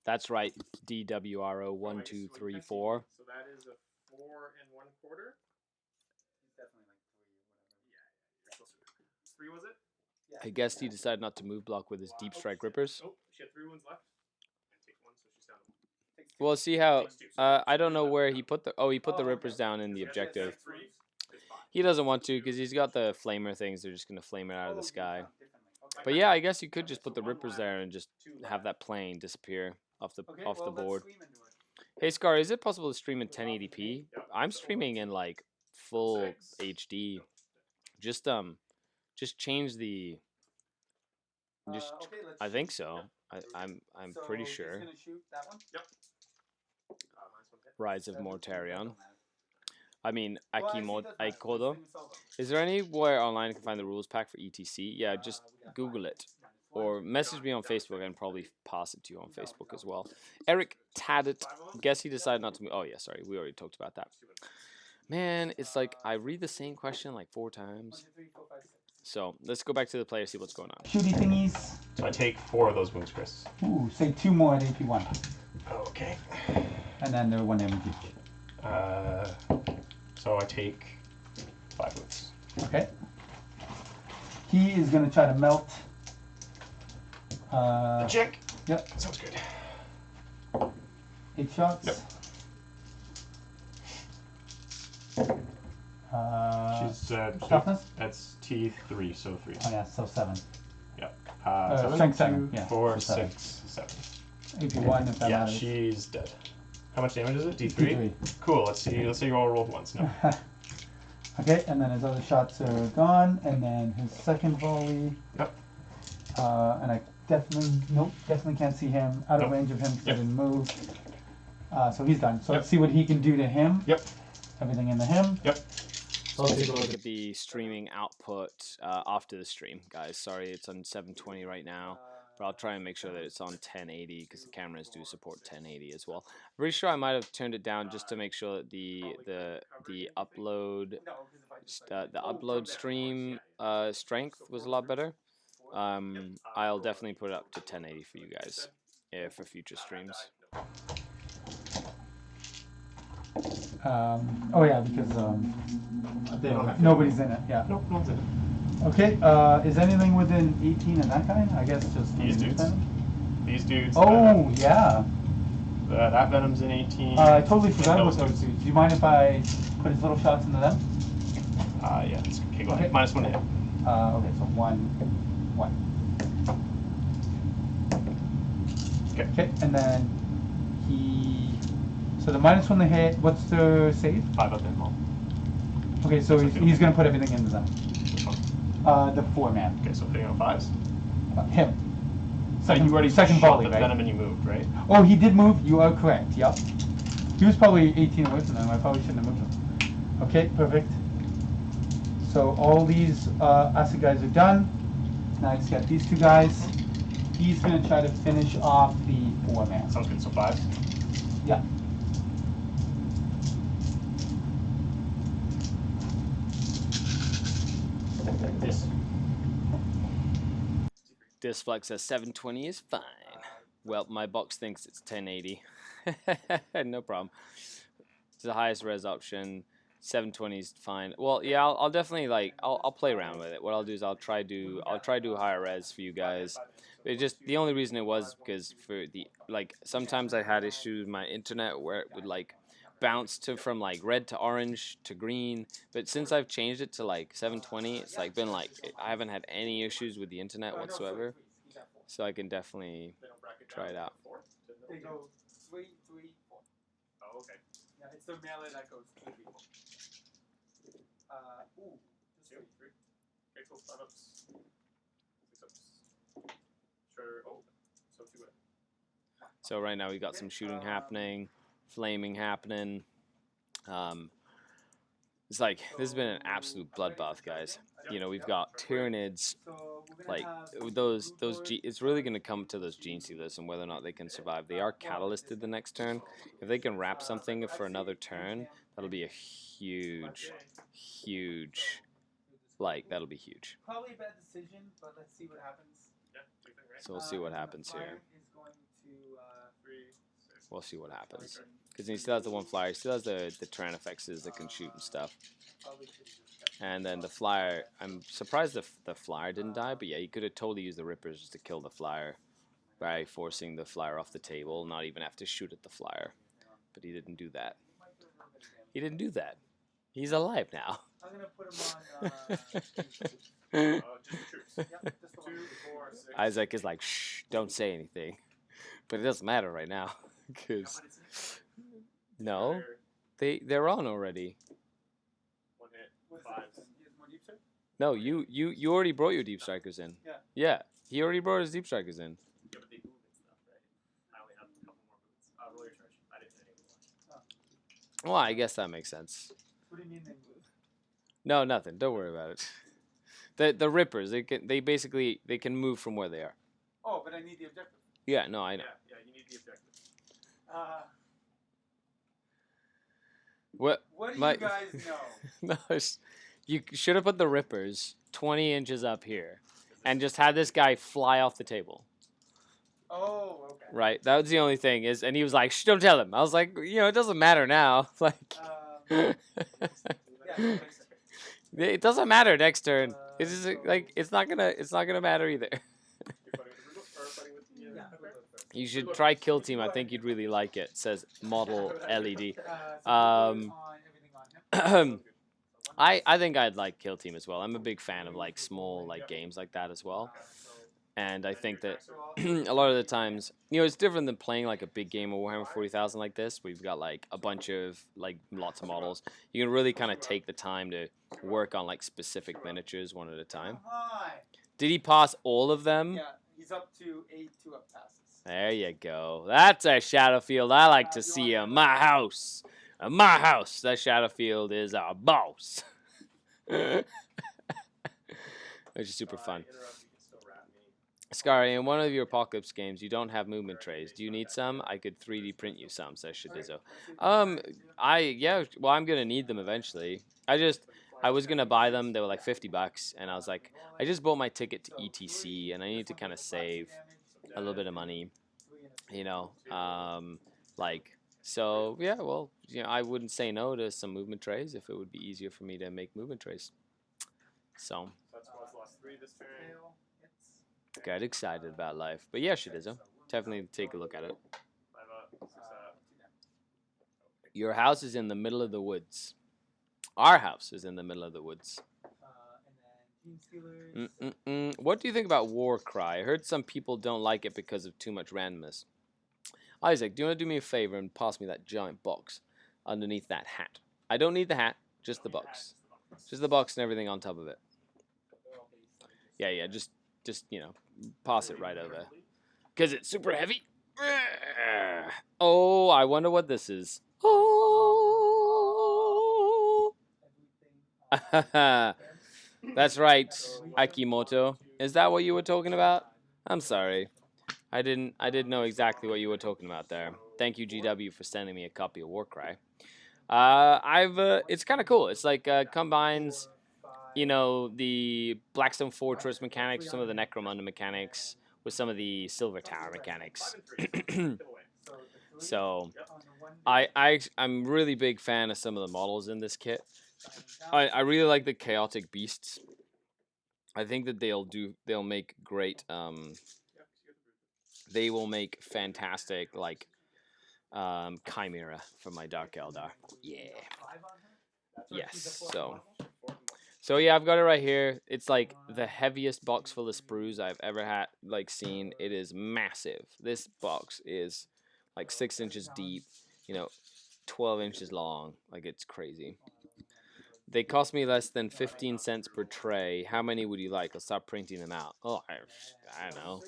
That's right. DWRO 1, 2, 3, 4. So that is a 4 1/4. He's definitely like 3 or Yeah, you're closer. 3 was it? I guess he decided not to move block with his Deep Strike Rippers. Oh, she had 3 wounds left. And take 1, so she's down to 1. Well, see how I don't know where he put the he put the Rippers down in the objective. He doesn't want to because he's got the flamer things. They're just gonna flame it out of the sky. But yeah, I guess you could just put the Rippers there and just have that plane disappear off the board. Hey Skari, is it possible to stream in 1080p? I'm streaming in like full HD. Just change the Just, Okay, let's I shoot. think so. Yep. I'm So pretty he's sure. gonna shoot that one. Yep. Rise of That doesn't Mortarion. matter. I mean, Well, actually, it Akimo does matter, 'cause Aikodo. it's solo. Is there anywhere online you can find the rules pack for ETC? Yeah, just We got Google five. it. Or message me on Facebook and probably pass it to you on Facebook as well. Eric Taddit. Guess he decided not to move. Oh, yeah, sorry. We already talked about that. Man, it's like I read the same question like 4 times. 1, 2, 3, 4, 5, 6. So let's go back to the player, see what's going on. Shooty thingies. So I take 4 of those wounds, Chris. Ooh, say 2 more at AP1. Okay. And then they're 1 damage each. So I take 5 wounds. Okay. He is gonna try to melt. Check. Yep. Sounds good. 8 shots. Yep. She's toughness? that's T3, so 3. Oh yeah, so 7. Yep. Strength 7. Yeah. 4, so 6, 7. AP1 if that Yeah, matters. she's dead. How much damage is it? D3? D3. Cool. Let's see. Let's say you all rolled once. No. Okay, and then his other shots are gone, and then his second volley. Yep. And I definitely can't see him. Out of Nope. range of him because I Yep. didn't move. So he's done. So Yep. let's see what he can do to him. Yep. Everything into him. Yep. So let's take a look at the streaming output after the stream, guys. Sorry, it's on 720 right now, but I'll try and make sure that it's on 1080 because the cameras do support 1080 as well. I'm pretty sure I might have turned it down just to make sure that the upload stream strength was a lot better. I'll definitely put it up to 1080 for you guys for future streams. Oh yeah, because They don't have to. nobody's in it. Yeah. Nope, no one's in it. Okay. Is anything within 18 and that kind? I guess just These the dudes. venom? These dudes. Oh yeah. That venom's in 18. I totally forgot those about those dudes. dudes. Do you mind if I put his little shots into them? Yeah. It's, okay, go ahead. Okay. -1 hit. Okay, so 1. Okay. Okay, and then so the -1 to hit, what's the save? 5 up in all. Okay, so he's gonna put everything into them. Which one? The 4-man. Okay, so hitting on 5s. Him. You already second shot volley, the right? venom and you moved, right? Oh, he did move. You are correct. Yep. He was probably 18 away from them. I probably shouldn't have moved him. Okay, perfect. So all these acid guys are done. Now he's got these 2 guys. He's gonna try to finish off the 4-man. Sounds good. So 5s. Yeah. This. Disflex says 720 is fine. Well, my box thinks it's 1080. No problem. It's the highest res option. 720 is fine. Well, yeah, I'll definitely I'll play around with it. What I'll do is I'll try do higher res for you guys. It just the only reason it was because for the sometimes I had issues with my internet where it would bounce from red to orange to green, but since I've changed it to 720, it's been I haven't had any issues with the internet whatsoever, so I can definitely try it out. They go 3, 3, 4. Oh, okay. Yeah, it's the melee that goes 3, 3, 4. Just 3. Okay, cool. 5 ups. 6 ups. Sure. Oh, so 2 up. So right now we got some shooting happening, flaming happening. It's this has been an absolute bloodbath, guys. You know, we've got Tyranids, it's really going to come to those Gene Stealers and whether or not they can survive. They are catalysted the next turn. If they can wrap something for another turn, that'll be a huge, that'll be huge. Probably a bad decision, but let's see what happens. So we'll see what happens here. Is going to, We'll see what happens. Because he still has the 1 flyer. He still has the Tyrannifexes that can shoot and stuff. And then the flyer, I'm surprised the flyer didn't die, but yeah, he could have totally used the Rippers just to kill the flyer by forcing the flyer off the table, not even have to shoot at the flyer. But he didn't do that. He didn't do that. He's alive now. I'm going to put him on. Just the troops. 2, 4, 6. Isaac is like, shh, don't say anything. But it doesn't matter right now. Because, no, they're on already. 1 hit. 5s. He has more deep strike? No, you already brought your Deep Strikers in. Yeah. Yeah. He already brought his deep strikers in. Yeah, but they move and stuff, right? I only have a couple more moves. Roll your charge. I didn't hit anyone. Well, I guess that makes sense. What do you mean they move? No, nothing. Don't worry about it. The Rippers, they can move from where they are. Oh, but I need the objective. Yeah, no, I know. Yeah, you need the objective. What What do my- you guys know? No, you should have put the Rippers 20 inches up here, and just had this guy fly off the table. Oh, okay. Right, that was the only thing. And he was like, "Shh, don't tell him." I was like, it doesn't matter now. Like, Yeah, makes sense. it doesn't matter next turn. It's just like it's not gonna matter either. You should try Kill Team. I think you'd really like it. Says Model LED. I think I'd like Kill Team as well. I'm a big fan of like small like games like that as well. And I think that a lot of the times, it's different than playing like a big game of Warhammer 40,000 like this. We've got like a bunch of like lots of models. You can really kind of take the time to work on like specific miniatures one at a time. Did he pass all of them? Yeah, he's up to 8 2-up passes. There you go. That's a Shadowfield I like to see in my house. In my house, that Shadowfield is our boss. Which is super fun. Skari, in one of your Apocalypse games, you don't have movement trays. Do you need some? I could 3D print you some, says Shadizo. Well, I'm gonna need them eventually. I was gonna buy them. They were like $50, and I was like, I just bought my ticket to ETC, and I need to kind of save a little bit of money, So yeah, well, I wouldn't say no to some movement trays if it would be easier for me to make movement trays. So. That's lost 3 this turn. Got excited about life. But yeah, Shadizo. Definitely take a look at it. 5 up, 6 up. Your house is in the middle of the woods. Our house is in the middle of the woods. And then Team Steelers. What do you think about Warcry? I heard some people don't like it because of too much randomness. Isaac, do you want to do me a favor and pass me that giant box underneath that hat? I don't need the hat, just the box. Just the box and everything on top of it. Yeah, just pass it right over. Because it's super heavy. Oh, I wonder what this is. Oh. That's right, Akimoto. Is that what you were talking about? I'm sorry. I didn't know exactly what you were talking about there. Thank you, GW, for sending me a copy of Warcry. It's kind of cool. It's like combines, the Blackstone Fortress mechanics, some of the Necromunda mechanics, with some of the Silver Tower mechanics. So, I'm really big fan of some of the models in this kit. I really like the Chaotic Beasts. I think that they'll make great. They will make fantastic Chimera for my Dark Eldar. Yeah. Yes. So yeah, I've got it right here. It's like the heaviest box full of sprues I've ever seen. It is massive. This box is like 6 inches deep, 12 inches long. Like, it's crazy. They cost me less than 15 cents per tray. How many would you like? I'll start printing them out. Oh, I don't know.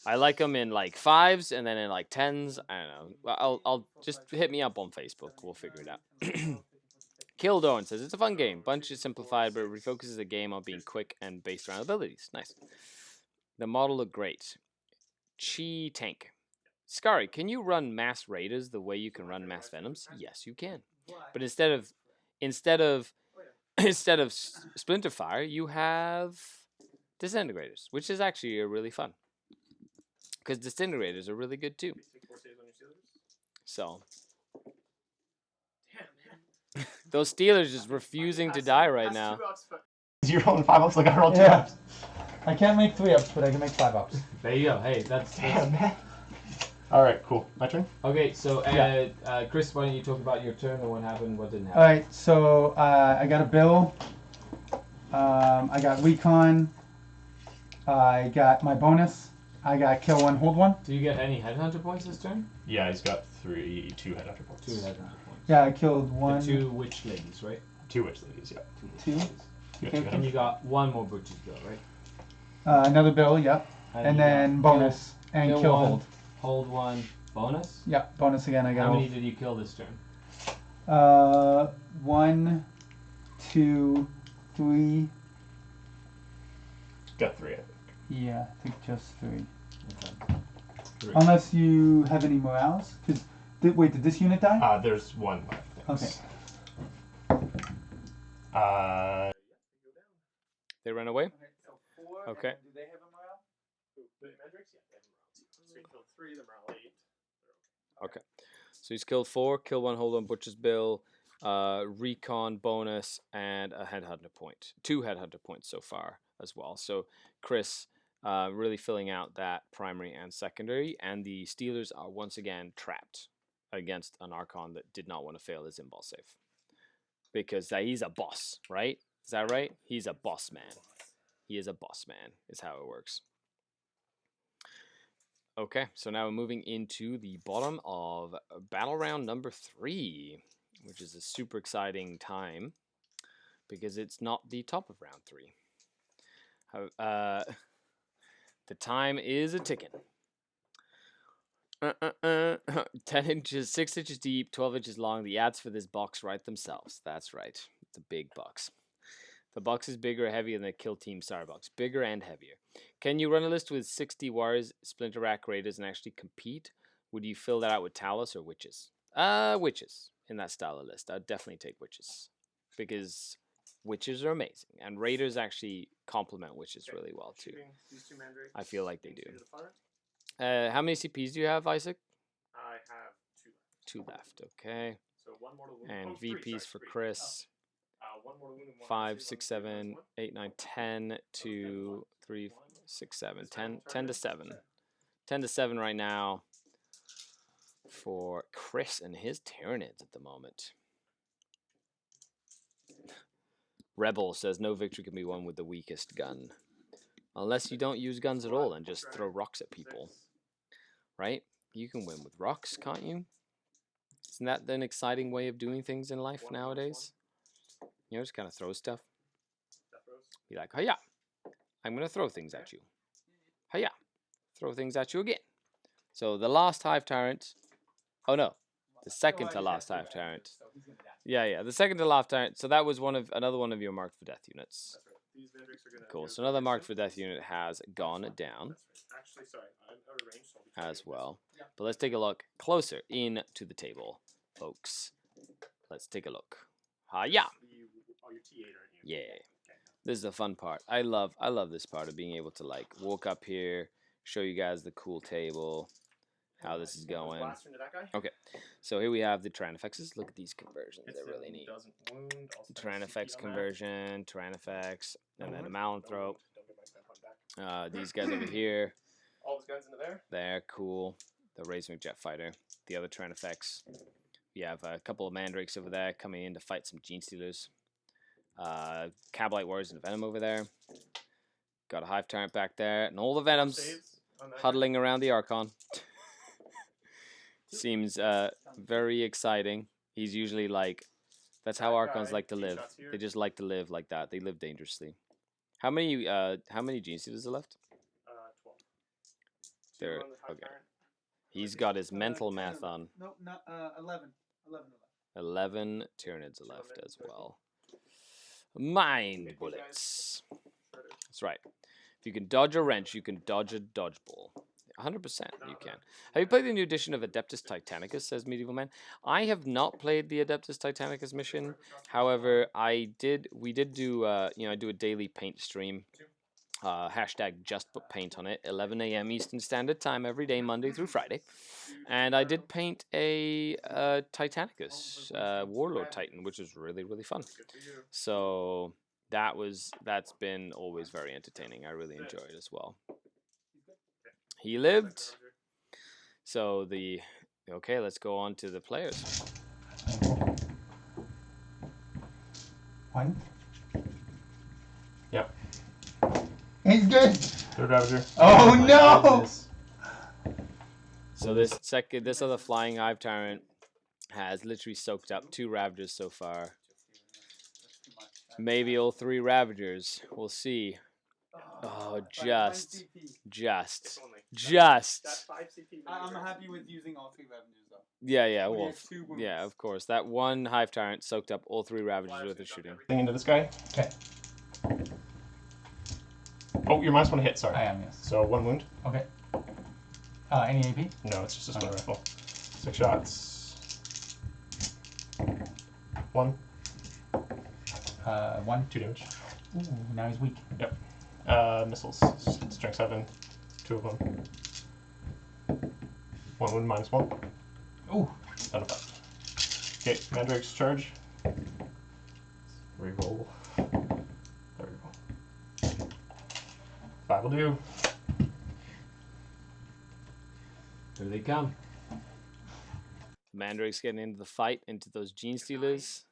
I like them in like 5s and then in like 10s. I don't know. I'll just hit me up on Facebook. We'll figure it out. Kildorn says, it's a fun game. Bunch is simplified, but it refocuses the game on being quick and based around abilities. Nice. The model looked great. Chi Tank. Skari, can you run mass raiders the way you can run mass venoms? Yes, you can. But instead of Splinterfire, you have Disintegrators, which is actually really fun. Because Disintegrators are really good too. So. Those Steelers just refusing to die right now. You're rolling 5 ups like I rolled 2 Yeah. ups. I can't make 3 ups, but I can make 5 ups. There you go. Hey, that's Damn, man. Alright, cool. My turn? okay. So, Chris, why don't you talk about your turn and what happened, what didn't happen? Alright, so I got a bill. I got recon. I got my bonus. I got kill 1, hold 1. Do you get any headhunter points this turn? Yeah, he's got 2 headhunter points. 2 headhunter points. Yeah, I killed 1. The 2 witch ladies, right? 2 witch ladies, yeah. 2. You got 2 Okay. And you got 1 more butcher's bill, right? Another bill, yep. How do And you then got? bonus and Kill kill one, hold. hold one, bonus. Yep, bonus again. I got How many did you kill this turn? 1, 2, 3. Got 3, I think. Yeah, I think just 3. Okay. 3. Unless you have any morales. Cause wait, did this unit die? There's 1 left. Okay. Thanks. They ran away? So 4. Okay. Do they have a morale? The Mandrakes? Yeah, they have morale. So you killed 3, the morale 8. Okay. So he's killed 4, kill 1, hold on, Butcher's Bill, recon bonus, and a headhunter point. 2 headhunter points so far as well. So Chris really filling out that primary and secondary, and the Steelers are once again trapped against an Archon that did not want to fail his inball save. Because he's a boss, right? Is that right? He's a boss man. He is a boss man, is how it works. Okay, so now we're moving into the bottom of battle round number 3, which is a super exciting time because it's not the top of round 3. The time is a ticking. 10 inches, 6 inches deep, 12 inches long. The ads for this box write themselves. That's right. It's a big box. The box is bigger, heavier than the Kill Team Star box. Bigger and heavier. Can you run a list with 60 Warriors, Splinter Rack Raiders, and actually compete? Would you fill that out with Talus or Witches? Witches in that style of list. I'd definitely take Witches. Because Witches are amazing. And Raiders actually complement Witches really well too. I feel like they do. How many CPs do you have, Isaac? I have 2 left. 2 left, okay. So 1 mortal wound. And three, VPs for sorry, 3. Chris. 1 mortal wound and 1 5, save 6, on the 7, one. 8, 9, 10, 2, 3, 6, 7, 10 to 7. 10 to 7 right now for Chris and his Tyranids at the moment. Rebel says no victory can be won with the weakest gun. Unless you don't use guns at all and just throw rocks at people. Right? You can win with rocks, can't you? Isn't that an exciting way of doing things in life nowadays? You know, just kind of throw stuff. Be like, hiya, I'm going to throw things at you. Hiya, throw things at you again. So the last Hive Tyrant, oh no, the second to last Hive Tyrant. Yeah, the second to last Tyrant. So that was another one of your marked for death units. Cool, so another marked for death unit has gone down as well. But let's take a look closer into the table, folks. Let's take a look. Hiya! Yeah. This is the fun part. I love this part of being able to like walk up here, show you guys the cool table, how this is going. Okay, so here we have the Tyrannifexes. Look at these conversions; they're really neat. Tyrannifex conversion, Tyrannifex, and then a Malanthrope. These guys over here. All his guns into there. They're cool. The Razorwing Jet Fighter. The other Tyrannifex. We have a couple of Mandrakes over there coming in to fight some Gene Stealers. Cabalite Warriors and Venom over there. Got a Hive Tyrant back there. And all the Venoms huddling around the Archon. Seems very exciting. He's usually like, that's how Archons like to live. They just like to live like that. They live dangerously. How many Gene Stealers are left? 12. There. Okay. He's got his mental math on. No, not 11. 11 Tyranids are left as well. Mind bullets. That's right. If you can dodge a wrench, you can dodge a dodgeball. 100% you can. Have you played the new edition of Adeptus Titanicus, says Medieval Man? I have not played the Adeptus Titanicus mission. However, we did do, I do a daily paint stream. Hashtag just put paint on it. 11 a.m. Eastern Standard Time every day, Monday through Friday. And I did paint a Titanicus Warlord Titan, which was really, really fun. So that's been always very entertaining. I really enjoy it as well. He lived. So okay, let's go on to the players. 1. Yep. He's good. 3rd Ravager. Oh my no! goodness. So this other Flying Hive Tyrant has literally soaked up 2 Ravagers so far. Maybe all 3 Ravagers. We'll see. Oh, But just. 1 CP. Just. only. Just. That's 5 CP. I'm happy with using all 3 revenues though. Yeah, yeah, Only well, had 2 wounds. yeah, of course. That one Hive Tyrant soaked up all 3 Ravages with his shooting. Thing into this guy. Okay. Oh, your minus 1 hit, sorry. I am, yes. So 1 wound? Okay. Any AP? No, it's just a split Okay. rifle. 6 shots. 1. 1. 2 damage. Ooh, now he's weak. Yep. Missiles. Strength 7. 2 of them. 1 wound minus 1. Ooh. None of that. Okay, Mandrake's charge. Reroll. There we go. 5 will do. Here they come. Mandrake's getting into the fight, into those Gene Stealers.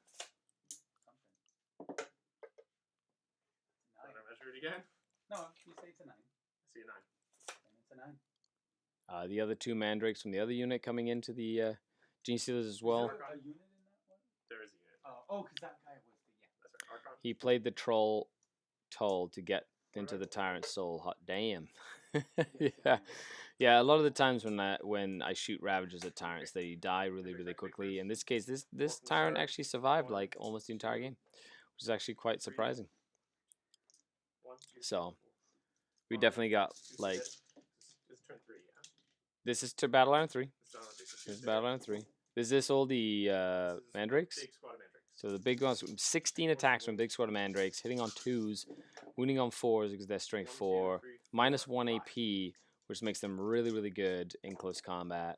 Measure it again. No, you say it's a 9. I see a 9. And it's a 9. The other 2 Mandrakes from the other unit coming into the Gene Stealers as well. Is there a unit in that one? There is a unit. Oh, because that guy was the That's right. Archon. He played the Troll Toll to get into the Tyrant Soul. Hot damn. Yeah. Yeah, a lot of the times when I shoot Ravagers at Tyrants, they die really, really quickly. In this case, this Tyrant actually survived like almost the entire game, which is actually quite surprising. So, we definitely got like... It's turn 3, yeah? This is to Battle Iron 3. It's not on basic. This is Battle Iron 3. Is this all the Mandrakes? Big squad of Mandrakes. So the big ones, 16 attacks from Big Squad of Mandrakes, hitting on 2s, wounding on 4s because they're strength 4, minus 1 AP, which makes them really, really good in close combat.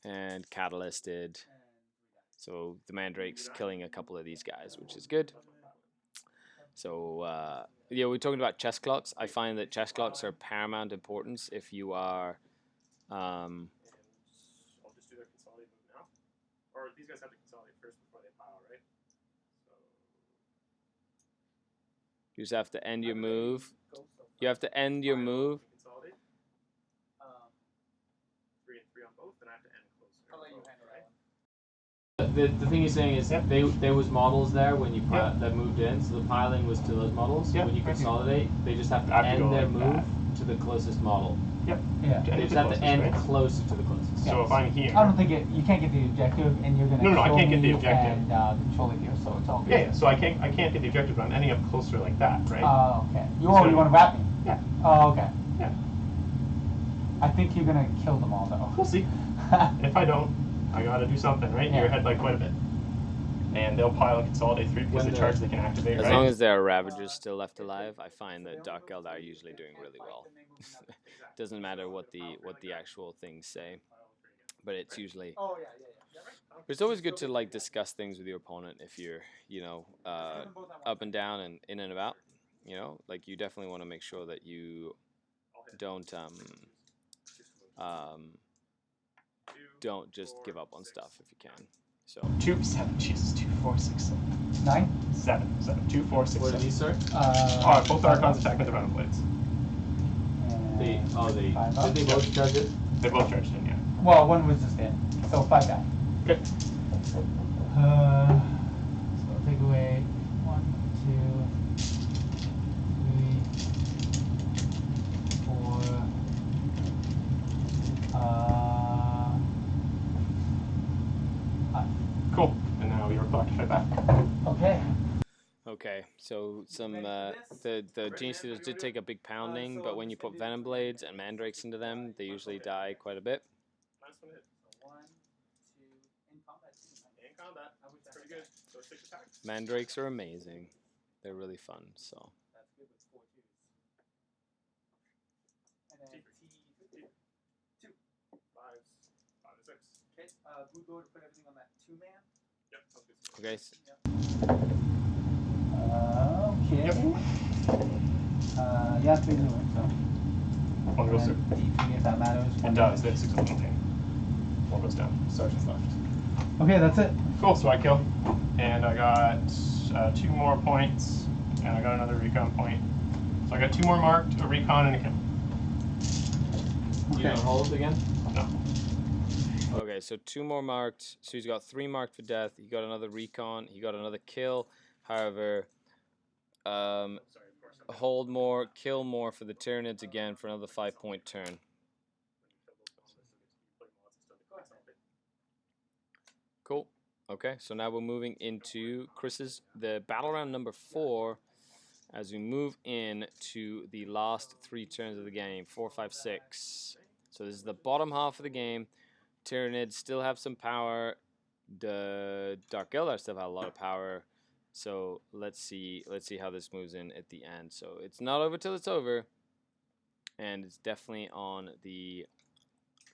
And catalysted. So the Mandrake's killing a couple of these guys, which is good. So, yeah, we're talking about chest clocks. I find that chest clocks are paramount importance if you are... I'll just do their consolidate move now. Or these guys have to consolidate first before they pile, right? So you just have to end your move. You have to end your move. Consolidate. 3 and 3 on both, and I have to end closer. I'll let you handle that one. The thing you're saying is Yep. there was models there when you Yep. that moved in, so the piling was to those models. Yep. When you consolidate, they just have to I have to go end their like move to the closest model. Yep. Yeah. They just have to end closer to the closest. So if I'm here. I don't think you can't get the objective, and you're gonna No, I kill can't get the me objective. and control it here, so it's all good. Yeah, so I can't get the objective, but I'm ending up closer like that, right? Oh, okay. You So- want to wrap me? Yeah. Oh, okay. Yeah. I think you're gonna kill them all though. We'll see. And if I don't, I gotta do something, right? Yeah. You're ahead by quite a bit. And they'll pile and consolidate 3 because When the charge they can activate, As right? long as there are Ravagers still left alive, I find that Dark Eldar are usually doing really well. Doesn't matter what the actual things say, but it's usually... Oh yeah. It's always good to like discuss things with your opponent if you're, you know, up and down and in and about. You know, like you definitely want to make sure that you don't just give up on stuff if you can. So 2, 7, Jesus, 2, 4, 6, 7. 9. 7, 2, 4, 6, What did 7. he start? Oh, both Archons attack with the venom blades. They Five up. did they both charge it? They both charged in, yeah. Well, one was just in, so 5 back. Okay. So I'll take away 1, 2, 3, 4. 5. Cool. And now you're clocked to fight back. Okay. okay, so some the Gene Stealers did take a big pounding, but when you put Venom Blades and Mandrakes into them, they usually die quite a bit. Minus 1 hit. 1, 2, in combat. In combat. Pretty good. So 6 attacks. Mandrakes are amazing. They're really fun. So That's good with 4 twos. And then T2. 5, 5 and 6. Okay. Blue go to put everything on that 2-man. Yep, sounds good. okay, Okay. Yeah, 3 blue, so. 1 goes through. D3 if that matters. It does. They have 6 of them. Okay. 1 goes down. Sergeant's left. Okay, that's it. Cool, so I kill. And I got 2 more points. And I got another recon point. So I got 2 more marked, a recon, and a kill. You don't hold again? No. okay, so 2 more marked. So he's got 3 marked for death. He got another recon. He got another kill. However, Sorry, of course. hold more, kill more for the Tyranids again for another 5-point turn. Cool. Okay, so now we're moving into the battle round number 4 as we move in to the last 3 turns of the game, 4, 5, 6. So this is the bottom half of the game. Tyranids still have some power. The Dark Eldar still have a lot of power. So let's see how this moves in at the end. So it's not over till it's over, and it's definitely on the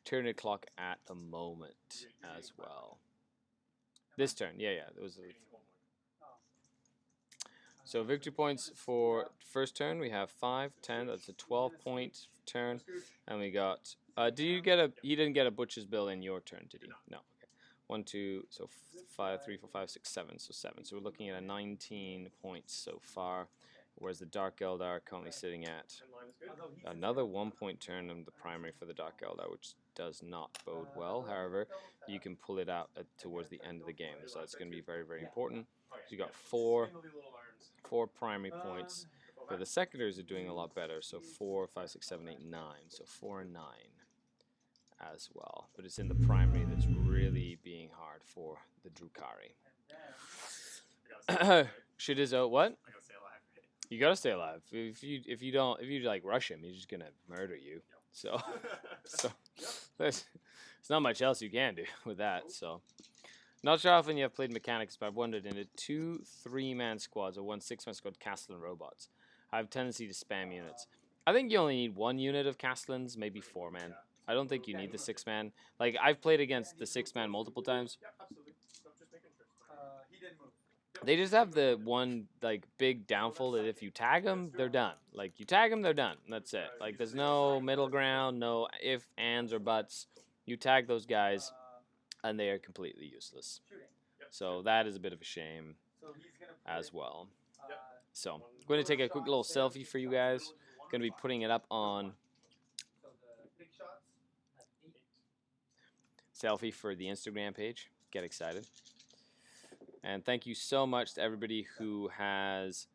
Tyranid clock at the moment as well. This turn, yeah, there was so victory points for first turn we have 5, 10. That's a 12-point turn, and we got. Did you get a? He didn't get a Butcher's Bill in your turn, did he? No. 1, 2, so 5, 3, 4, 5, 6, 7, so 7. So we're looking at a 19 points so far, whereas the Dark Eldar are currently sitting at another 1-point turn in the primary for the Dark Eldar, which does not bode well. However, you can pull it out towards the end of the game, so it's going to be very, very important. So you got 4 primary points, but the secondaries are doing a lot better. So 4, 5, 6, 7, 8, 9. So 4 and 9. As well, but it's in the primary that's really being hard for the Drukhari. Shidizo, what? You gotta stay alive. If you like rush him, he's just gonna murder you. So there's not much else you can do with that. So not sure how often you have played mechanics, but I've wondered in a 2 3-man squads or 1 6-man squad Castellan robots, I have a tendency to spam units. I think you only need 1 unit of Castellans, maybe 4-man. I don't think you need the 6-man. Like, I've played against the 6-man multiple times. They just have the one, like, big downfall that if you tag them, they're done. Like, you tag them, they're done. That's it. Like, there's no middle ground, no if, ands, or buts. You tag those guys, and they are completely useless. So that is a bit of a shame as well. So, I'm going to take a quick little selfie for you guys. Going to be putting it up on... Selfie for the Instagram page. Get excited. And thank you so much to everybody who has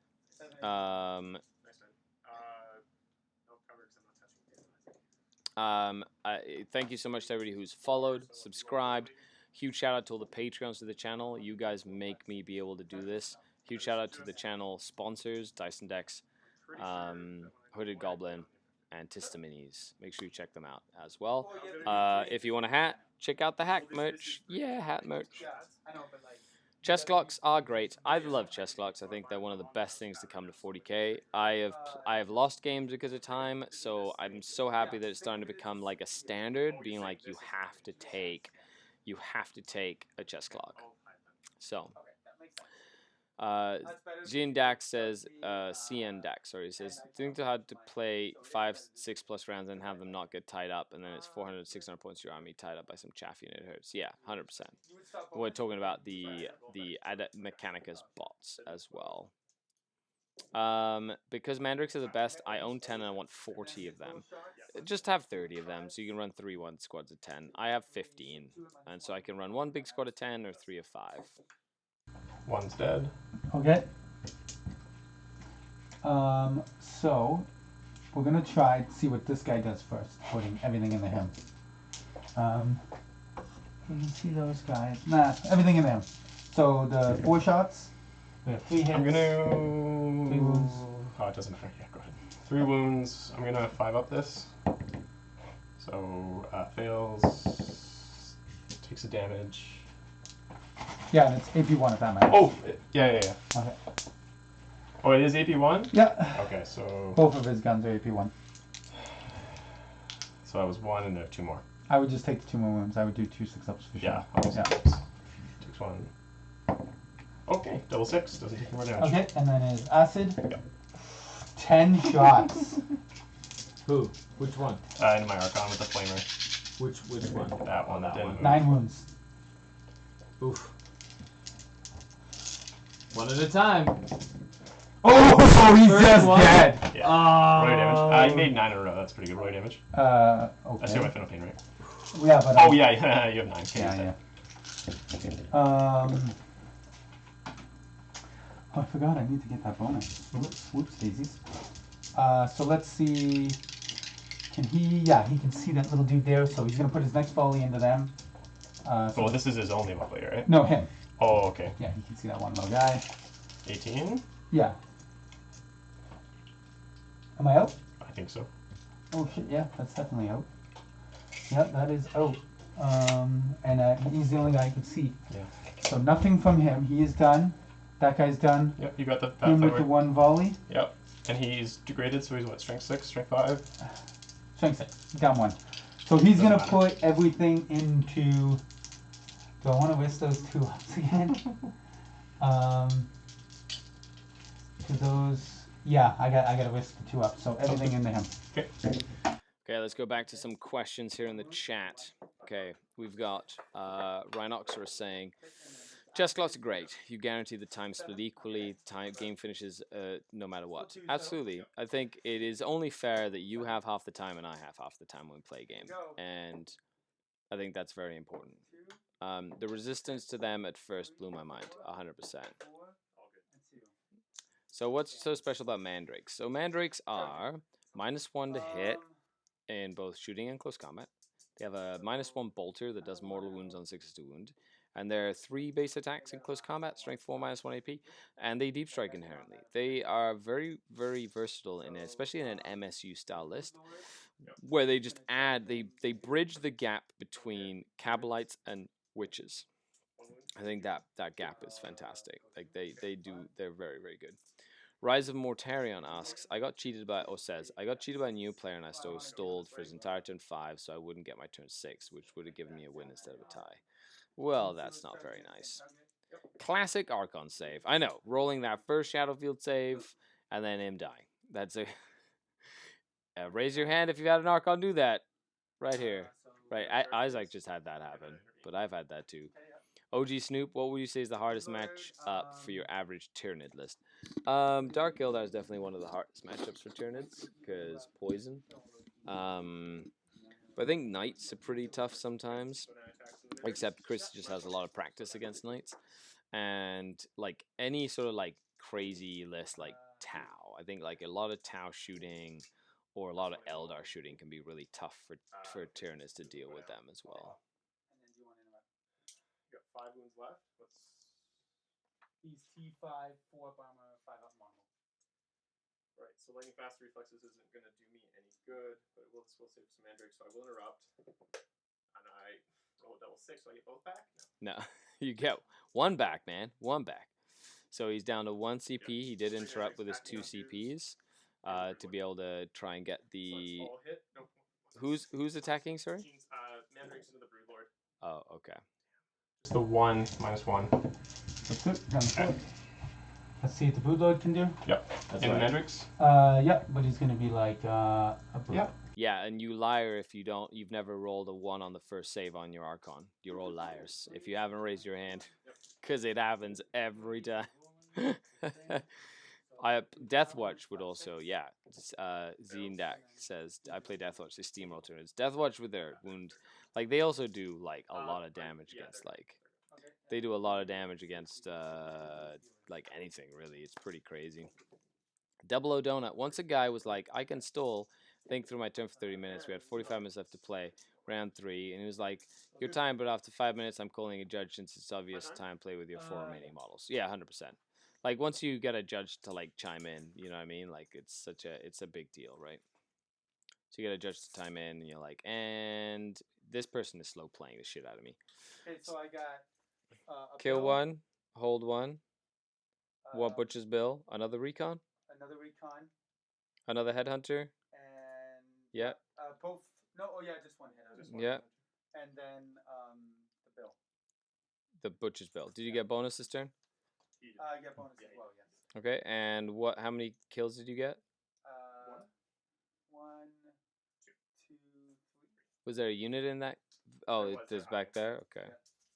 thank you so much to everybody who's followed, subscribed. Huge shout out to all the Patreons to the channel. You guys make me be able to do this. Huge shout out to the channel sponsors, Dyson Decks, Hooded Goblin, and Tistaminis. Make sure you check them out as well. If you want a hat, check out the hat merch. Yeah, hat merch. Chest clocks are great. I love chest clocks. I think they're one of the best things to come to 40k. I have lost games because of time, so I'm so happy that it's starting to become like a standard, being like you have to take a chest clock. So Gian Dax says, CN Dax, sorry, he says, think to how to play 5, 6+ rounds and have them not get tied up, and then it's 400, 600 points to your army tied up by some chaff unit. It hurts. Yeah, 100%. We're talking about the Mechanicus bots as well. Because Mandrix are the best, I own 10 and I want 40 of them. Just have 30 of them, so you can run 3 1 squads of 10. I have 15, and so I can run 1 big squad of 10 or 3 of 5. One's dead. Okay. So we're gonna try to see what this guy does first, putting everything into him. You can see those guys. Nah, everything into him. So the 4 shots. We have 3 hits. I'm gonna. 3 wounds. Oh, it doesn't matter. Yeah, go ahead. 3 wounds. I'm gonna 5 up this. So fails. Takes a damage. Yeah, and it's AP1 if that matters. Oh, yeah. Okay. Oh, it is AP1? Yeah. Okay, so... Both of his guns are AP1. So that was 1 and there are 2 more. I would just take the 2 more wounds. I would do 2 6-ups for sure. Yeah, almost. Takes 1. Okay, double 6. Doesn't take more damage. Okay, and then his acid. Yep. 10 shots. Who? Which one? Into my Archon with the Flamer. Which one? That one, that didn't move. 9 wounds. Oof. One at a time. Oh, he's just dead. Yeah. Roy damage. You made 9 in a row. That's pretty good. Roy damage. Okay. That's your weapon of pain, right? Yeah, but. Oh yeah, you have 9. Yeah. Oh, I forgot. I need to get that bonus. Whoops, daisies. So let's see. Can he? Yeah, he can see that little dude there. So he's gonna put his next volley into them. Well, this is his only volley, right? No, him. Oh, okay. Yeah, he can see that one little guy. 18? Yeah. Am I out? I think so. Oh shit! Yeah, that's definitely out. Yeah, that is out. And he's the only guy I can see. Yeah. So nothing from him. He is done. That guy's done. Yep, you got the Him with pathfinder. the one volley. Yep. And he's degraded, so he's what, strength 6, strength 5? Strength 6. Down 1. So he's Doesn't gonna matter. put everything into. Do I want to risk those 2 ups again? To those. Yeah, I gotta risk the 2 ups. So everything into him. Okay. Okay, let's go back to some questions here in the chat. Okay, we've got Rhinoxer saying, chess clocks are great. You guarantee the time split equally. Time game finishes no matter what. Absolutely. I think it is only fair that you have half the time and I have half the time when we play a game. And I think that's very important. The resistance to them at first blew my mind, 100%. So what's so special about mandrakes? So mandrakes are -1 to hit in both shooting and close combat. They have a -1 bolter that does mortal wounds on 6 to wound. And there are 3 base attacks in close combat, strength 4, -1 AP, and they deep strike inherently. They are very, very versatile, especially in an MSU style list, where they just add, they bridge the gap between Kabalites and witches. I think that gap is fantastic. Like they're very, very good. Rise of Mortarion asks, I got cheated by a new player and I stalled for his entire turn 5 so I wouldn't get my turn 6, which would have given me a win instead of a tie. Well, that's not very nice. Classic Archon save. I know, rolling that first Shadowfield save and then him dying. That's a... raise your hand if you've had an Archon do that. Right here. Right, Isaac just had that happen, but I've had that too. OG Snoop, what would you say is the hardest match up for your average Tyranid list? Dark Eldar is definitely one of the hardest matchups for Tyranids, because poison. But I think Knights are pretty tough sometimes, except Chris just has a lot of practice against Knights. And like any sort of like crazy list like Tau, I think like a lot of Tau shooting or a lot of Eldar shooting can be really tough for Tyranids to deal with them as well. You got 5 wounds left. He's T5, 4 armor, 5 up normal. Right, so lightning fast reflexes isn't going to do me any good, but it will save some mandrakes, so I will interrupt. And I roll a double 6, so I get both back? No, you get 1 back, man. 1 back. So he's down to 1 CP. He did interrupt with his 2 CPs to be able to try and get the... So hit? No. Who's attacking, sorry? Mandrakes into the Broodlord. Oh, okay. Just the 1, -1. That's good. Down the floor. Let's see what the Broodlord can do. Yep. That's In the right. mandrakes? Yeah, but he's gonna be like a Brood. Yep. Yeah, and you liar if you've never rolled a 1 on the first save on your Archon. You're all liars if you haven't raised your hand, because it happens every time. Deathwatch would also, yeah. Zendak says, I play Deathwatch, they steamroll turns. Deathwatch with their wound, like they also do like a lot of damage against like, they do a lot of damage against like anything really. It's pretty crazy. Double O Donut. Once a guy was like, I can stall, think through my turn for 30 minutes. We had 45 minutes left to play, round 3, and he was like, your time, but after 5 minutes, I'm calling a judge since it's obvious time play with your 4 remaining models. Yeah, 100%. Like once you get a judge to like chime in, you know what I mean? Like it's a big deal, right? So you get a judge to chime in, and you're like, and this person is slow playing the shit out of me. Okay, so I got a Kill bill, 1, hold 1. What Butcher's Bill? Another recon? another recon, Another headhunter? and Yeah. both. No, oh yeah, just one hit. Yeah. And then the bill. The Butcher's Bill. Did you get bonus this turn? I get bonus as well. Yes. Okay, and how many kills did you get? 1, 2, 3. Was there a unit in that? Oh, it's back there? Okay.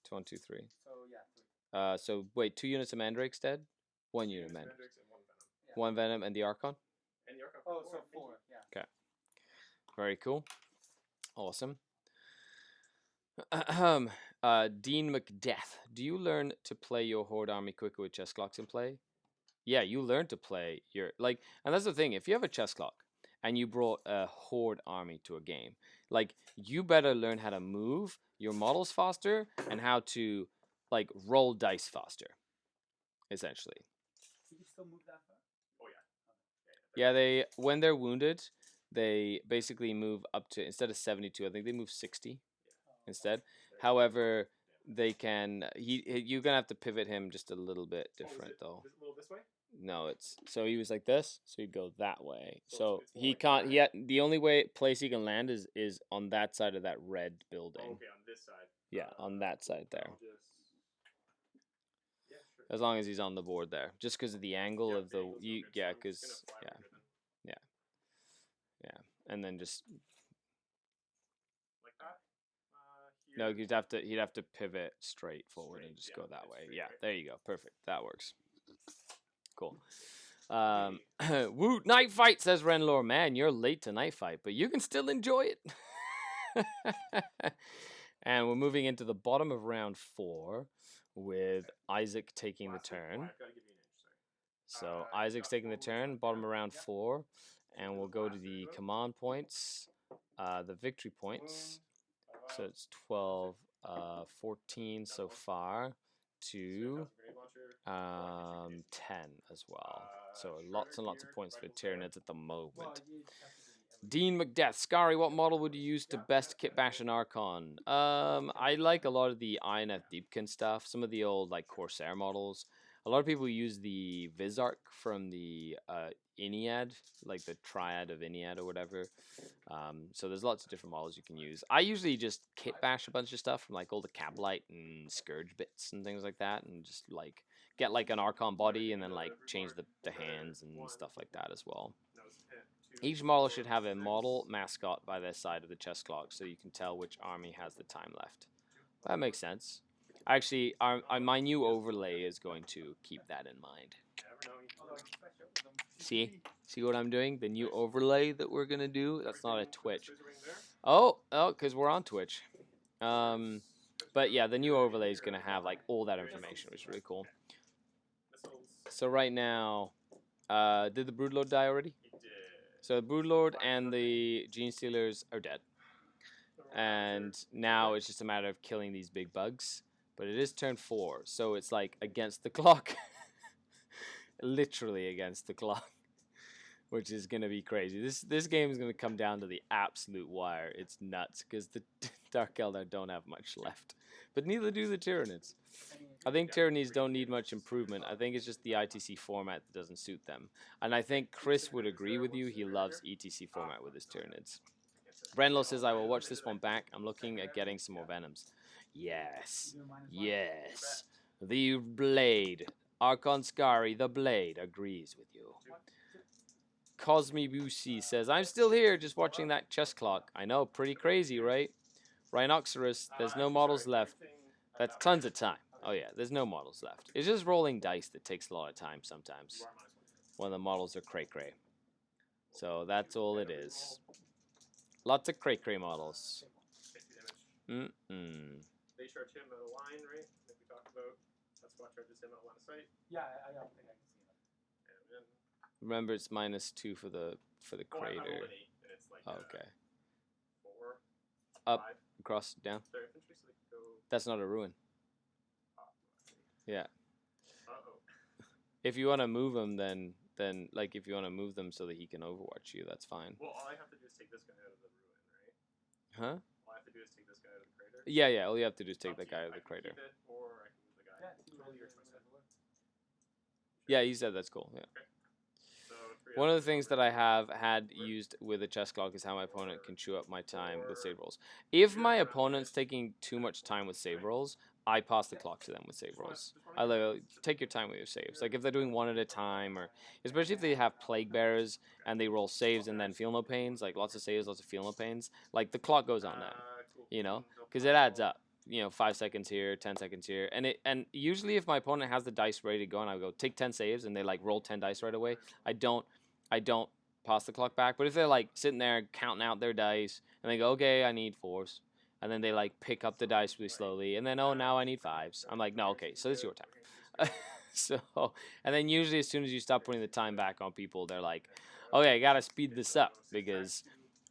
1, 2, 3. So yeah, 3. So wait, 2 units of Mandrakes dead? 1 unit of Mandrakes. Yeah. 1 Venom and the Archon? Oh, so 4. Yeah. Okay. Very cool. Awesome. Dean McDeath. Do you learn to play your Horde army quicker with chess clocks in play? Yeah, you learn to play your like, and that's the thing. If you have a chess clock and you brought a horde army to a game, like you better learn how to move your models faster and how to like roll dice faster, essentially. You can still move that far. Oh yeah. Yeah, they when they're wounded, they basically move up to instead of 72, I think they move 60 instead. However, they can you're gonna have to pivot him just a little bit different though. Is it a little this way? No, it's so he was like this, so he'd go that way. So So it's more he like can't. that. He had, the only way place he can land is on that side of that red building. Oh, okay, on this side. Yeah, on that side there. I'll just... Yeah, sure. As long as he's on the board there, just because of the angle Yeah, of the angle's no you, good, yeah, so I'm just because gonna fly yeah, over then. and then just Like that. no, Here. he'd have to pivot straight forward and Straight, just yeah, go that it's way. straight, Yeah, right? there you go, perfect. That works. Cool. Woo, night fight, says Renlor. Man, you're late to night fight, but you can still enjoy it. And we're moving into the bottom of round 4 with Isaac taking the Last one. Oh, turn. I've gotta give you an inch, sorry. So Isaac's taking the turn, bottom of round 4, and we'll go to the command points, the victory points. So it's 12, 14 so far to 10 as well. So lots and lots of points for Tyranids at the moment. Dean McDeath, Skari, what model would you use to best kit bash an Archon? I like a lot of the INF Deepkin stuff, some of the old like Corsair models. A lot of people use the Vizark from the Iniad, like the Triad of Iniad or whatever. So there's lots of different models you can use. I usually just kit bash a bunch of stuff from like all the Cablite and Scourge bits and things like that, and just like get like an Archon body and then like change the hands and stuff like that as well. Each model should have a model mascot by their side of the chess clock so you can tell which army has the time left. That makes sense. Actually, my new overlay is going to keep that in mind. See what I'm doing? The new overlay that we're going to do? That's not a Twitch. Oh, because we're on Twitch. But yeah, the new overlay is going to have like all that information, which is really cool. So right now, did the Broodlord die already? So the Broodlord and the Gene Stealers are dead. And now it's just a matter of killing these big bugs. But it is turn 4, so it's like against the clock. Literally against the clock. Which is going to be crazy. This game is going to come down to the absolute wire. It's nuts, because the Dark Eldar don't have much left. But neither do the Tyranids. I think Tyranids don't need much improvement. I think it's just the ITC format that doesn't suit them. And I think Chris would agree with you. He loves ETC format with his Tyranids. Brenlo says, I will watch this one back. I'm looking at getting some more Venoms. Yes. Yes. The Blade. Archon Skari, the Blade, agrees with you. Cosmibusi says, I'm still here just watching that chess clock. I know, pretty crazy, right? Rhinoxerus, there's no models left. That's tons of time. Oh yeah, there's no models left. It's just rolling dice that takes a lot of time sometimes when the models are cray-cray. So that's all it is. Lots of cray-cray models. They charge him a line, right? Like we talked about. That's what charges him at line of sight. Yeah, I don't think I can see that. And then... Remember, it's -2 for the Oh, I rolled crater. an 8, and it's like Oh, okay. 4, Up, 5. across, down. They're infantry, so they can go... That's not a ruin. Yeah. Uh-oh. If you want to move them, then like if you want to move them so that he can overwatch you, that's fine. Well, all I have to do is take this guy out of the ruin, right? Huh? All I have to do is take this guy out of the crater. Yeah. All you have to do is take Up that to guy you. out of the I can crater. keep it, or I can move the guy. Totally your choice. Yeah, he said that's cool. Yeah. Okay. So, One of the things that I have had used with a chess clock is how my opponent can chew up my time with save rolls. If my opponent's taking too much time with save rolls, I pass the clock to them with save rolls. I like, take your time with your saves. Like if they're doing one at a time, or especially if they have plague bearers and they roll saves and then feel no pains, like lots of saves, lots of feel no pains, like the clock goes on them, you know, because it adds up. You know, 5 seconds here, 10 seconds here, and usually if my opponent has the dice ready to go and I go take 10 saves and they like roll 10 dice right away, I don't pass the clock back. But if they're like sitting there counting out their dice and they go, okay, I need 4s, and then they like pick up the dice really slowly and then, oh, now I need 5s, I'm like, no, okay, so this is your time. So, and then usually as soon as you stop putting the time back on people, they're like, okay, I gotta speed this up because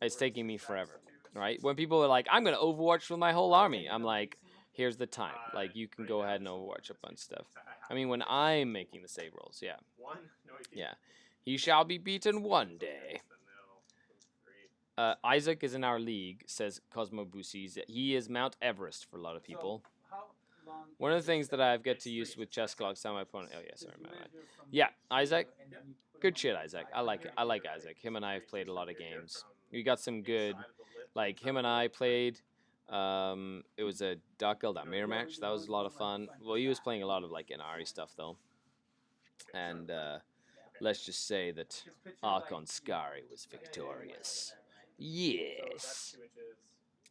it's taking me forever, right? When people are like, I'm gonna Overwatch with my whole army, I'm like, here's the time. Like, you can go ahead and Overwatch a bunch of stuff. I mean, when I'm making the save rolls, yeah. Yeah. He shall be beaten one day. Isaac is in our league, says Cosmo Busis. He is Mount Everest for a lot of people. One of the things that I've get to use with chess clocks on my opponent. Oh, yeah, sorry, my bad. Yeah, Isaac. Good shit, Isaac. I like it. I like Isaac. Him and I have played a lot of games. We got some good, like, him and I played. It was a Dark Guild mirror match. That was a lot of fun. Well, he was playing a lot of, like, Inari stuff, though. And, let's just say that Archon Skari was victorious. Yes.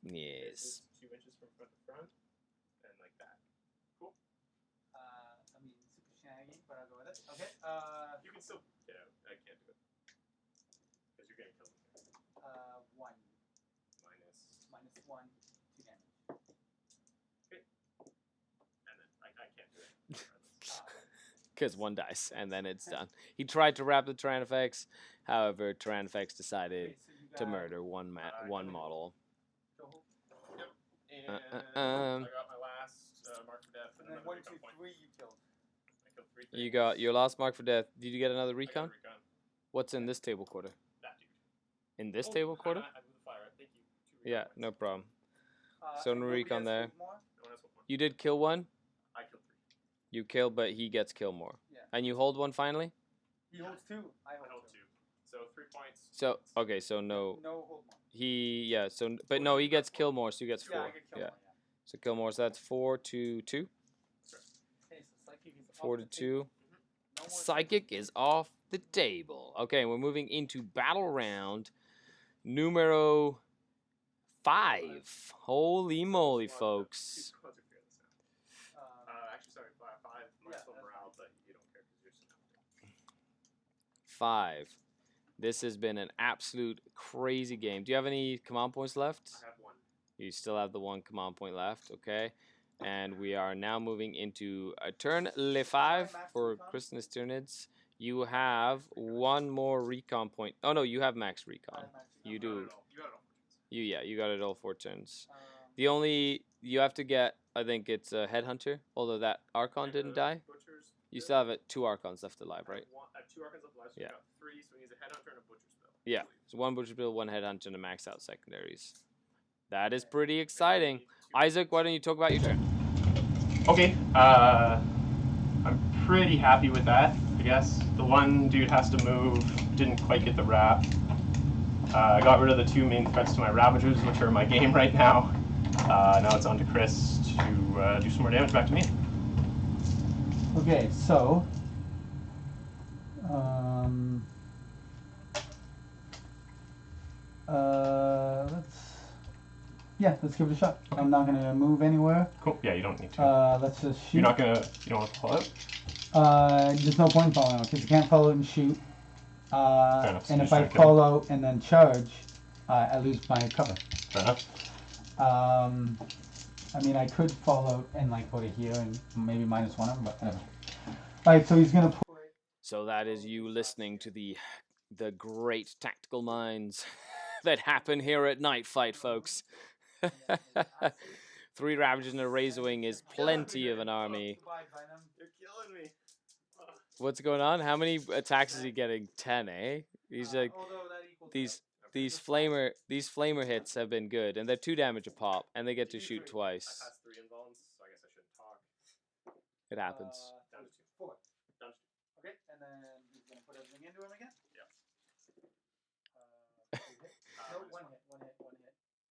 Yes. 2 inches from front to front, and like that. Cool. I mean, super shaggy, but I'll go with it. Okay. You can still. Yeah, I can't do it because you're getting killed. 1 Minus. -1, 2 damage. Okay. And then I can't do it. Because 1 dice, and then it's done. He tried to wrap the Tyrannifex, however, Tyrannifex decided to murder one model. And I got my last mark for death. And then 1, 2, 3 you killed. I killed 3 things. You got your last mark for death. Did you get another I got recon? a recon. What's in this table quarter? That dude. In this table quarter? I blew the fire. Thank you. 2 Yeah, recon no points. problem. So no nobody recon else there. killed more? No one else with one. You did kill one. I killed 3. You killed, but he gets kill more. Yeah. And you hold one finally. He holds 2. I I hold held 2. 2. So 3 points. So okay, so no, No hold more. he so but no, he gets kill more, so he gets 4. Yeah, I get killed more, yeah. So kill more, so that's 4 to 2. Okay, so Psychic is 4 off to the 2. table. No more Psychic is off the table. Okay, we're moving into battle round numero 5. Holy moly, folks. Actually, sorry, 5 minus 1 morale, but you don't care because you're still 5. This has been an absolute crazy game. Do you have any command points left? I have 1. You still have the 1 command point left, okay? And we are now moving into a turn le 5 for Christmas Tyranids. You have 1 more recon point. Oh no, you have max recon. You do. You got it all. You got it all 4 turns. The only you have to get, I think it's a headhunter. Although that Archon didn't die. You still have 2 Archons left alive, right? I have 2 Archons left alive, so Yeah. you got 3, so he needs a headhunter and a butcher's bill. Yeah. So 1 butcher bill, 1 headhunter, and a max out secondaries. That is pretty exciting. Isaac, why don't you talk about your turn? Okay, I'm pretty happy with that, I guess. The one dude has to move, didn't quite get the wrap. I got rid of the 2 main threats to my Ravagers, which are my game right now. Now it's on to Chris to do some more damage back to me. Okay, so let's give it a shot. I'm not gonna move anywhere. Cool, yeah, you don't need to. Let's just shoot. You don't want to pull out? There's no point in following because you can't follow and shoot. enough, so And you're if I trying to kill follow and then charge, I lose my cover. Fair enough. I mean, I could follow and like go to here and maybe minus 1 of them, but whatever. Alright, so he's gonna pull. So that is you listening to the great tactical minds that happen here at Night Fight, folks. 3 Ravagers and a Razor Wing is plenty of an army. You're killing me. What's going on? How many attacks is he getting? 10, eh? He's like these flamer hits have been good, and they're 2 damage a pop, and they get to shoot twice. I passed 3 invulns, so I guess I shouldn't talk. It happens. Down to 2. 4. Down to 2. Okay, and then he's gonna put everything into him again. Yeah. No, one hit. No wound.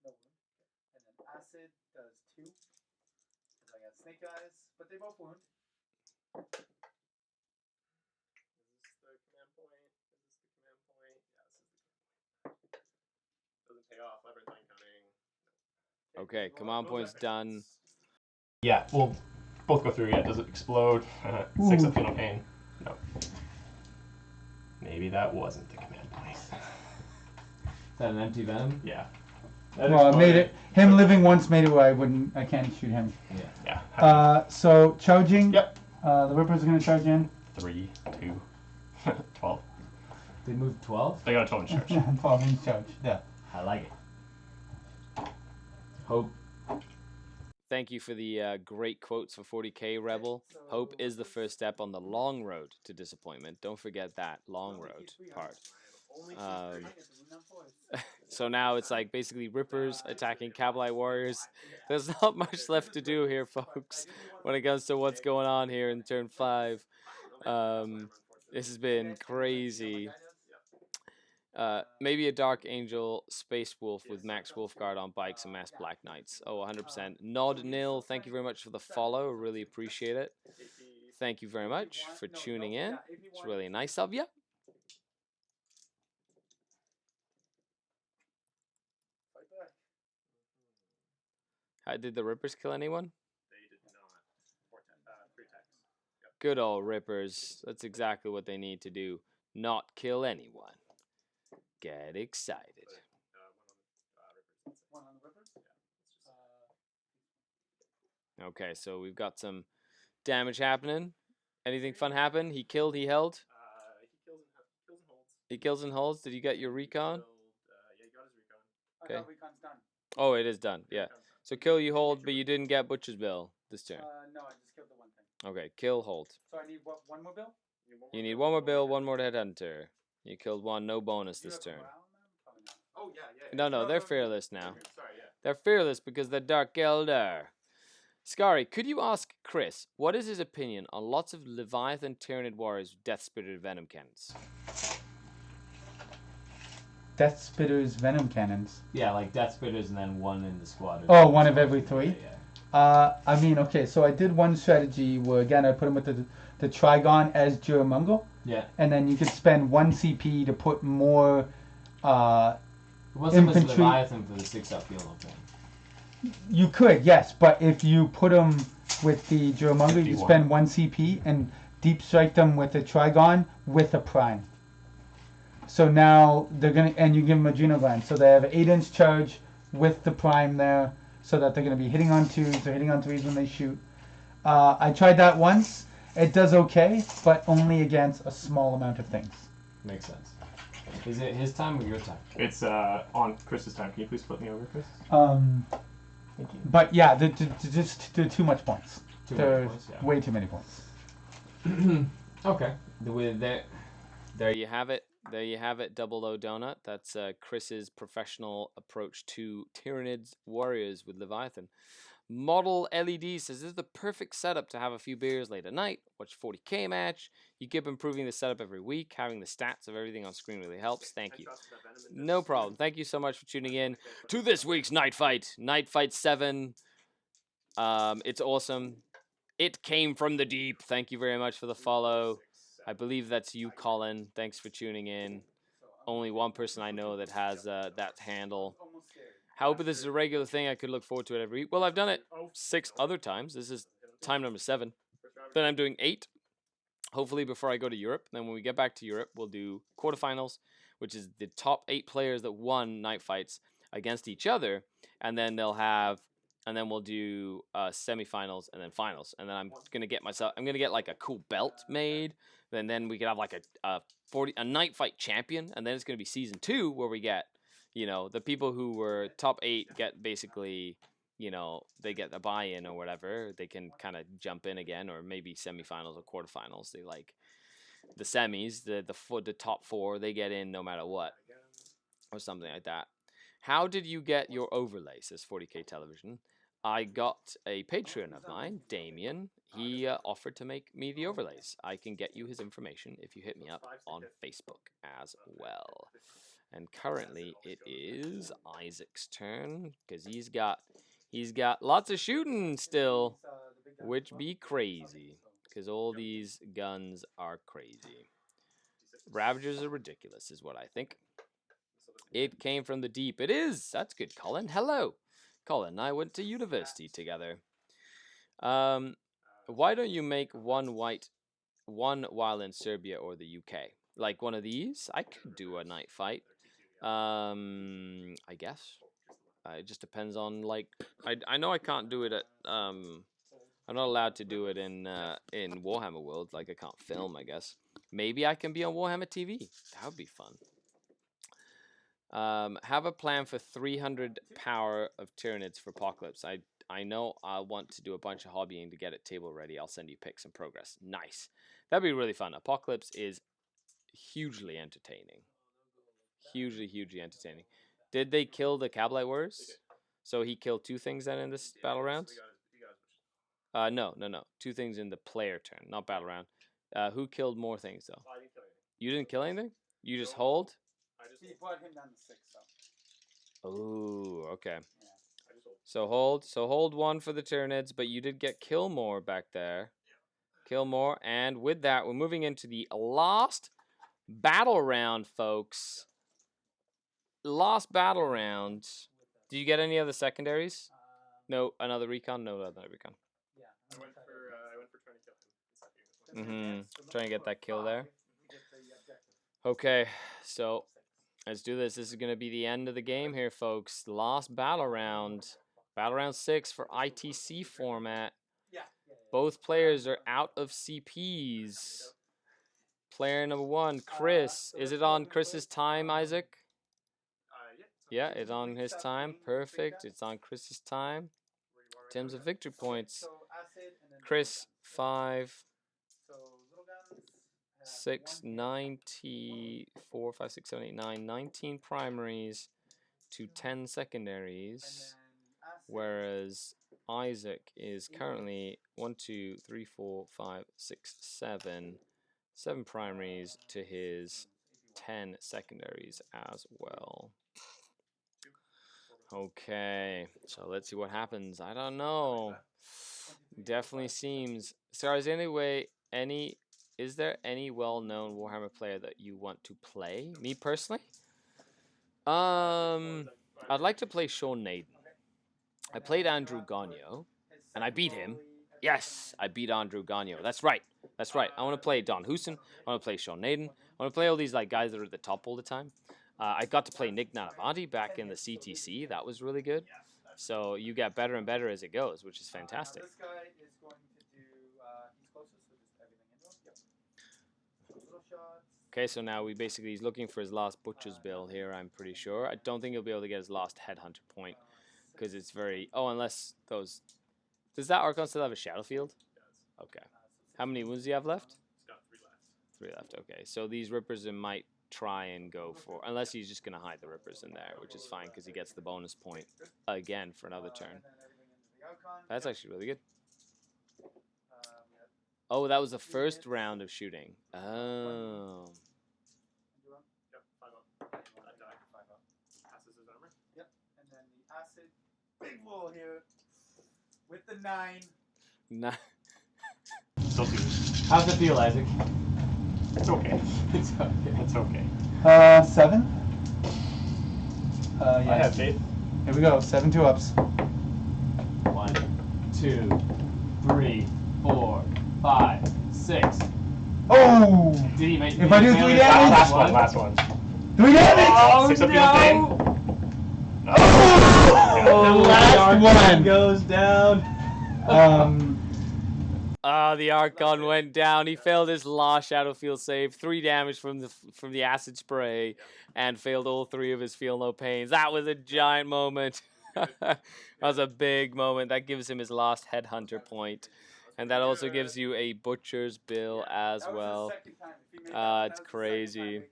And then acid does 2. Because I got snake eyes, but they both wound. Is this the command point? Yeah, this is the command point. Doesn't pay off. Labyrinthine coming. Okay, command point's done. Yeah, we'll both go through. Yeah, does it explode? 6 up, no pain. No. Maybe that wasn't the command point. Is that an empty venom? Yeah. Well, I made it. Him living once made it where I can't shoot him. Yeah. So charging. Yep. The Rippers are going to charge in. 3, 2, 12. They moved 12? They got a 12 inch charge. 12 inch charge. Yeah. I like it. Hope. Thank you for the great quotes for 40k Rebel. Hope is the first step on the long road to disappointment. Don't forget that long road part. So now it's like basically Rippers attacking Kabalite Warriors. There's not much left to do here, folks, when it comes to what's going on here in turn 5. This has been crazy. Maybe a Dark Angel Space Wolf with Max Wolfguard on bikes and Mass Black Knights. Oh, 100%. Nod Nil, thank you very much for the follow. Really appreciate it. Thank you very much for tuning in. It's really nice of you. Did the Rippers kill anyone? They did not. Good old Rippers. That's exactly what they need to do. Not kill anyone. Get excited. Okay, so we've got some damage happening. Anything fun happen? He killed, he held? He kills and holds. Did you get your recon? Yeah, he got his recon. Okay. Recon's done. Oh, it is done. Yeah. So kill, you hold, but you didn't get Butcher's Bill this turn. No, I just killed the one thing. Okay, kill, hold. So I need what, one more bill? You need one more bill, one more Headhunter. You killed one, no bonus this turn. Oh, yeah. No, they're fearless now. Sorry, yeah. They're fearless because they're Dark Elder. Skari, could you ask Chris, what is his opinion on lots of Leviathan Tyranid warriors with Death Spitted Venom cannons? Death Spitter's Venom Cannons. Yeah, like Death Spitters and then one in the squad. Oh, one of every 3? Yeah. I mean, okay, so I did one strategy where, again, I put him with the Trigon as Juramungal. Yeah. And then you could spend 1 CP to put more It wasn't infantry. as Leviathan for the 6-up heal thing. You could, yes, but if you put them with the Juramungal, you 51. spend 1 CP and deep strike them with a Trigon with a Prime. So now they're gonna, and you give them a Adrenal Gland, so they have an 8-inch charge with the Prime there, so that they're gonna be hitting on 2s or hitting on 3s when they shoot. I tried that once. It does okay, but only against a small amount of things. Makes sense. Is it his time or your time? It's on Chris's time. Can you please flip me over, Chris? Thank you. But yeah, just too much points. Too many There's points, yeah. way too many points. Okay. There you have it. There you have it, Double O Donut. That's Chris's professional approach to Tyranids warriors with Leviathan. Model LED says, this is the perfect setup to have a few beers late at night, watch 40k match. You keep improving the setup every week. Having the stats of everything on screen really helps. Thank you. No problem. Thank you so much for tuning in to this week's Night Fight. Night Fight 7. It's awesome. It came from the deep. Thank you very much for the follow. I believe that's you, Colin. Thanks for tuning in. Only one person I know that has that handle. However, this is a regular thing. I could look forward to it every week. Well, I've done it 6 other times. This is time number 7. Then I'm doing 8. Hopefully before I go to Europe. Then when we get back to Europe, we'll do quarterfinals, which is the top 8 players that won night fights against each other. And then they'll have, and then we'll do semifinals and then finals. And then I'm gonna get like a cool belt made. Then we could have like a night fight champion. And then it's gonna be season 2 where we get, you know, the people who were top 8 get basically, you know, they get a buy-in or whatever. They can kind of jump in again, or maybe semifinals or quarterfinals. They like the semis, the top 4, they get in no matter what, or something like that. How did you get your overlay? Says 40k Television. I got a Patreon of mine, Damien. He offered to make me the overlays. I can get you his information if you hit me up on Facebook as well. And currently it is Isaac's turn, because he's got lots of shooting still, which be crazy, because all these guns are crazy. Ravagers are ridiculous is what I think. It came from the deep. It is. That's good, Colin. Hello. Colin and I went to university together. Why don't you make one while in Serbia or the UK? Like one of these? I could do a night fight. I guess. It just depends on, like, I know I can't do it at I'm not allowed to do it in Warhammer World. Like I can't film, I guess. Maybe I can be on Warhammer TV. That would be fun. Have a plan for 300 power of Tyranids for Apocalypse. I know I want to do a bunch of hobbying to get it table ready. I'll send you pics and progress. Nice. That'd be really fun. Apocalypse is hugely entertaining. Hugely entertaining. Did they kill the Cabalite Warriors? So he killed 2 things then in this battle round? No. 2 things in the player turn, not battle round. Who killed more things though? I didn't kill anything. You didn't kill anything? You just hold? He brought him down to 6, so. Ooh, okay. Yeah. So hold 1 for the Tyranids, but you did get Killmore back there. Killmore, and with that, we're moving into the last battle round, folks. Last battle round. Did you get any other secondaries? No, another recon? No, another recon. Yeah. I went for trying to kill him. Trying to get that kill there. Okay, so let's do this. This is going to be the end of the game here, folks. The last battle round. Battle round 6 for ITC format. Both players are out of CPs. Player number 1, Chris. Is it on Chris's time, Isaac? Yeah, it's on his time. Perfect. It's on Chris's time. In terms of victory points, Chris 5, 6, 90, 4, 5, 6, 7, 8, 9, 19 primaries to 10 secondaries, whereas Isaac is currently 1, 2, 3, 4, 5, 6, 7 primaries to his 10 secondaries as well. Okay, so let's see what happens. I don't know. Definitely seems. Sarah, is there any well-known Warhammer player that you want to play? Me personally? I'd like to play Sean Naden. I played Andrew Gagno, and I beat him. Yes, I beat Andrew Gagno. That's right. I want to play Don Houston. I want to play Sean Naden. I want to play all these like guys that are at the top all the time. I got to play Nick Nanavanti back in the CTC. That was really good. So you get better and better as it goes, which is fantastic. This guy is going to do, he's closest, so just everything into him. Yep. Little shots. Okay, so now he's looking for his last Butcher's Bill here, I'm pretty sure. I don't think he'll be able to get his last Headhunter point, because it's very... Oh, unless those... Does that Archon still have a Shadow Field? Okay. How many wounds do you have left? He's got 3 left. 3 left, okay. So these Rippers might try and go for... Unless he's just going to hide the Rippers in there, which is fine, because he gets the bonus point again for another turn. That's actually really good. Oh, that was the first round of shooting. Oh. Yep, 5 up. That died. 5 up. Passes his armor. Yep, and then the acid. Big roll here with the 9. Nah. Still 2. How's it feel, Isaac? It's okay. It's okay. It's okay. 7. Yeah. I have faith. Here we go. 7 2-ups. 1, 2, 3, 4, 5, 6. Oh! Did he make? If I do 3 damage, Last one. 3 damage. Oh 6 up no! your thing. No. Oh, the last one goes down. The Archon went down. He failed his last Shadow Field save. 3 damage from the acid spray, and failed all 3 of his Feel No Pains. That was a giant moment. That was a big moment. That gives him his last Headhunter point, and that also gives you a Butcher's Bill as well. It's crazy.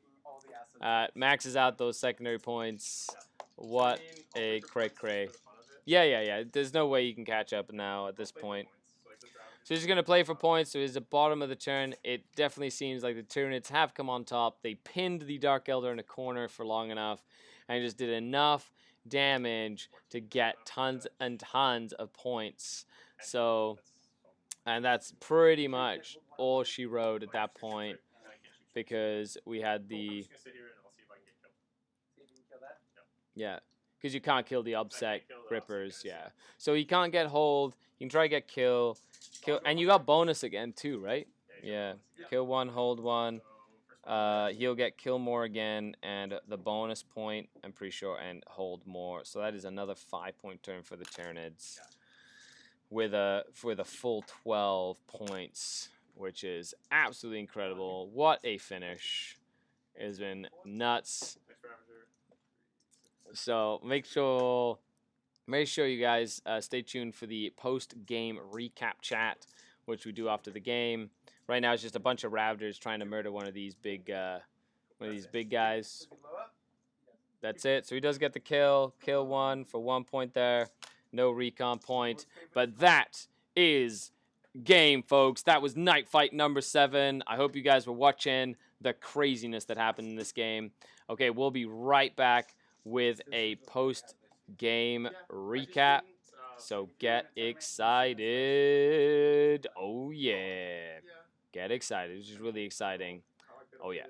Maxes out those secondary points. What a cray. Yeah. There's no way you can catch up now at this point. So he's going to play for points. So he's at the bottom of the turn. It definitely seems like the Tyranids have come on top. They pinned the Dark Elder in a corner for long enough, and just did enough damage to get tons and tons of points. So, and that's pretty much all she wrote at that point, because we had the... Yeah, because you can't kill the upset Rippers, yeah. So he can't get hold, you can try to get kill, and you got bonus again too, right? Yeah, kill 1, hold 1. He'll get kill more again, and the bonus point, I'm pretty sure, and hold more. So that is another 5-point turn for the Tyranids. with a full 12 points, which is absolutely incredible. What a finish! It has been nuts. So make sure you guys stay tuned for the post-game recap chat, which we do after the game. Right now, it's just a bunch of Ravagers trying to murder one of these big guys. That's it. So he does get the kill. Kill one for 1 point there. No recon point. But that is game, folks. That was Night Fight number 7. I hope you guys were watching the craziness that happened in this game. Okay, we'll be right back with a post-game recap. So get excited. Oh, yeah. Get excited. This is really exciting. Oh, yeah.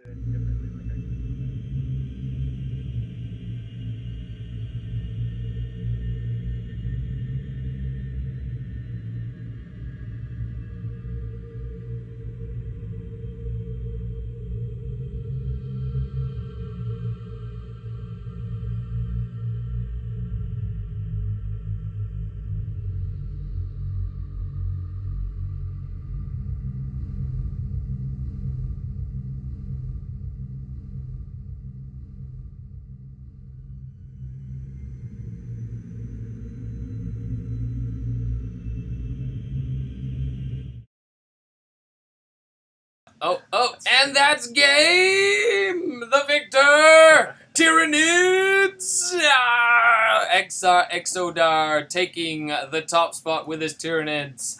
Oh, and that's game! The victor! Tyranids! Exodar taking the top spot with his Tyranids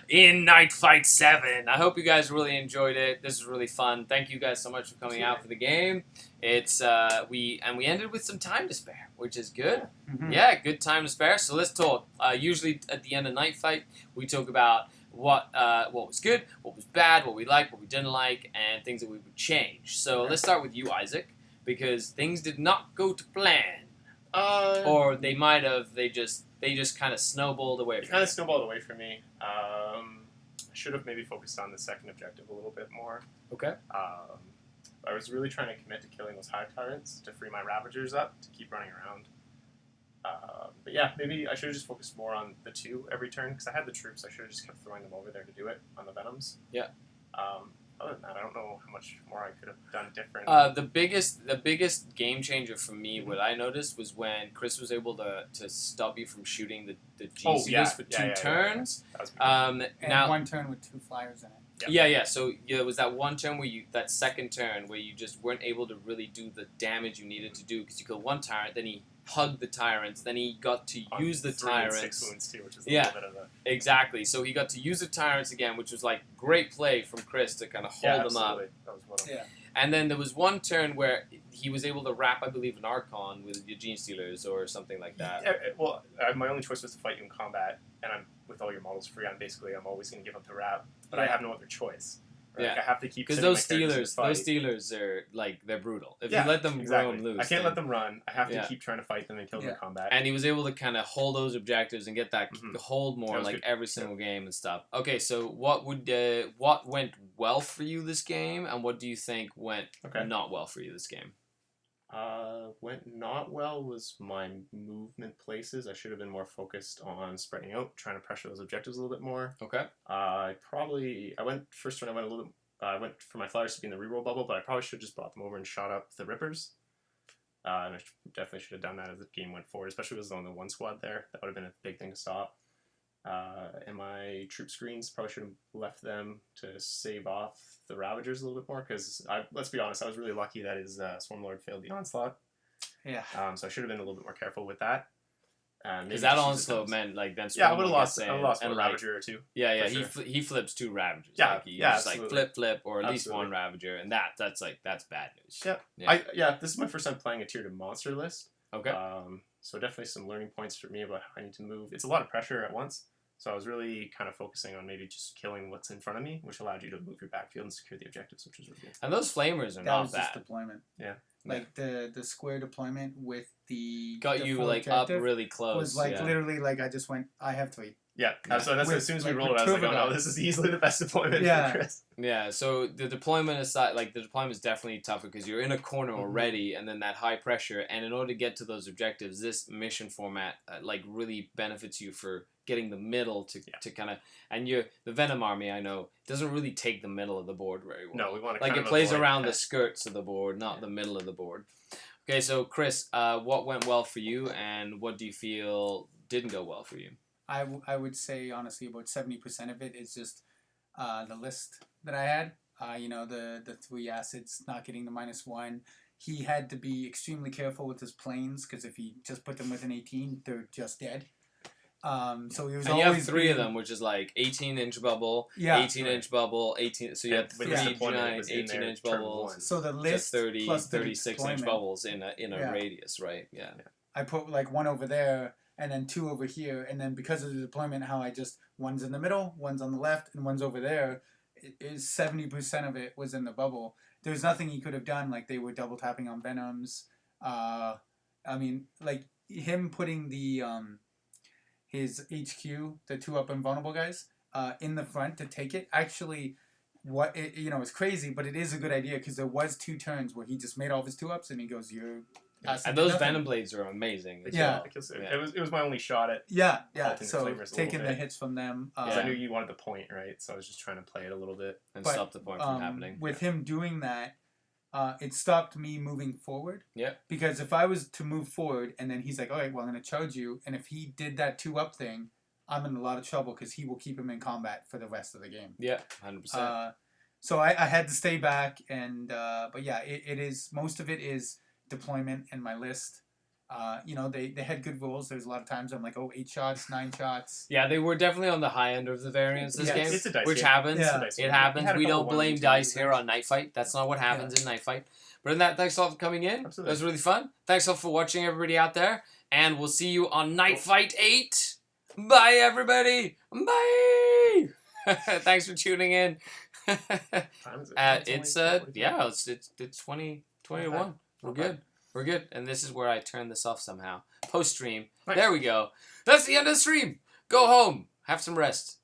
in Night Fight 7. I hope you guys really enjoyed it. This was really fun. Thank you guys so much for coming out for the game. It's we ended with some time to spare, which is good. Mm-hmm. Yeah, good time to spare. So let's talk. Usually at the end of Night Fight, we talk about what was good, what was bad, what we liked, what we didn't like, and things that we would change. So let's start with you, Isaac, because things did not go to plan, or they might have. They just kind of snowballed away. It kind of snowballed away for me. I should have maybe focused on the second objective a little bit more. Okay. I was really trying to commit to killing those high tyrants to free my Ravagers up to keep running around. But yeah, maybe I should have just focused more on the 2 every turn, because I had the troops. I should have just kept throwing them over there to do it on the Venoms. Yeah. Other than that, I don't know how much more I could have done different. The biggest game changer for me, what I noticed, was when Chris was able to stop you from shooting the G-Seals for 2 turns. That was pretty And now 1 turn with 2 flyers in it. Yeah. So it was that one turn that second turn where you just weren't able to really do the damage you needed to do, because you killed 1 tyrant, then he hugged the tyrants, then he got to use the 3 and tyrants. 6 wounds too, which is a Yeah. little bit of a... Exactly. So he got to use the tyrants again, which was like great play from Chris to kind of hold them up. That was one of them. Yeah. And then there was one turn where he was able to wrap, I believe, an Archon with the Gene Stealers or something like that. Well, my only choice was to fight you in combat, and I'm with all your models free. I'm always going to give up the wrap, but I have no other choice. Right? Yeah. Like, I have to keep Because sending those my characters to Steelers, fight. are like they're brutal. If Yeah, you let them exactly. roam loose, I can't then- let them run. I have to Yeah. keep trying to fight them and kill them in combat. And he was able to kind of hold those objectives and get that hold more That was like good. every single game and stuff. Okay, so what went well for you this game, and what do you think went not well for you this game? Went not well was my movement places. I should have been more focused on spreading out, trying to pressure those objectives a little bit more. Okay. I went first turn. I went for my flyers to be in the reroll bubble, but I probably should have just brought them over and shot up the Rippers. And I definitely should have done that as the game went forward, especially with only 1 squad there. That would have been a big thing to stop. And my troop screens, probably should have left them to save off the Ravagers a little bit more, because let's be honest, I was really lucky that his Swarmlord failed the onslaught. Yeah. So I should have been a little bit more careful with that. Because that onslaught meant like then. Yeah, I would have lost. I I lost one Ravager or 2. Yeah. For He flips 2 Ravagers. Yeah, Like, he yeah, just like flip, or at least 1 Ravager, and that's bad news. Yeah. This is my first time playing a tiered monster list. Okay. So definitely some learning points for me about how I need to move. It's a lot of pressure at once. So I was really kind of focusing on maybe just killing what's in front of me, which allowed you to move your backfield and secure the objectives, which was really good. And those flamers are That not was bad. just deployment. Yeah. Like the square deployment with the Got the you full like up objective really close. was like yeah. literally like I just went. I have 3. Yeah. So that's With, as soon as we like, rolled it, I was like, oh no, Turbo. this is easily the best deployment Yeah. for Chris. Yeah, so the deployment aside, like the deployment is definitely tougher because you're in a corner already, and then that high pressure. And in order to get to those objectives, this mission format like really benefits you for getting the middle to kind of, and the Venom army, I know, doesn't really take the middle of the board very well. No, we want to like kind it of plays avoid around that. the skirts of the board, not the middle of the board. Okay, so Chris, what went well for you, and what do you feel didn't go well for you? I would say honestly about 70% of it is just the list that I had. The 3 acids not getting the -1. He had to be extremely careful with his planes because if he just put them with an 18, they're just dead. So he was And you always have 3 of being- them, which is like 18-inch bubble, Yeah. 18-inch bubble, 18. So you have With 3 his deployment, it giant was in there 18-inch turn bubbles. one. So the Just list 30, plus the 36-inch deployment, bubbles in a Yeah. radius, right? Yeah. I put like 1 over there and then 2 over here, and then because of the deployment, how I just one's in the middle, one's on the left, and one's over there. It is 70% of it was in the bubble. There's nothing he could have done. Like they were double tapping on Venoms. I mean, like him putting the his HQ, the 2 up invulnerable guys, in the front to take it. Actually, it's crazy, but it is a good idea because there was 2 turns where he just made all of his 2 ups and he goes, "You're." And those Venom blades are amazing. as Yeah. well. Because Yeah. it was my only shot at. Yeah. Halting the So flavors a little taking the bit. hits from them. Because I knew you wanted the point, right? So I was just trying to play it a little bit. And But, stop the point from happening. With him doing that, it stopped me moving forward. Yeah. Because if I was to move forward and then he's like, all right, well, I'm going to charge you. And if he did that 2-up thing, I'm in a lot of trouble because he will keep him in combat for the rest of the game. Yeah, 100%. So I had to stay back. But yeah, it is, most of it is deployment and my list. They had good rolls. There's a lot of times I'm like, 8 shots, 9 shots. Yeah, they were definitely on the high end of the variance this Yes. game, It's a dice which game. happens. Yeah. Dice It game. happens. You had a We couple don't blame 1v2s. dice here on Night Fight. That's not what happens in Night Fight. But in that, thanks all for coming in. Absolutely. That was really fun. Thanks all for watching, everybody out there. And we'll see you on Night Fight 8. Bye, everybody. Bye. Thanks for tuning in. Time is it? It's 20 to 1. We're good. We're good. And this is where I turn this off somehow. Post stream. Nice. There we go. That's the end of the stream. Go home. Have some rest.